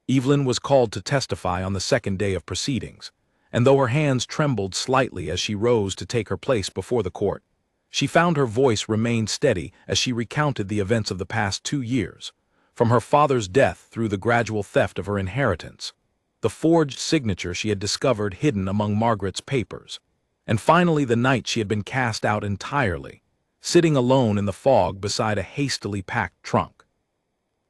Evelyn was called to testify on the second day of proceedings, and though her hands trembled slightly as she rose to take her place before the court, she found her voice remained steady as she recounted the events of the past 2 years, from her father's death through the gradual theft of her inheritance, the forged signature she had discovered hidden among Margaret's papers, and finally the night she had been cast out entirely, sitting alone in the fog beside a hastily packed trunk.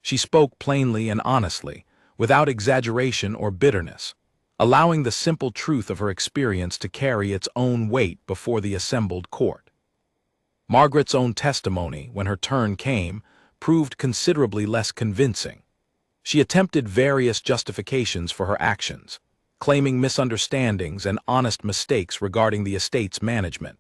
She spoke plainly and honestly, without exaggeration or bitterness, allowing the simple truth of her experience to carry its own weight before the assembled court. Margaret's own testimony, when her turn came, proved considerably less convincing. She attempted various justifications for her actions, claiming misunderstandings and honest mistakes regarding the estate's management,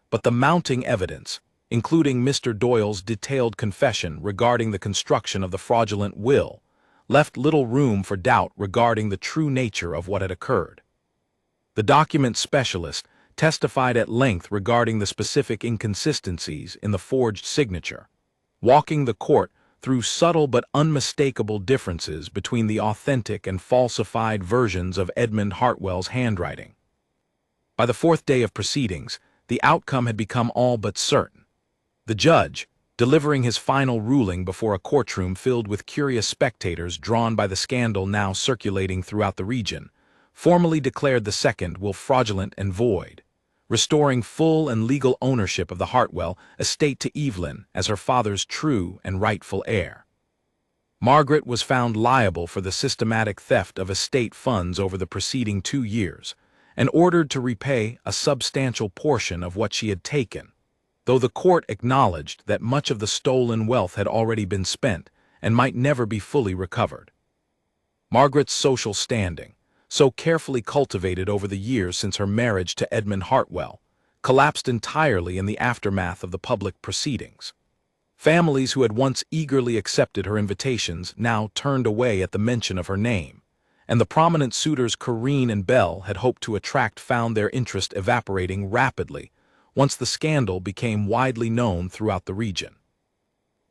but the mounting evidence, including Mr. Doyle's detailed confession regarding the construction of the fraudulent will, left little room for doubt regarding the true nature of what had occurred. The document specialist testified at length regarding the specific inconsistencies in the forged signature, walking the court through subtle but unmistakable differences between the authentic and falsified versions of Edmund Hartwell's handwriting. By the 4th day of proceedings, the outcome had become all but certain. The judge, delivering his final ruling before a courtroom filled with curious spectators drawn by the scandal now circulating throughout the region, formally declared the second will fraudulent and void, restoring full and legal ownership of the Hartwell estate to Evelyn as her father's true and rightful heir. Margaret was found liable for the systematic theft of estate funds over the preceding 2 years, and ordered to repay a substantial portion of what she had taken, though the court acknowledged that much of the stolen wealth had already been spent and might never be fully recovered. Margaret's social standing, so carefully cultivated over the years since her marriage to Edmund Hartwell, collapsed entirely in the aftermath of the public proceedings. Families who had once eagerly accepted her invitations now turned away at the mention of her name, and the prominent suitors Corinne and Belle had hoped to attract found their interest evaporating rapidly once the scandal became widely known throughout the region.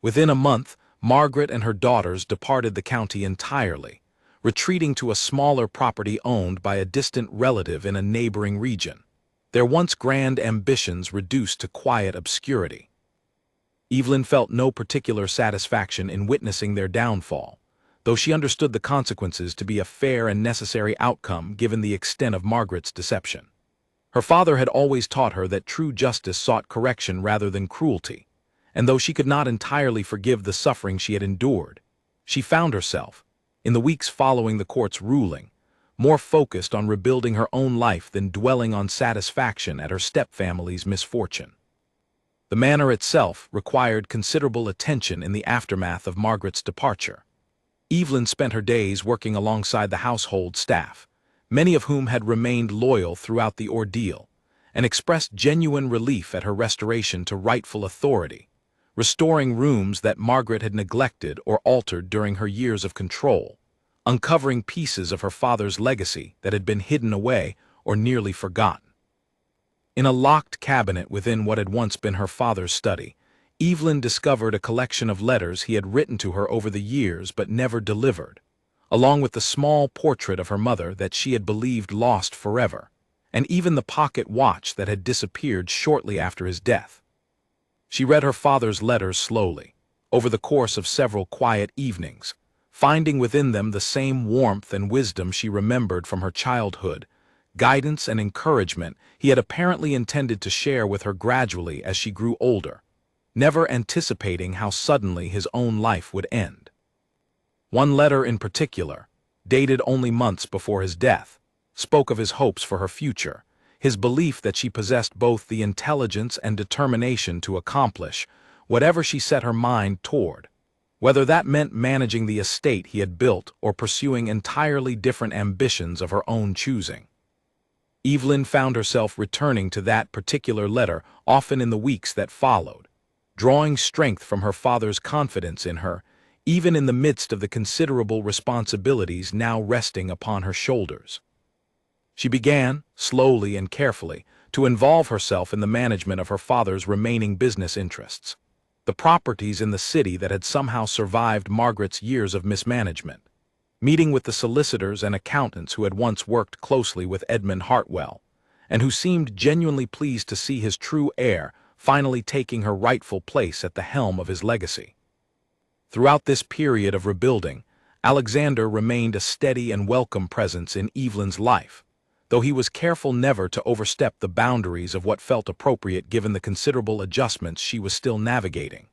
Within a month, Margaret and her daughters departed the county entirely, retreating to a smaller property owned by a distant relative in a neighboring region, their once grand ambitions reduced to quiet obscurity. Evelyn felt no particular satisfaction in witnessing their downfall, though she understood the consequences to be a fair and necessary outcome given the extent of Margaret's deception. Her father had always taught her that true justice sought correction rather than cruelty, and though she could not entirely forgive the suffering she had endured, she found herself, in the weeks following the court's ruling, more focused on rebuilding her own life than dwelling on satisfaction at her stepfamily's misfortune. The manor itself required considerable attention in the aftermath of Margaret's departure. Evelyn spent her days working alongside the household staff, many of whom had remained loyal throughout the ordeal, and expressed genuine relief at her restoration to rightful authority, restoring rooms that Margaret had neglected or altered during her years of control, uncovering pieces of her father's legacy that had been hidden away or nearly forgotten. In a locked cabinet within what had once been her father's study, Evelyn discovered a collection of letters he had written to her over the years but never delivered, along with the small portrait of her mother that she had believed lost forever, and even the pocket watch that had disappeared shortly after his death. She read her father's letters slowly, over the course of several quiet evenings, finding within them the same warmth and wisdom she remembered from her childhood, guidance and encouragement he had apparently intended to share with her gradually as she grew older, never anticipating how suddenly his own life would end. One letter in particular, dated only months before his death, spoke of his hopes for her future, his belief that she possessed both the intelligence and determination to accomplish whatever she set her mind toward, whether that meant managing the estate he had built or pursuing entirely different ambitions of her own choosing. Evelyn found herself returning to that particular letter often in the weeks that followed, drawing strength from her father's confidence in her, even in the midst of the considerable responsibilities now resting upon her shoulders. She began, slowly and carefully, to involve herself in the management of her father's remaining business interests, the properties in the city that had somehow survived Margaret's years of mismanagement, meeting with the solicitors and accountants who had once worked closely with Edmund Hartwell, and who seemed genuinely pleased to see his true heir finally taking her rightful place at the helm of his legacy. Throughout this period of rebuilding, Alexander remained a steady and welcome presence in Evelyn's life, though he was careful never to overstep the boundaries of what felt appropriate given the considerable adjustments she was still navigating.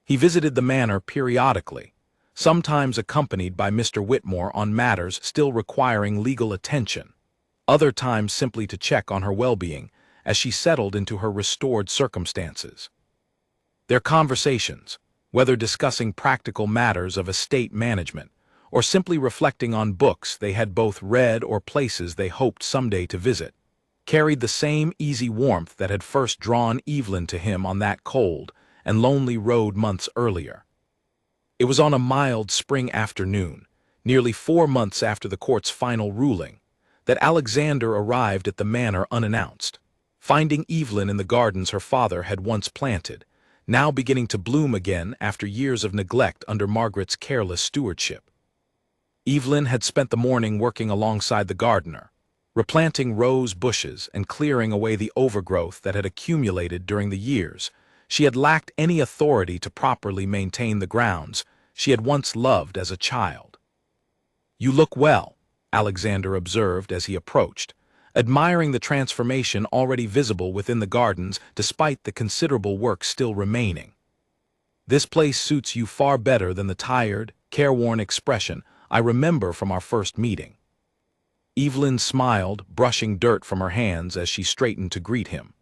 He visited the manor periodically, sometimes accompanied by Mr. Whitmore on matters still requiring legal attention, other times simply to check on her well-being as she settled into her restored circumstances. Their conversations, whether discussing practical matters of estate management or simply reflecting on books they had both read or places they hoped someday to visit, carried the same easy warmth that had first drawn Evelyn to him on that cold and lonely road months earlier. It was on a mild spring afternoon, nearly 4 months after the court's final ruling, that Alexander arrived at the manor unannounced, finding Evelyn in the gardens her father had once planted, now beginning to bloom again after years of neglect under Margaret's careless stewardship. Evelyn had spent the morning working alongside the gardener, replanting rose bushes and clearing away the overgrowth that had accumulated during the years she had lacked any authority to properly maintain the grounds she had once loved as a child. "You look well," Alexander observed as he approached, admiring the transformation already visible within the gardens despite the considerable work still remaining. "This place suits you far better than the tired, careworn expression I remember from our first meeting." Evelyn smiled, brushing dirt from her hands as she straightened to greet him.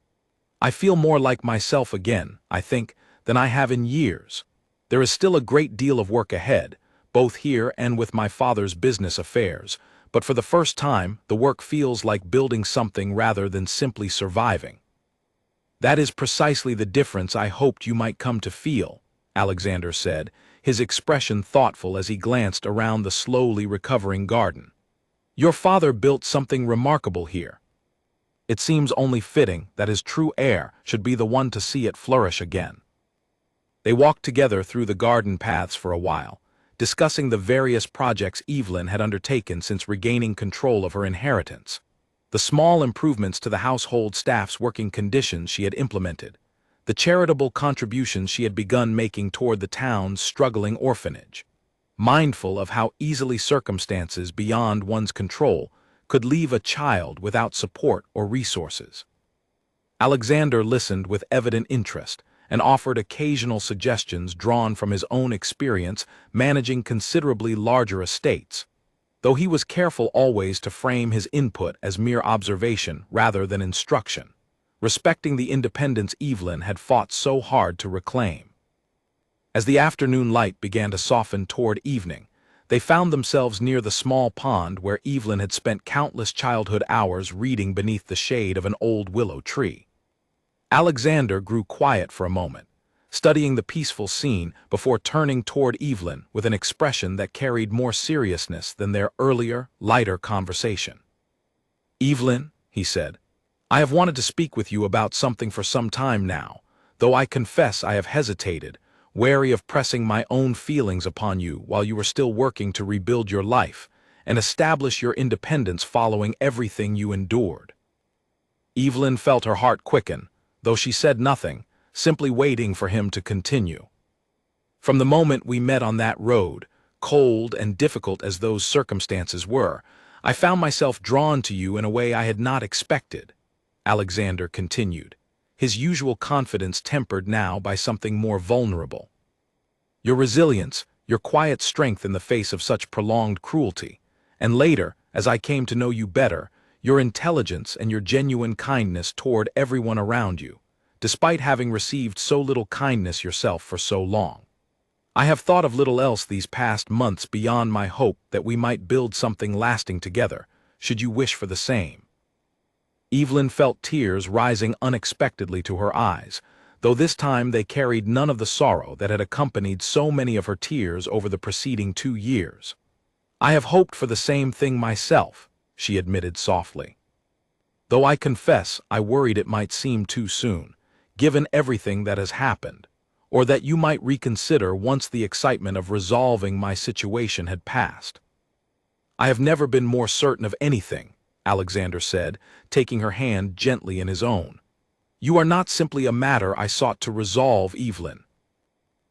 "I feel more like myself again, I think, than I have in years. There is still a great deal of work ahead, both here and with my father's business affairs, but for the first time, the work feels like building something rather than simply surviving." "That is precisely the difference I hoped you might come to feel," Alexander said, his expression thoughtful as he glanced around the slowly recovering garden. "Your father built something remarkable here. It seems only fitting that his true heir should be the one to see it flourish again." They walked together through the garden paths for a while, discussing the various projects Evelyn had undertaken since regaining control of her inheritance, the small improvements to the household staff's working conditions she had implemented, the charitable contributions she had begun making toward the town's struggling orphanage, mindful of how easily circumstances beyond one's control could leave a child without support or resources. Alexander listened with evident interest and offered occasional suggestions drawn from his own experience managing considerably larger estates, though he was careful always to frame his input as mere observation rather than instruction, respecting the independence Evelyn had fought so hard to reclaim. As the afternoon light began to soften toward evening, they found themselves near the small pond where Evelyn had spent countless childhood hours reading beneath the shade of an old willow tree. Alexander grew quiet for a moment, studying the peaceful scene before turning toward Evelyn with an expression that carried more seriousness than their earlier, lighter conversation. "Evelyn," he said, "I have wanted to speak with you about something for some time now, though I confess I have hesitated, wary of pressing my own feelings upon you while you were still working to rebuild your life and establish your independence following everything you endured." Evelyn felt her heart quicken, though she said nothing, simply waiting for him to continue. From the moment we met on that road, cold and difficult as those circumstances were, I found myself drawn to you in a way I had not expected, Alexander continued, his usual confidence tempered now by something more vulnerable. Your resilience, your quiet strength in the face of such prolonged cruelty, and later, as I came to know you better, your intelligence and your genuine kindness toward everyone around you, despite having received so little kindness yourself for so long. I have thought of little else these past months beyond my hope that we might build something lasting together, should you wish for the same. Evelyn felt tears rising unexpectedly to her eyes, though this time they carried none of the sorrow that had accompanied so many of her tears over the preceding 2 years. I have hoped for the same thing myself, she admitted softly. Though I confess I worried it might seem too soon, given everything that has happened, or that you might reconsider once the excitement of resolving my situation had passed. I have never been more certain of anything, Alexander said, taking her hand gently in his own. You are not simply a matter I sought to resolve, Evelyn.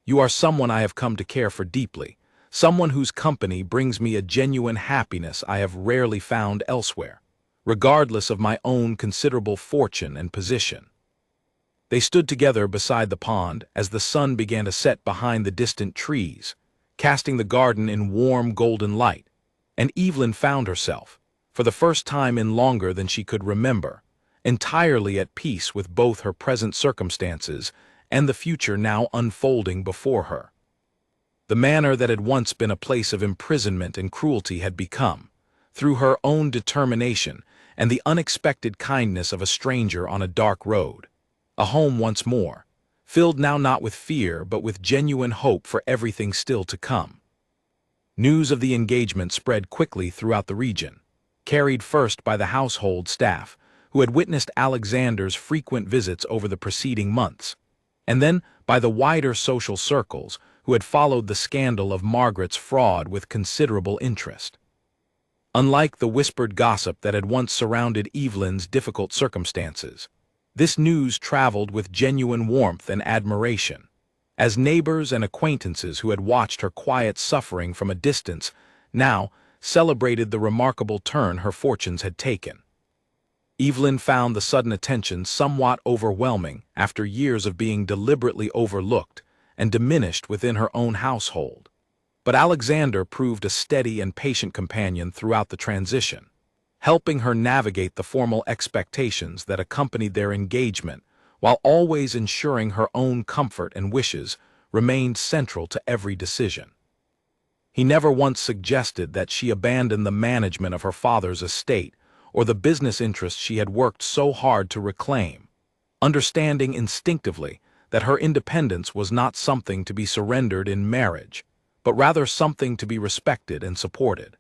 You are someone I have come to care for deeply, someone whose company brings me a genuine happiness I have rarely found elsewhere, regardless of my own considerable fortune and position. They stood together beside the pond as the sun began to set behind the distant trees, casting the garden in warm golden light, and Evelyn found herself, for the first time in longer than she could remember, entirely at peace with both her present circumstances and the future now unfolding before her. The manor that had once been a place of imprisonment and cruelty had become, through her own determination and the unexpected kindness of a stranger on a dark road, a home once more, filled now not with fear but with genuine hope for everything still to come. News of the engagement spread quickly throughout the region, carried first by the household staff, who had witnessed Alexander's frequent visits over the preceding months, and then by the wider social circles who had followed the scandal of Margaret's fraud with considerable interest. Unlike the whispered gossip that had once surrounded Evelyn's difficult circumstances, this news traveled with genuine warmth and admiration, as neighbors and acquaintances who had watched her quiet suffering from a distance now celebrated the remarkable turn her fortunes had taken. Evelyn found the sudden attention somewhat overwhelming after years of being deliberately overlooked and diminished within her own household. But Alexander proved a steady and patient companion throughout the transition, helping her navigate the formal expectations that accompanied their engagement, while always ensuring her own comfort and wishes remained central to every decision. He never once suggested that she abandon the management of her father's estate or the business interests she had worked so hard to reclaim, understanding instinctively that her independence was not something to be surrendered in marriage, but rather something to be respected and supported.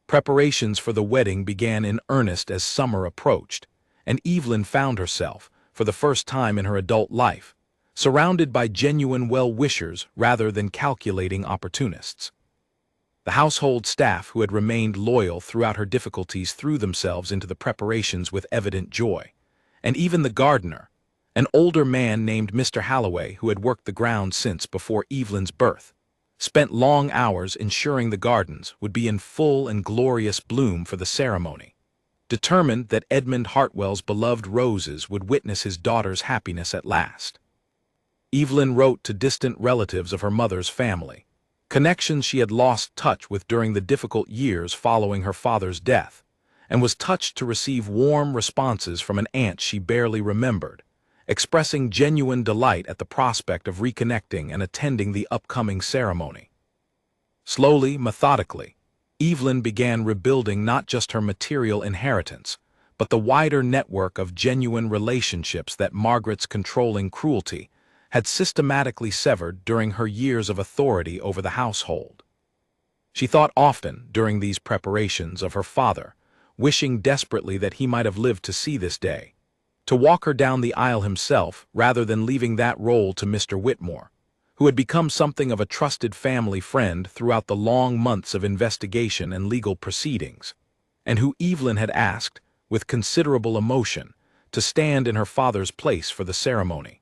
Preparations for the wedding began in earnest as summer approached, and Evelyn found herself, for the first time in her adult life, surrounded by genuine well-wishers rather than calculating opportunists. The household staff who had remained loyal throughout her difficulties threw themselves into the preparations with evident joy, and even the gardener, an older man named Mr. Halloway who had worked the ground since before Evelyn's birth, spent long hours ensuring the gardens would be in full and glorious bloom for the ceremony, determined that Edmund Hartwell's beloved roses would witness his daughter's happiness at last. Evelyn wrote to distant relatives of her mother's family, connections she had lost touch with during the difficult years following her father's death, and was touched to receive warm responses from an aunt she barely remembered, expressing genuine delight at the prospect of reconnecting and attending the upcoming ceremony. Slowly, methodically, Evelyn began rebuilding not just her material inheritance, but the wider network of genuine relationships that Margaret's controlling cruelty had systematically severed during her years of authority over the household. She thought often, during these preparations, of her father, wishing desperately that he might have lived to see this day, to walk her down the aisle himself rather than leaving that role to Mr. Whitmore, who had become something of a trusted family friend throughout the long months of investigation and legal proceedings, and who Evelyn had asked, with considerable emotion, to stand in her father's place for the ceremony.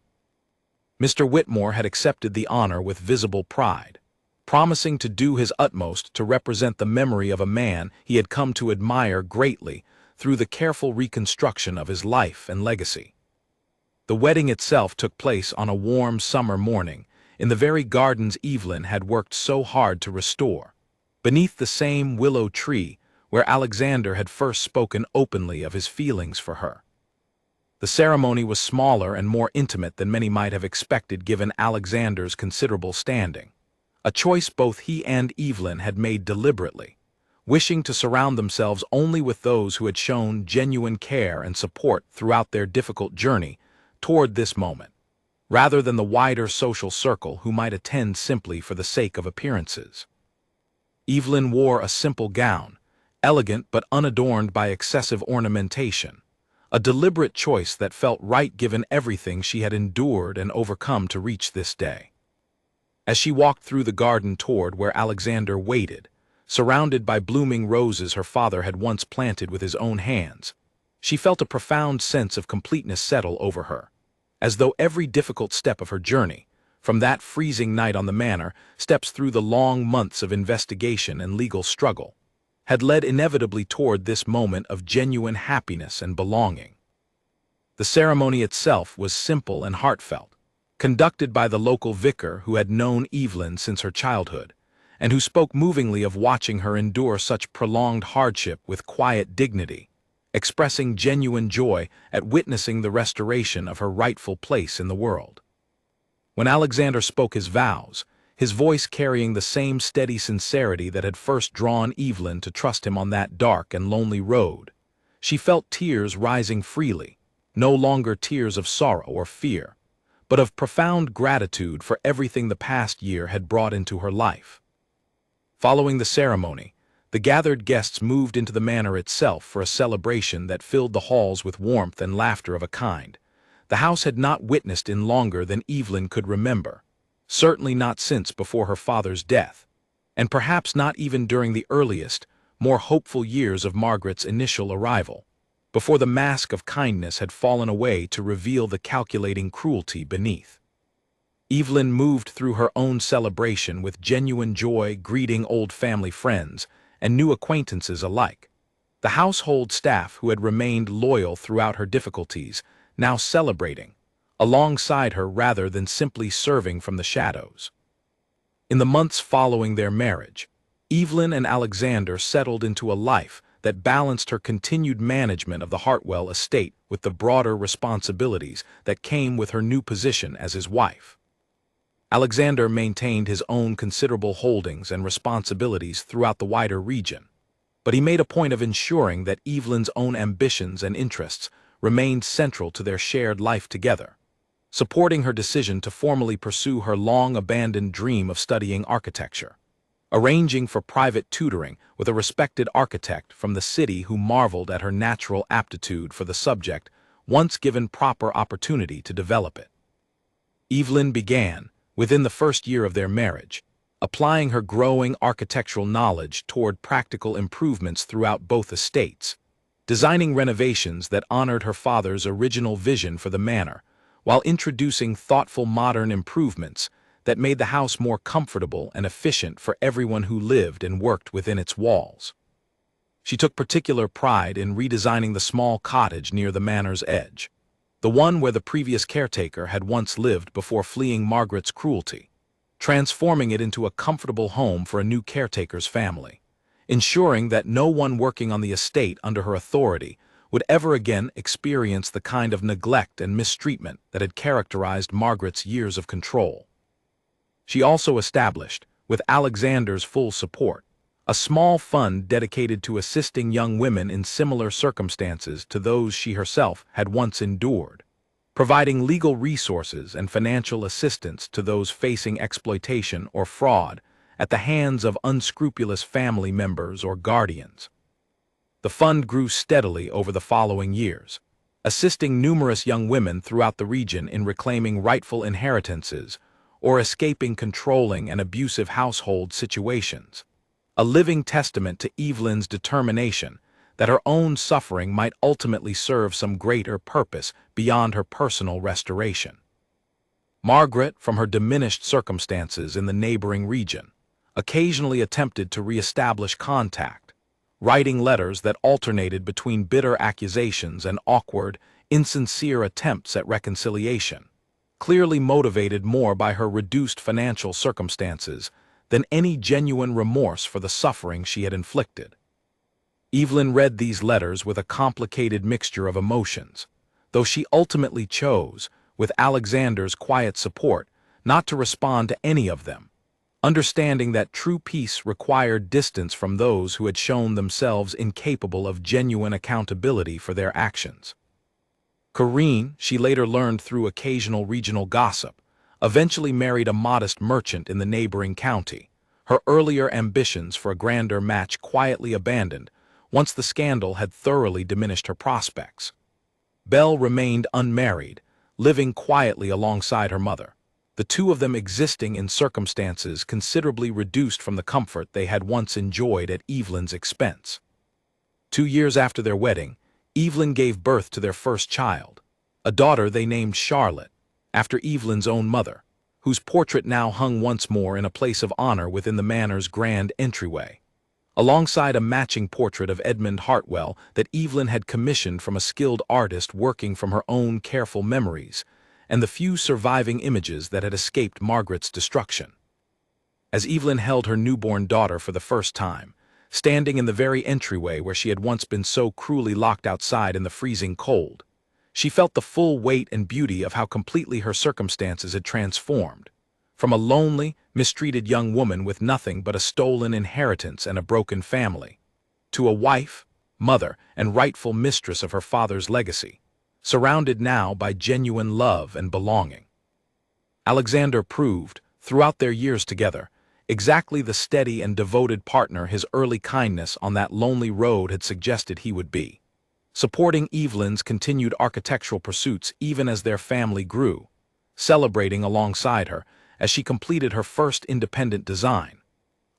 Mr. Whitmore had accepted the honor with visible pride, promising to do his utmost to represent the memory of a man he had come to admire greatly through the careful reconstruction of his life and legacy. The wedding itself took place on a warm summer morning, in the very gardens Evelyn had worked so hard to restore, beneath the same willow tree where Alexander had first spoken openly of his feelings for her. The ceremony was smaller and more intimate than many might have expected given Alexander's considerable standing, a choice both he and Evelyn had made deliberately, wishing to surround themselves only with those who had shown genuine care and support throughout their difficult journey toward this moment, rather than the wider social circle who might attend simply for the sake of appearances. Evelyn wore a simple gown, elegant but unadorned by excessive ornamentation, a deliberate choice that felt right given everything she had endured and overcome to reach this day. As she walked through the garden toward where Alexander waited, surrounded by blooming roses her father had once planted with his own hands, she felt a profound sense of completeness settle over her, as though every difficult step of her journey, from that freezing night on the manor steps through the long months of investigation and legal struggle, had led inevitably toward this moment of genuine happiness and belonging. The ceremony itself was simple and heartfelt, conducted by the local vicar who had known Evelyn since her childhood, and who spoke movingly of watching her endure such prolonged hardship with quiet dignity, expressing genuine joy at witnessing the restoration of her rightful place in the world. When Alexander spoke his vows, his voice carrying the same steady sincerity that had first drawn Evelyn to trust him on that dark and lonely road, she felt tears rising freely, no longer tears of sorrow or fear, but of profound gratitude for everything the past year had brought into her life. Following the ceremony, the gathered guests moved into the manor itself for a celebration that filled the halls with warmth and laughter of a kind the house had not witnessed in longer than Evelyn could remember, certainly not since before her father's death, and perhaps not even during the earliest, more hopeful years of Margaret's initial arrival, before the mask of kindness had fallen away to reveal the calculating cruelty beneath. Evelyn moved through her own celebration with genuine joy, greeting old family friends and new acquaintances alike. The household staff who had remained loyal throughout her difficulties, now celebrating, alongside her rather than simply serving from the shadows. In the months following their marriage, Evelyn and Alexander settled into a life that balanced her continued management of the Hartwell estate with the broader responsibilities that came with her new position as his wife. Alexander maintained his own considerable holdings and responsibilities throughout the wider region, but he made a point of ensuring that Evelyn's own ambitions and interests remained central to their shared life together, supporting her decision to formally pursue her long-abandoned dream of studying architecture, arranging for private tutoring with a respected architect from the city who marveled at her natural aptitude for the subject once given proper opportunity to develop it. Evelyn began, within the first year of their marriage, applying her growing architectural knowledge toward practical improvements throughout both estates, designing renovations that honored her father's original vision for the manor, while introducing thoughtful modern improvements that made the house more comfortable and efficient for everyone who lived and worked within its walls. She took particular pride in redesigning the small cottage near the manor's edge, the one where the previous caretaker had once lived before fleeing Margaret's cruelty, transforming it into a comfortable home for a new caretaker's family, ensuring that no one working on the estate under her authority would ever again experience the kind of neglect and mistreatment that had characterized Margaret's years of control. She also established, with Alexander's full support, a small fund dedicated to assisting young women in similar circumstances to those she herself had once endured, providing legal resources and financial assistance to those facing exploitation or fraud at the hands of unscrupulous family members or guardians. The fund grew steadily over the following years, assisting numerous young women throughout the region in reclaiming rightful inheritances or escaping controlling and abusive household situations, a living testament to Evelyn's determination that her own suffering might ultimately serve some greater purpose beyond her personal restoration. Margaret, from her diminished circumstances in the neighboring region, occasionally attempted to re-establish contact, writing letters that alternated between bitter accusations and awkward, insincere attempts at reconciliation, clearly motivated more by her reduced financial circumstances than any genuine remorse for the suffering she had inflicted. Evelyn read these letters with a complicated mixture of emotions, though she ultimately chose, with Alexander's quiet support, not to respond to any of them, understanding that true peace required distance from those who had shown themselves incapable of genuine accountability for their actions. Corinne, she later learned through occasional regional gossip, eventually married a modest merchant in the neighboring county, her earlier ambitions for a grander match quietly abandoned once the scandal had thoroughly diminished her prospects. Belle remained unmarried, living quietly alongside her mother, the two of them existing in circumstances considerably reduced from the comfort they had once enjoyed at Evelyn's expense. 2 years after their wedding, Evelyn gave birth to their first child, a daughter they named Charlotte, after Evelyn's own mother, whose portrait now hung once more in a place of honor within the Manor's grand entryway, alongside a matching portrait of Edmund Hartwell that Evelyn had commissioned from a skilled artist working from her own careful memories and the few surviving images that had escaped Margaret's destruction. As Evelyn held her newborn daughter for the first time, standing in the very entryway where she had once been so cruelly locked outside in the freezing cold, she felt the full weight and beauty of how completely her circumstances had transformed, from a lonely, mistreated young woman with nothing but a stolen inheritance and a broken family, to a wife, mother, and rightful mistress of her father's legacy, surrounded now by genuine love and belonging. Alexander proved, throughout their years together, exactly the steady and devoted partner his early kindness on that lonely road had suggested he would be, supporting Evelyn's continued architectural pursuits even as their family grew, celebrating alongside her as she completed her first independent design,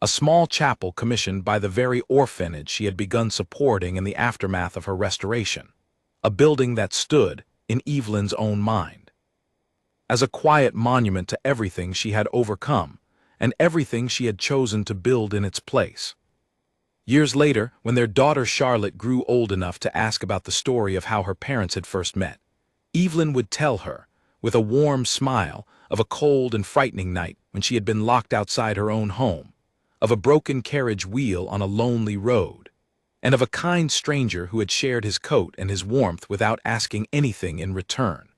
a small chapel commissioned by the very orphanage she had begun supporting in the aftermath of her restoration, a building that stood, in Evelyn's own mind, as a quiet monument to everything she had overcome and everything she had chosen to build in its place. Years later, when their daughter Charlotte grew old enough to ask about the story of how her parents had first met, Evelyn would tell her, with a warm smile, of a cold and frightening night when she had been locked outside her own home, of a broken carriage wheel on a lonely road, and of a kind stranger who had shared his coat and his warmth without asking anything in return.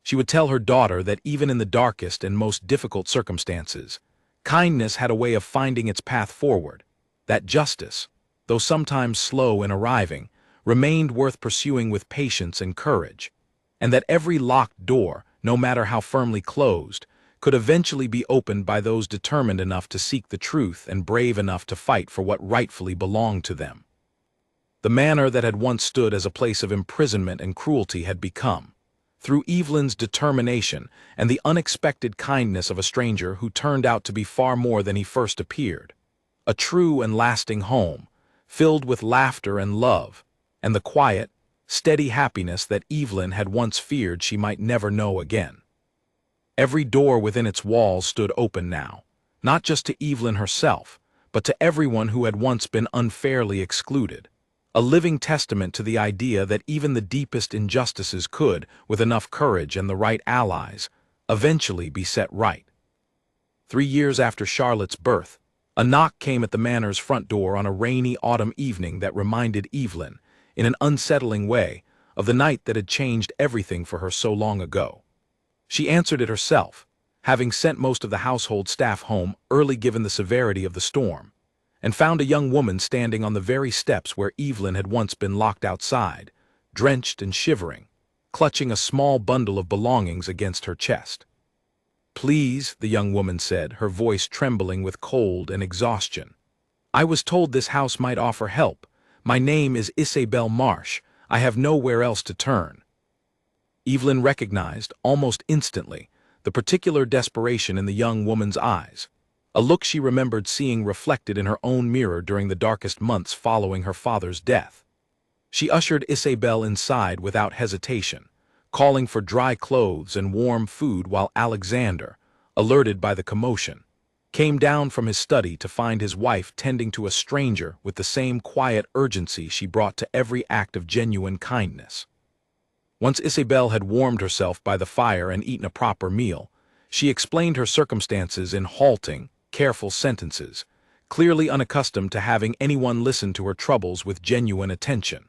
She would tell her daughter that even in the darkest and most difficult circumstances, kindness had a way of finding its path forward, that justice, though sometimes slow in arriving, remained worth pursuing with patience and courage, and that every locked door, no matter how firmly closed, could eventually be opened by those determined enough to seek the truth and brave enough to fight for what rightfully belonged to them. The manor that had once stood as a place of imprisonment and cruelty had become, through Evelyn's determination and the unexpected kindness of a stranger who turned out to be far more than he first appeared, a true and lasting home, filled with laughter and love, and the quiet, steady happiness that Evelyn had once feared she might never know again. Every door within its walls stood open now, not just to Evelyn herself, but to everyone who had once been unfairly excluded, a living testament to the idea that even the deepest injustices could, with enough courage and the right allies, eventually be set right. 3 years after Charlotte's birth, a knock came at the Manor's front door on a rainy autumn evening that reminded Evelyn, in an unsettling way, of the night that had changed everything for her so long ago. She answered it herself, having sent most of the household staff home early given the severity of the storm, and found a young woman standing on the very steps where Evelyn had once been locked outside, drenched and shivering, clutching a small bundle of belongings against her chest. "Please," the young woman said, her voice trembling with cold and exhaustion. "I was told this house might offer help. My name is Isabel Marsh. I have nowhere else to turn." Evelyn recognized, almost instantly, the particular desperation in the young woman's eyes, a look she remembered seeing reflected in her own mirror during the darkest months following her father's death. She ushered Isabel inside without hesitation, calling for dry clothes and warm food while Alexander, alerted by the commotion, came down from his study to find his wife tending to a stranger with the same quiet urgency she brought to every act of genuine kindness. Once Isabel had warmed herself by the fire and eaten a proper meal, she explained her circumstances in halting, careful sentences, clearly unaccustomed to having anyone listen to her troubles with genuine attention.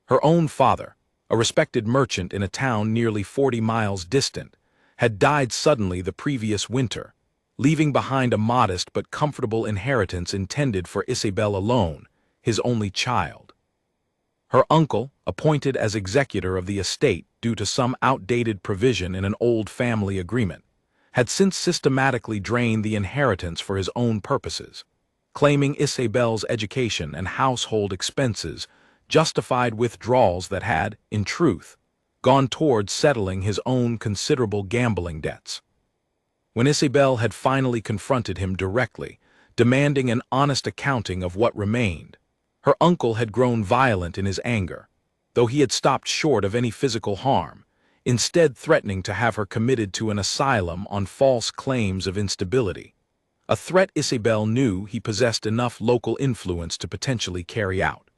Her own father, a respected merchant in a town nearly 40 miles distant, had died suddenly the previous winter, leaving behind a modest but comfortable inheritance intended for Isabel alone, his only child. Her uncle, appointed as executor of the estate due to some outdated provision in an old family agreement, had since systematically drained the inheritance for his own purposes, claiming Isabel's education and household expenses justified withdrawals that had, in truth, gone towards settling his own considerable gambling debts. When Isabel had finally confronted him directly, demanding an honest accounting of what remained, her uncle had grown violent in his anger, though he had stopped short of any physical harm, instead threatening to have her committed to an asylum on false claims of instability, a threat Isabel knew he possessed enough local influence to potentially carry out.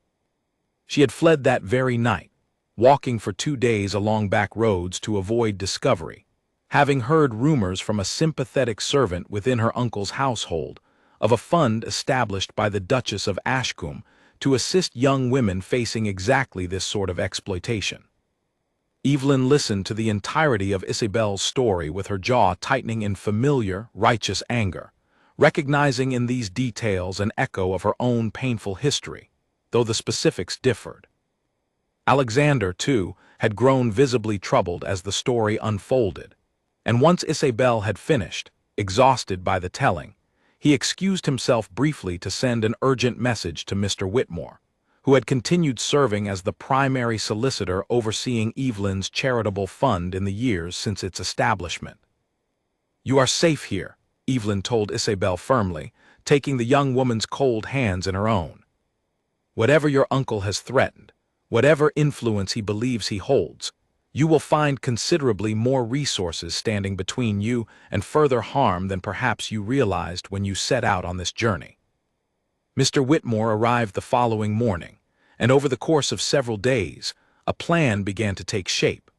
She had fled that very night, walking for 2 days along back roads to avoid discovery, having heard rumors from a sympathetic servant within her uncle's household of a fund established by the Duchess of Ashcombe to assist young women facing exactly this sort of exploitation. Evelyn listened to the entirety of Isabel's story with her jaw tightening in familiar, righteous anger, recognizing in these details an echo of her own painful history, though the specifics differed. Alexander, too, had grown visibly troubled as the story unfolded, and once Isabel had finished, exhausted by the telling, he excused himself briefly to send an urgent message to Mr. Whitmore, who had continued serving as the primary solicitor overseeing Evelyn's charitable fund in the years since its establishment. "You are safe here," Evelyn told Isabel firmly, taking the young woman's cold hands in her own. "Whatever your uncle has threatened, whatever influence he believes he holds, you will find considerably more resources standing between you and further harm than perhaps you realized when you set out on this journey." Mr. Whitmore arrived the following morning, and over the course of several days, a plan began to take shape,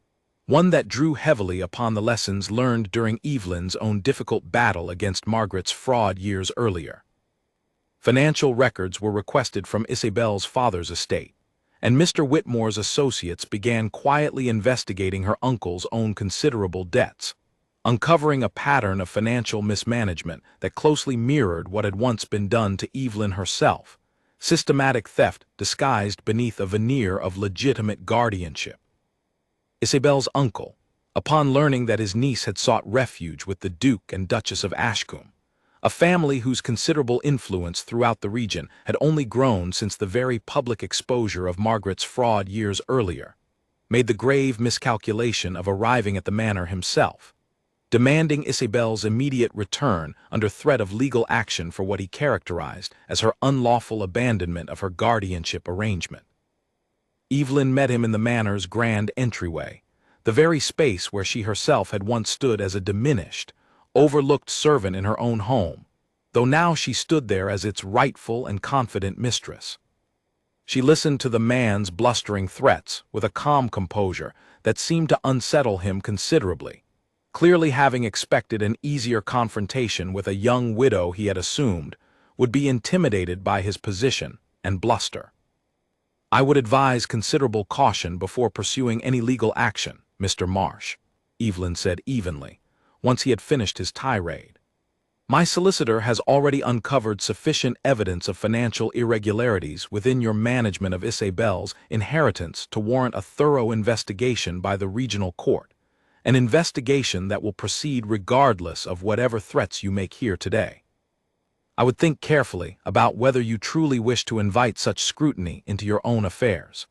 one that drew heavily upon the lessons learned during Evelyn's own difficult battle against Margaret's fraud years earlier. Financial records were requested from Isabel's father's estate, and Mr. Whitmore's associates began quietly investigating her uncle's own considerable debts, uncovering a pattern of financial mismanagement that closely mirrored what had once been done to Evelyn herself, systematic theft disguised beneath a veneer of legitimate guardianship. Isabel's uncle, upon learning that his niece had sought refuge with the Duke and Duchess of Ashcombe, a family whose considerable influence throughout the region had only grown since the very public exposure of Margaret's fraud years earlier, made the grave miscalculation of arriving at the manor himself, demanding Isabel's immediate return under threat of legal action for what he characterized as her unlawful abandonment of her guardianship arrangement. Evelyn met him in the manor's grand entryway, the very space where she herself had once stood as a diminished, overlooked servant in her own home, though now she stood there as its rightful and confident mistress. She listened to the man's blustering threats with a calm composure that seemed to unsettle him considerably, clearly having expected an easier confrontation with a young widow he had assumed would be intimidated by his position and bluster. "I would advise considerable caution before pursuing any legal action, Mr. Marsh," Evelyn said evenly, once he had finished his tirade. "My solicitor has already uncovered sufficient evidence of financial irregularities within your management of Isabel's inheritance to warrant a thorough investigation by the regional court, an investigation that will proceed regardless of whatever threats you make here today. I would think carefully about whether you truly wish to invite such scrutiny into your own affairs."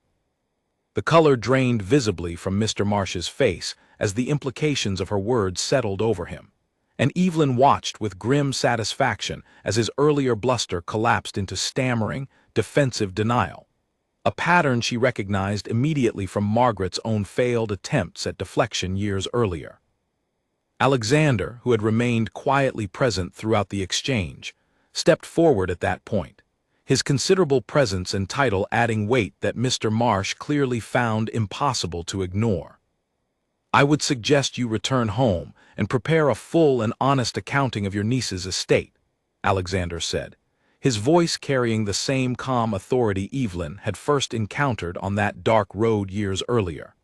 The color drained visibly from Mr. Marsh's face as the implications of her words settled over him, and Evelyn watched with grim satisfaction as his earlier bluster collapsed into stammering, defensive denial. a pattern she recognized immediately from Margaret's own failed attempts at deflection years earlier. Alexander, who had remained quietly present throughout the exchange, stepped forward at that point, his considerable presence and title adding weight that Mr. Marsh clearly found impossible to ignore. "I would suggest you return home and prepare a full and honest accounting of your niece's estate," Alexander said, his voice carrying the same calm authority Evelyn had first encountered on that dark road years earlier.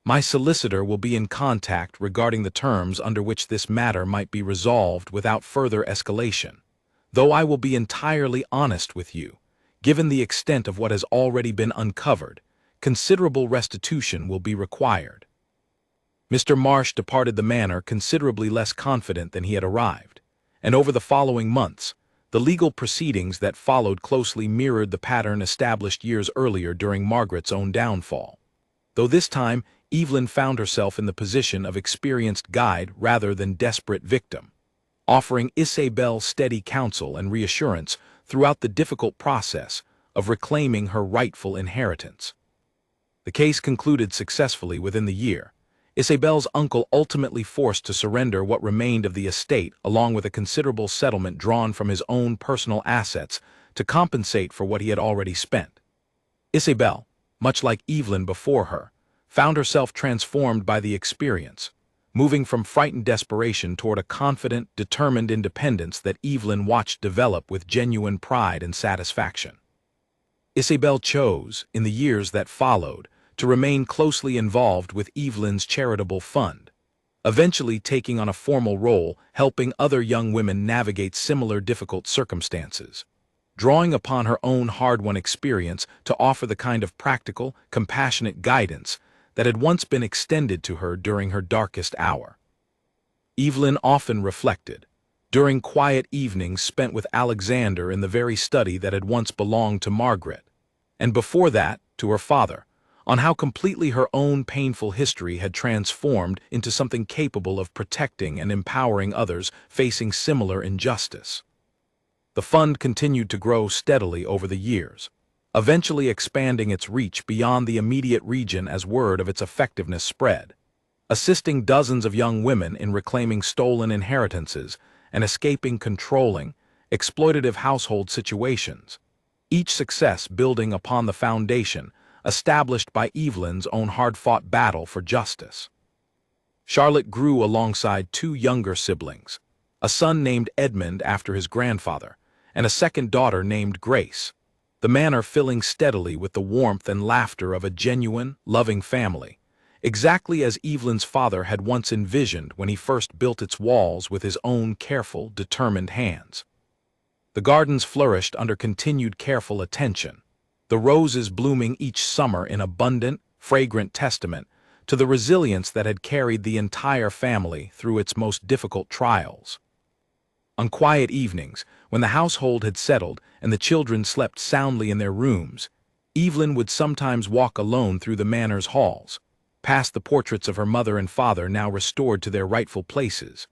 "My solicitor will be in contact regarding the terms under which this matter might be resolved without further escalation, though I will be entirely honest with you. Given the extent of what has already been uncovered, considerable restitution will be required." Mr. Marsh departed the manor considerably less confident than he had arrived, and over the following months, the legal proceedings that followed closely mirrored the pattern established years earlier during Margaret's own downfall. Though this time, Evelyn found herself in the position of experienced guide rather than desperate victim, offering Isabel steady counsel and reassurance throughout the difficult process of reclaiming her rightful inheritance. The case concluded successfully within the year. Isabel's uncle ultimately forced to surrender what remained of the estate along with a considerable settlement drawn from his own personal assets to compensate for what he had already spent. Isabel, much like Evelyn before her, found herself transformed by the experience, moving from frightened desperation toward a confident, determined independence that Evelyn watched develop with genuine pride and satisfaction. Isabel chose, in the years that followed, to remain closely involved with Evelyn's charitable fund, eventually taking on a formal role helping other young women navigate similar difficult circumstances, drawing upon her own hard-won experience to offer the kind of practical, compassionate guidance that had once been extended to her during her darkest hour. Evelyn often reflected, during quiet evenings spent with Alexander in the very study that had once belonged to Margaret, and before that, to her father, on how completely her own painful history had transformed into something capable of protecting and empowering others facing similar injustice. The fund continued to grow steadily over the years, eventually expanding its reach beyond the immediate region as word of its effectiveness spread, assisting dozens of young women in reclaiming stolen inheritances and escaping controlling, exploitative household situations, each success building upon the foundation established by Evelyn's own hard-fought battle for justice. Charlotte grew alongside two younger siblings, a son named Edmund after his grandfather, and a second daughter named Grace, the manor filling steadily with the warmth and laughter of a genuine, loving family, exactly as Evelyn's father had once envisioned when he first built its walls with his own careful, determined hands. The gardens flourished under continued careful attention, the roses blooming each summer in abundant, fragrant testament to the resilience that had carried the entire family through its most difficult trials. On quiet evenings, when the household had settled and the children slept soundly in their rooms, Evelyn would sometimes walk alone through the manor's halls, past the portraits of her mother and father now restored to their rightful places,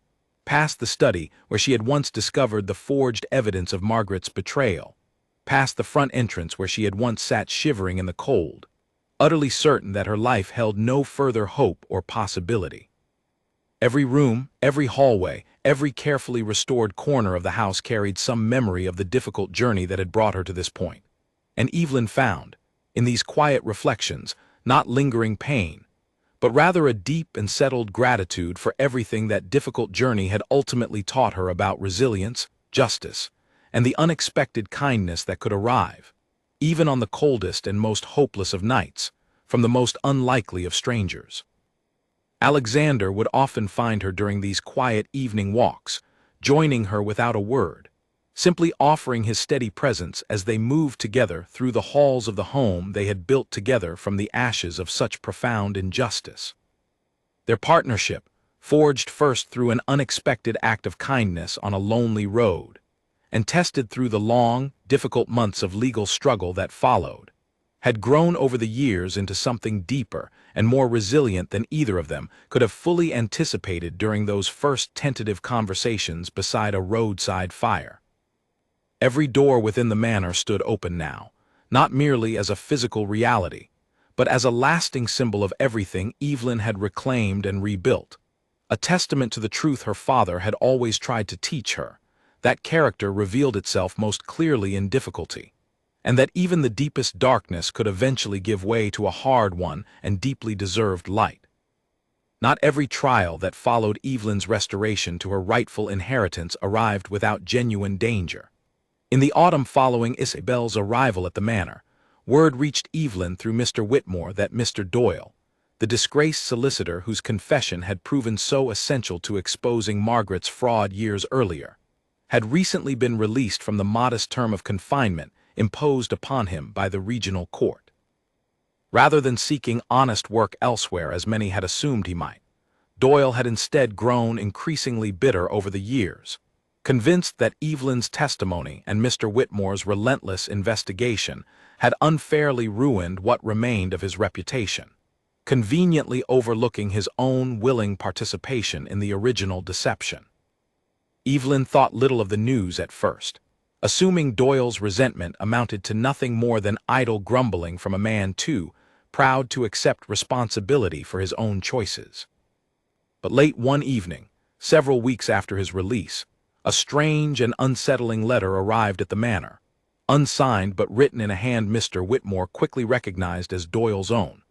past the study where she had once discovered the forged evidence of Margaret's betrayal, past the front entrance where she had once sat shivering in the cold, utterly certain that her life held no further hope or possibility. Every room, every hallway, every carefully restored corner of the house carried some memory of the difficult journey that had brought her to this point, and Evelyn found, in these quiet reflections, not lingering pain, but rather a deep and settled gratitude for everything that difficult journey had ultimately taught her about resilience, justice, and the unexpected kindness that could arrive, even on the coldest and most hopeless of nights, from the most unlikely of strangers. Alexander would often find her during these quiet evening walks, joining her without a word, simply offering his steady presence as they moved together through the halls of the home they had built together from the ashes of such profound injustice. Their partnership, forged first through an unexpected act of kindness on a lonely road, and tested through the long, difficult months of legal struggle that followed, had grown over the years into something deeper and more resilient than either of them could have fully anticipated during those first tentative conversations beside a roadside fire. Every door within the manor stood open now, not merely as a physical reality, but as a lasting symbol of everything Evelyn had reclaimed and rebuilt, a testament to the truth her father had always tried to teach her, that character revealed itself most clearly in difficulty, and that even the deepest darkness could eventually give way to a hard won and deeply deserved light. Not every trial that followed Evelyn's restoration to her rightful inheritance arrived without genuine danger. In the autumn following Isabel's arrival at the manor, word reached Evelyn through Mr. Whitmore that Mr. Doyle, the disgraced solicitor whose confession had proven so essential to exposing Margaret's fraud years earlier, had recently been released from the modest term of confinement imposed upon him by the regional court. Rather than seeking honest work elsewhere as many had assumed he might, Doyle had instead grown increasingly bitter over the years, convinced that Evelyn's testimony and Mr. Whitmore's relentless investigation had unfairly ruined what remained of his reputation, conveniently overlooking his own willing participation in the original deception. Evelyn thought little of the news at first, assuming Doyle's resentment amounted to nothing more than idle grumbling from a man too proud to accept responsibility for his own choices. But late one evening, several weeks after his release, a strange and unsettling letter arrived at the manor, unsigned but written in a hand Mr. Whitmore quickly recognized as Doyle's own,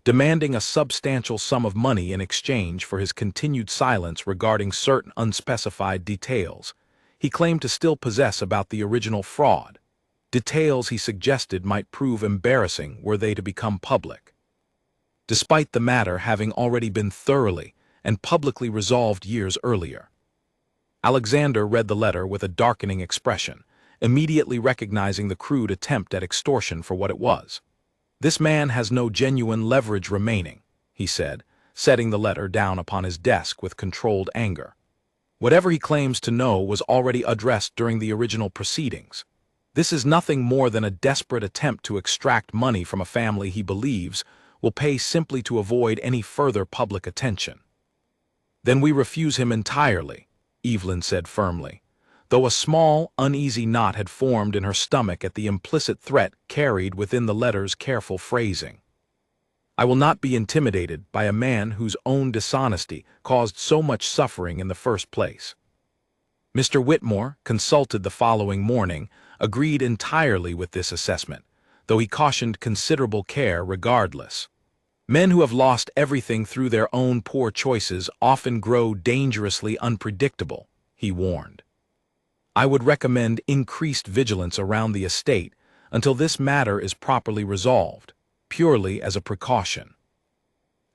demanding a substantial sum of money in exchange for his continued silence regarding certain unspecified details he claimed to still possess about the original fraud, details he suggested might prove embarrassing were they to become public. Despite the matter having already been thoroughly and publicly resolved years earlier, Alexander read the letter with a darkening expression, immediately recognizing the crude attempt at extortion for what it was. "This man has no genuine leverage remaining," he said, setting the letter down upon his desk with controlled anger. "Whatever he claims to know was already addressed during the original proceedings. This is nothing more than a desperate attempt to extract money from a family he believes will pay simply to avoid any further public attention." "Then we refuse him entirely," Evelyn said firmly, though a small, uneasy knot had formed in her stomach at the implicit threat carried within the letter's careful phrasing. "I will not be intimidated by a man whose own dishonesty caused so much suffering in the first place." Mr. Whitmore, consulted the following morning, agreed entirely with this assessment, though he cautioned considerable care regardless. "Men who have lost everything through their own poor choices often grow dangerously unpredictable," he warned. "I would recommend increased vigilance around the estate until this matter is properly resolved, purely as a precaution."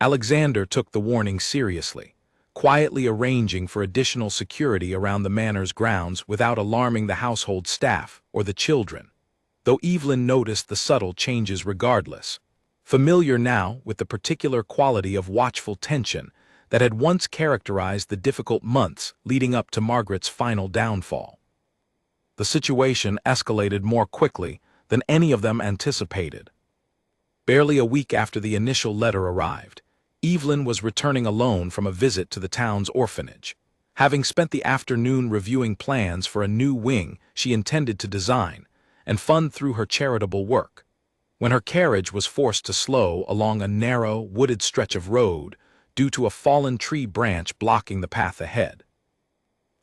Alexander took the warning seriously, quietly arranging for additional security around the manor's grounds without alarming the household staff or the children, though Evelyn noticed the subtle changes regardless, familiar now with the particular quality of watchful tension that had once characterized the difficult months leading up to Margaret's final downfall. The situation escalated more quickly than any of them anticipated. Barely a week after the initial letter arrived, Evelyn was returning alone from a visit to the town's orphanage, having spent the afternoon reviewing plans for a new wing she intended to design and fund through her charitable work, when her carriage was forced to slow along a narrow, wooded stretch of road due to a fallen tree branch blocking the path ahead.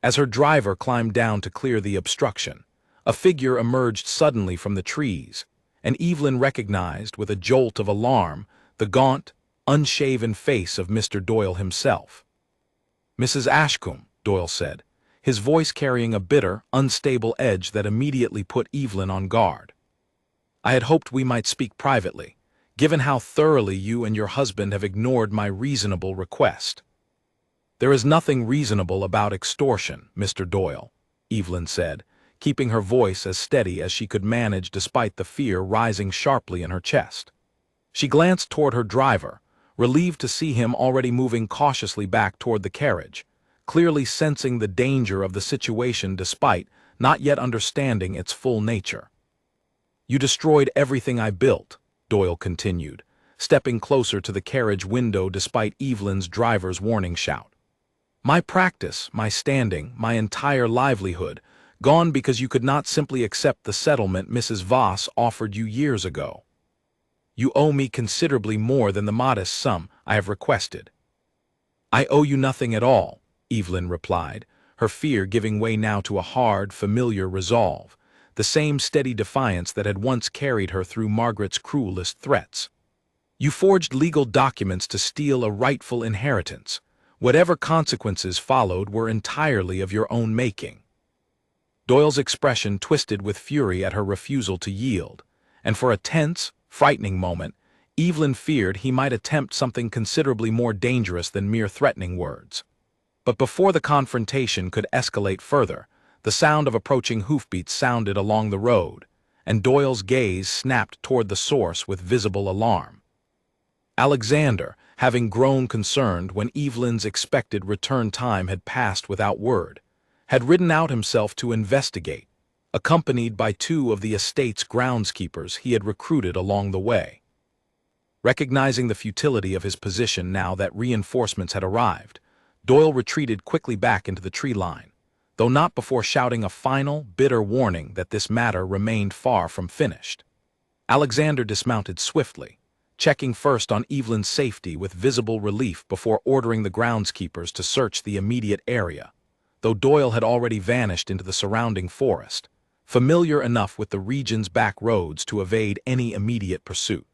As her driver climbed down to clear the obstruction, a figure emerged suddenly from the trees, and Evelyn recognized with a jolt of alarm the gaunt, unshaven face of Mr. Doyle himself. "Mrs. Ashcombe," Doyle said, his voice carrying a bitter, unstable edge that immediately put Evelyn on guard. "I had hoped we might speak privately, given how thoroughly you and your husband have ignored my reasonable request." "There is nothing reasonable about extortion, Mr. Doyle," Evelyn said, keeping her voice as steady as she could manage despite the fear rising sharply in her chest. She glanced toward her driver, relieved to see him already moving cautiously back toward the carriage, clearly sensing the danger of the situation despite not yet understanding its full nature. "You destroyed everything I built," Doyle continued, stepping closer to the carriage window despite Evelyn's driver's warning shout. "My practice, my standing, my entire livelihood Gone because you could not simply accept the settlement Mrs. Voss offered you years ago. You owe me considerably more than the modest sum I have requested." "I owe you nothing at all," Evelyn replied, her fear giving way now to a hard, familiar resolve, the same steady defiance that had once carried her through Margaret's cruelest threats. "You forged legal documents to steal a rightful inheritance. Whatever consequences followed were entirely of your own making." Doyle's expression twisted with fury at her refusal to yield, and for a tense, frightening moment, Evelyn feared he might attempt something considerably more dangerous than mere threatening words. But before the confrontation could escalate further, the sound of approaching hoofbeats sounded along the road, and Doyle's gaze snapped toward the source with visible alarm. Alexander, having grown concerned when Evelyn's expected return time had passed without word, had ridden out himself to investigate, accompanied by 2 of the estate's groundskeepers he had recruited along the way. Recognizing the futility of his position now that reinforcements had arrived, Doyle retreated quickly back into the tree line, though not before shouting a final, bitter warning that this matter remained far from finished. Alexander dismounted swiftly, checking first on Evelyn's safety with visible relief before ordering the groundskeepers to search the immediate area, though Doyle had already vanished into the surrounding forest, familiar enough with the region's back roads to evade any immediate pursuit.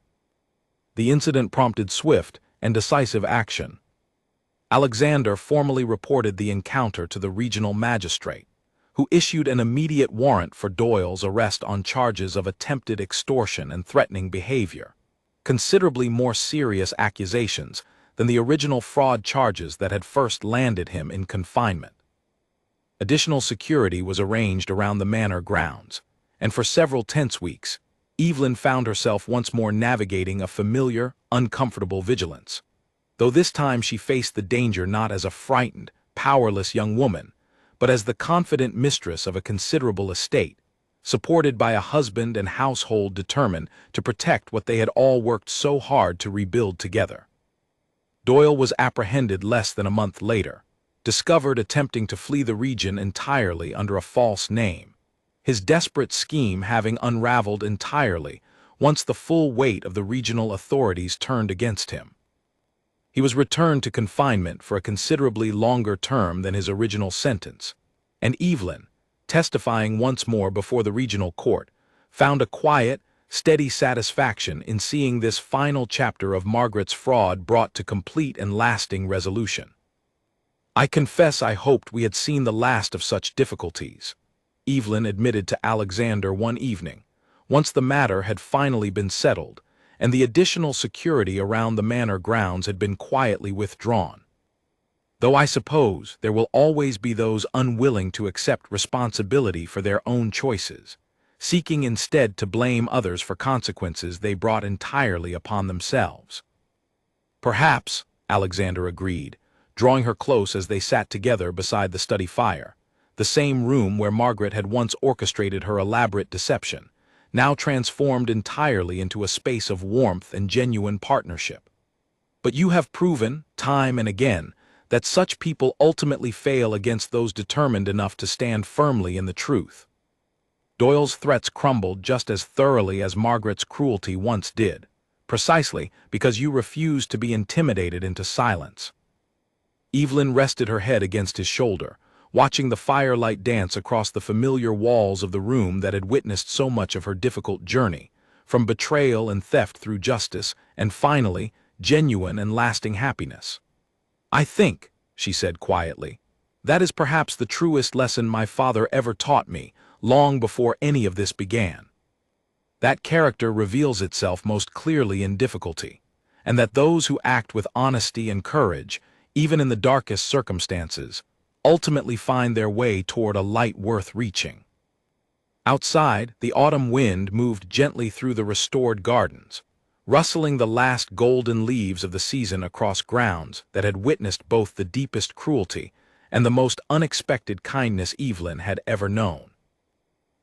The incident prompted swift and decisive action. Alexander formally reported the encounter to the regional magistrate, who issued an immediate warrant for Doyle's arrest on charges of attempted extortion and threatening behavior, considerably more serious accusations than the original fraud charges that had first landed him in confinement. Additional security was arranged around the manor grounds, and for several tense weeks, Evelyn found herself once more navigating a familiar, uncomfortable vigilance, though this time she faced the danger not as a frightened, powerless young woman, but as the confident mistress of a considerable estate, supported by a husband and household determined to protect what they had all worked so hard to rebuild together. Doyle was apprehended less than a month later, discovered attempting to flee the region entirely under a false name, his desperate scheme having unraveled entirely once the full weight of the regional authorities turned against him. He was returned to confinement for a considerably longer term than his original sentence, and Evelyn, testifying once more before the regional court, found a quiet, steady satisfaction in seeing this final chapter of Margaret's fraud brought to complete and lasting resolution. "I confess I hoped we had seen the last of such difficulties," Evelyn admitted to Alexander one evening, once the matter had finally been settled, and the additional security around the manor grounds had been quietly withdrawn. "Though I suppose there will always be those unwilling to accept responsibility for their own choices, seeking instead to blame others for consequences they brought entirely upon themselves." "Perhaps," Alexander agreed, drawing her close as they sat together beside the study fire, the same room where Margaret had once orchestrated her elaborate deception, now transformed entirely into a space of warmth and genuine partnership. "But you have proven, time and again, that such people ultimately fail against those determined enough to stand firmly in the truth." Doyle's threats crumbled just as thoroughly as Margaret's cruelty once did, precisely because you refused to be intimidated into silence. Evelyn rested her head against his shoulder, watching the firelight dance across the familiar walls of the room that had witnessed so much of her difficult journey, from betrayal and theft through justice, and finally, genuine and lasting happiness. "I think," she said quietly, "that is perhaps the truest lesson my father ever taught me, long before any of this began. That character reveals itself most clearly in difficulty, and that those who act with honesty and courage, even in the darkest circumstances, ultimately find their way toward a light worth reaching." Outside, the autumn wind moved gently through the restored gardens, rustling the last golden leaves of the season across grounds that had witnessed both the deepest cruelty and the most unexpected kindness Evelyn had ever known.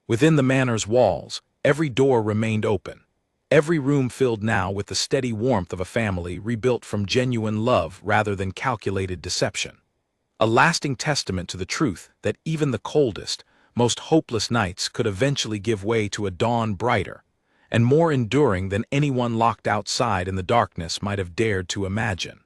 Within the manor's walls, every door remained open, every room filled now with the steady warmth of a family rebuilt from genuine love rather than calculated deception, a lasting testament to the truth that even the coldest, most hopeless nights could eventually give way to a dawn brighter and more enduring than anyone locked outside in the darkness might have dared to imagine.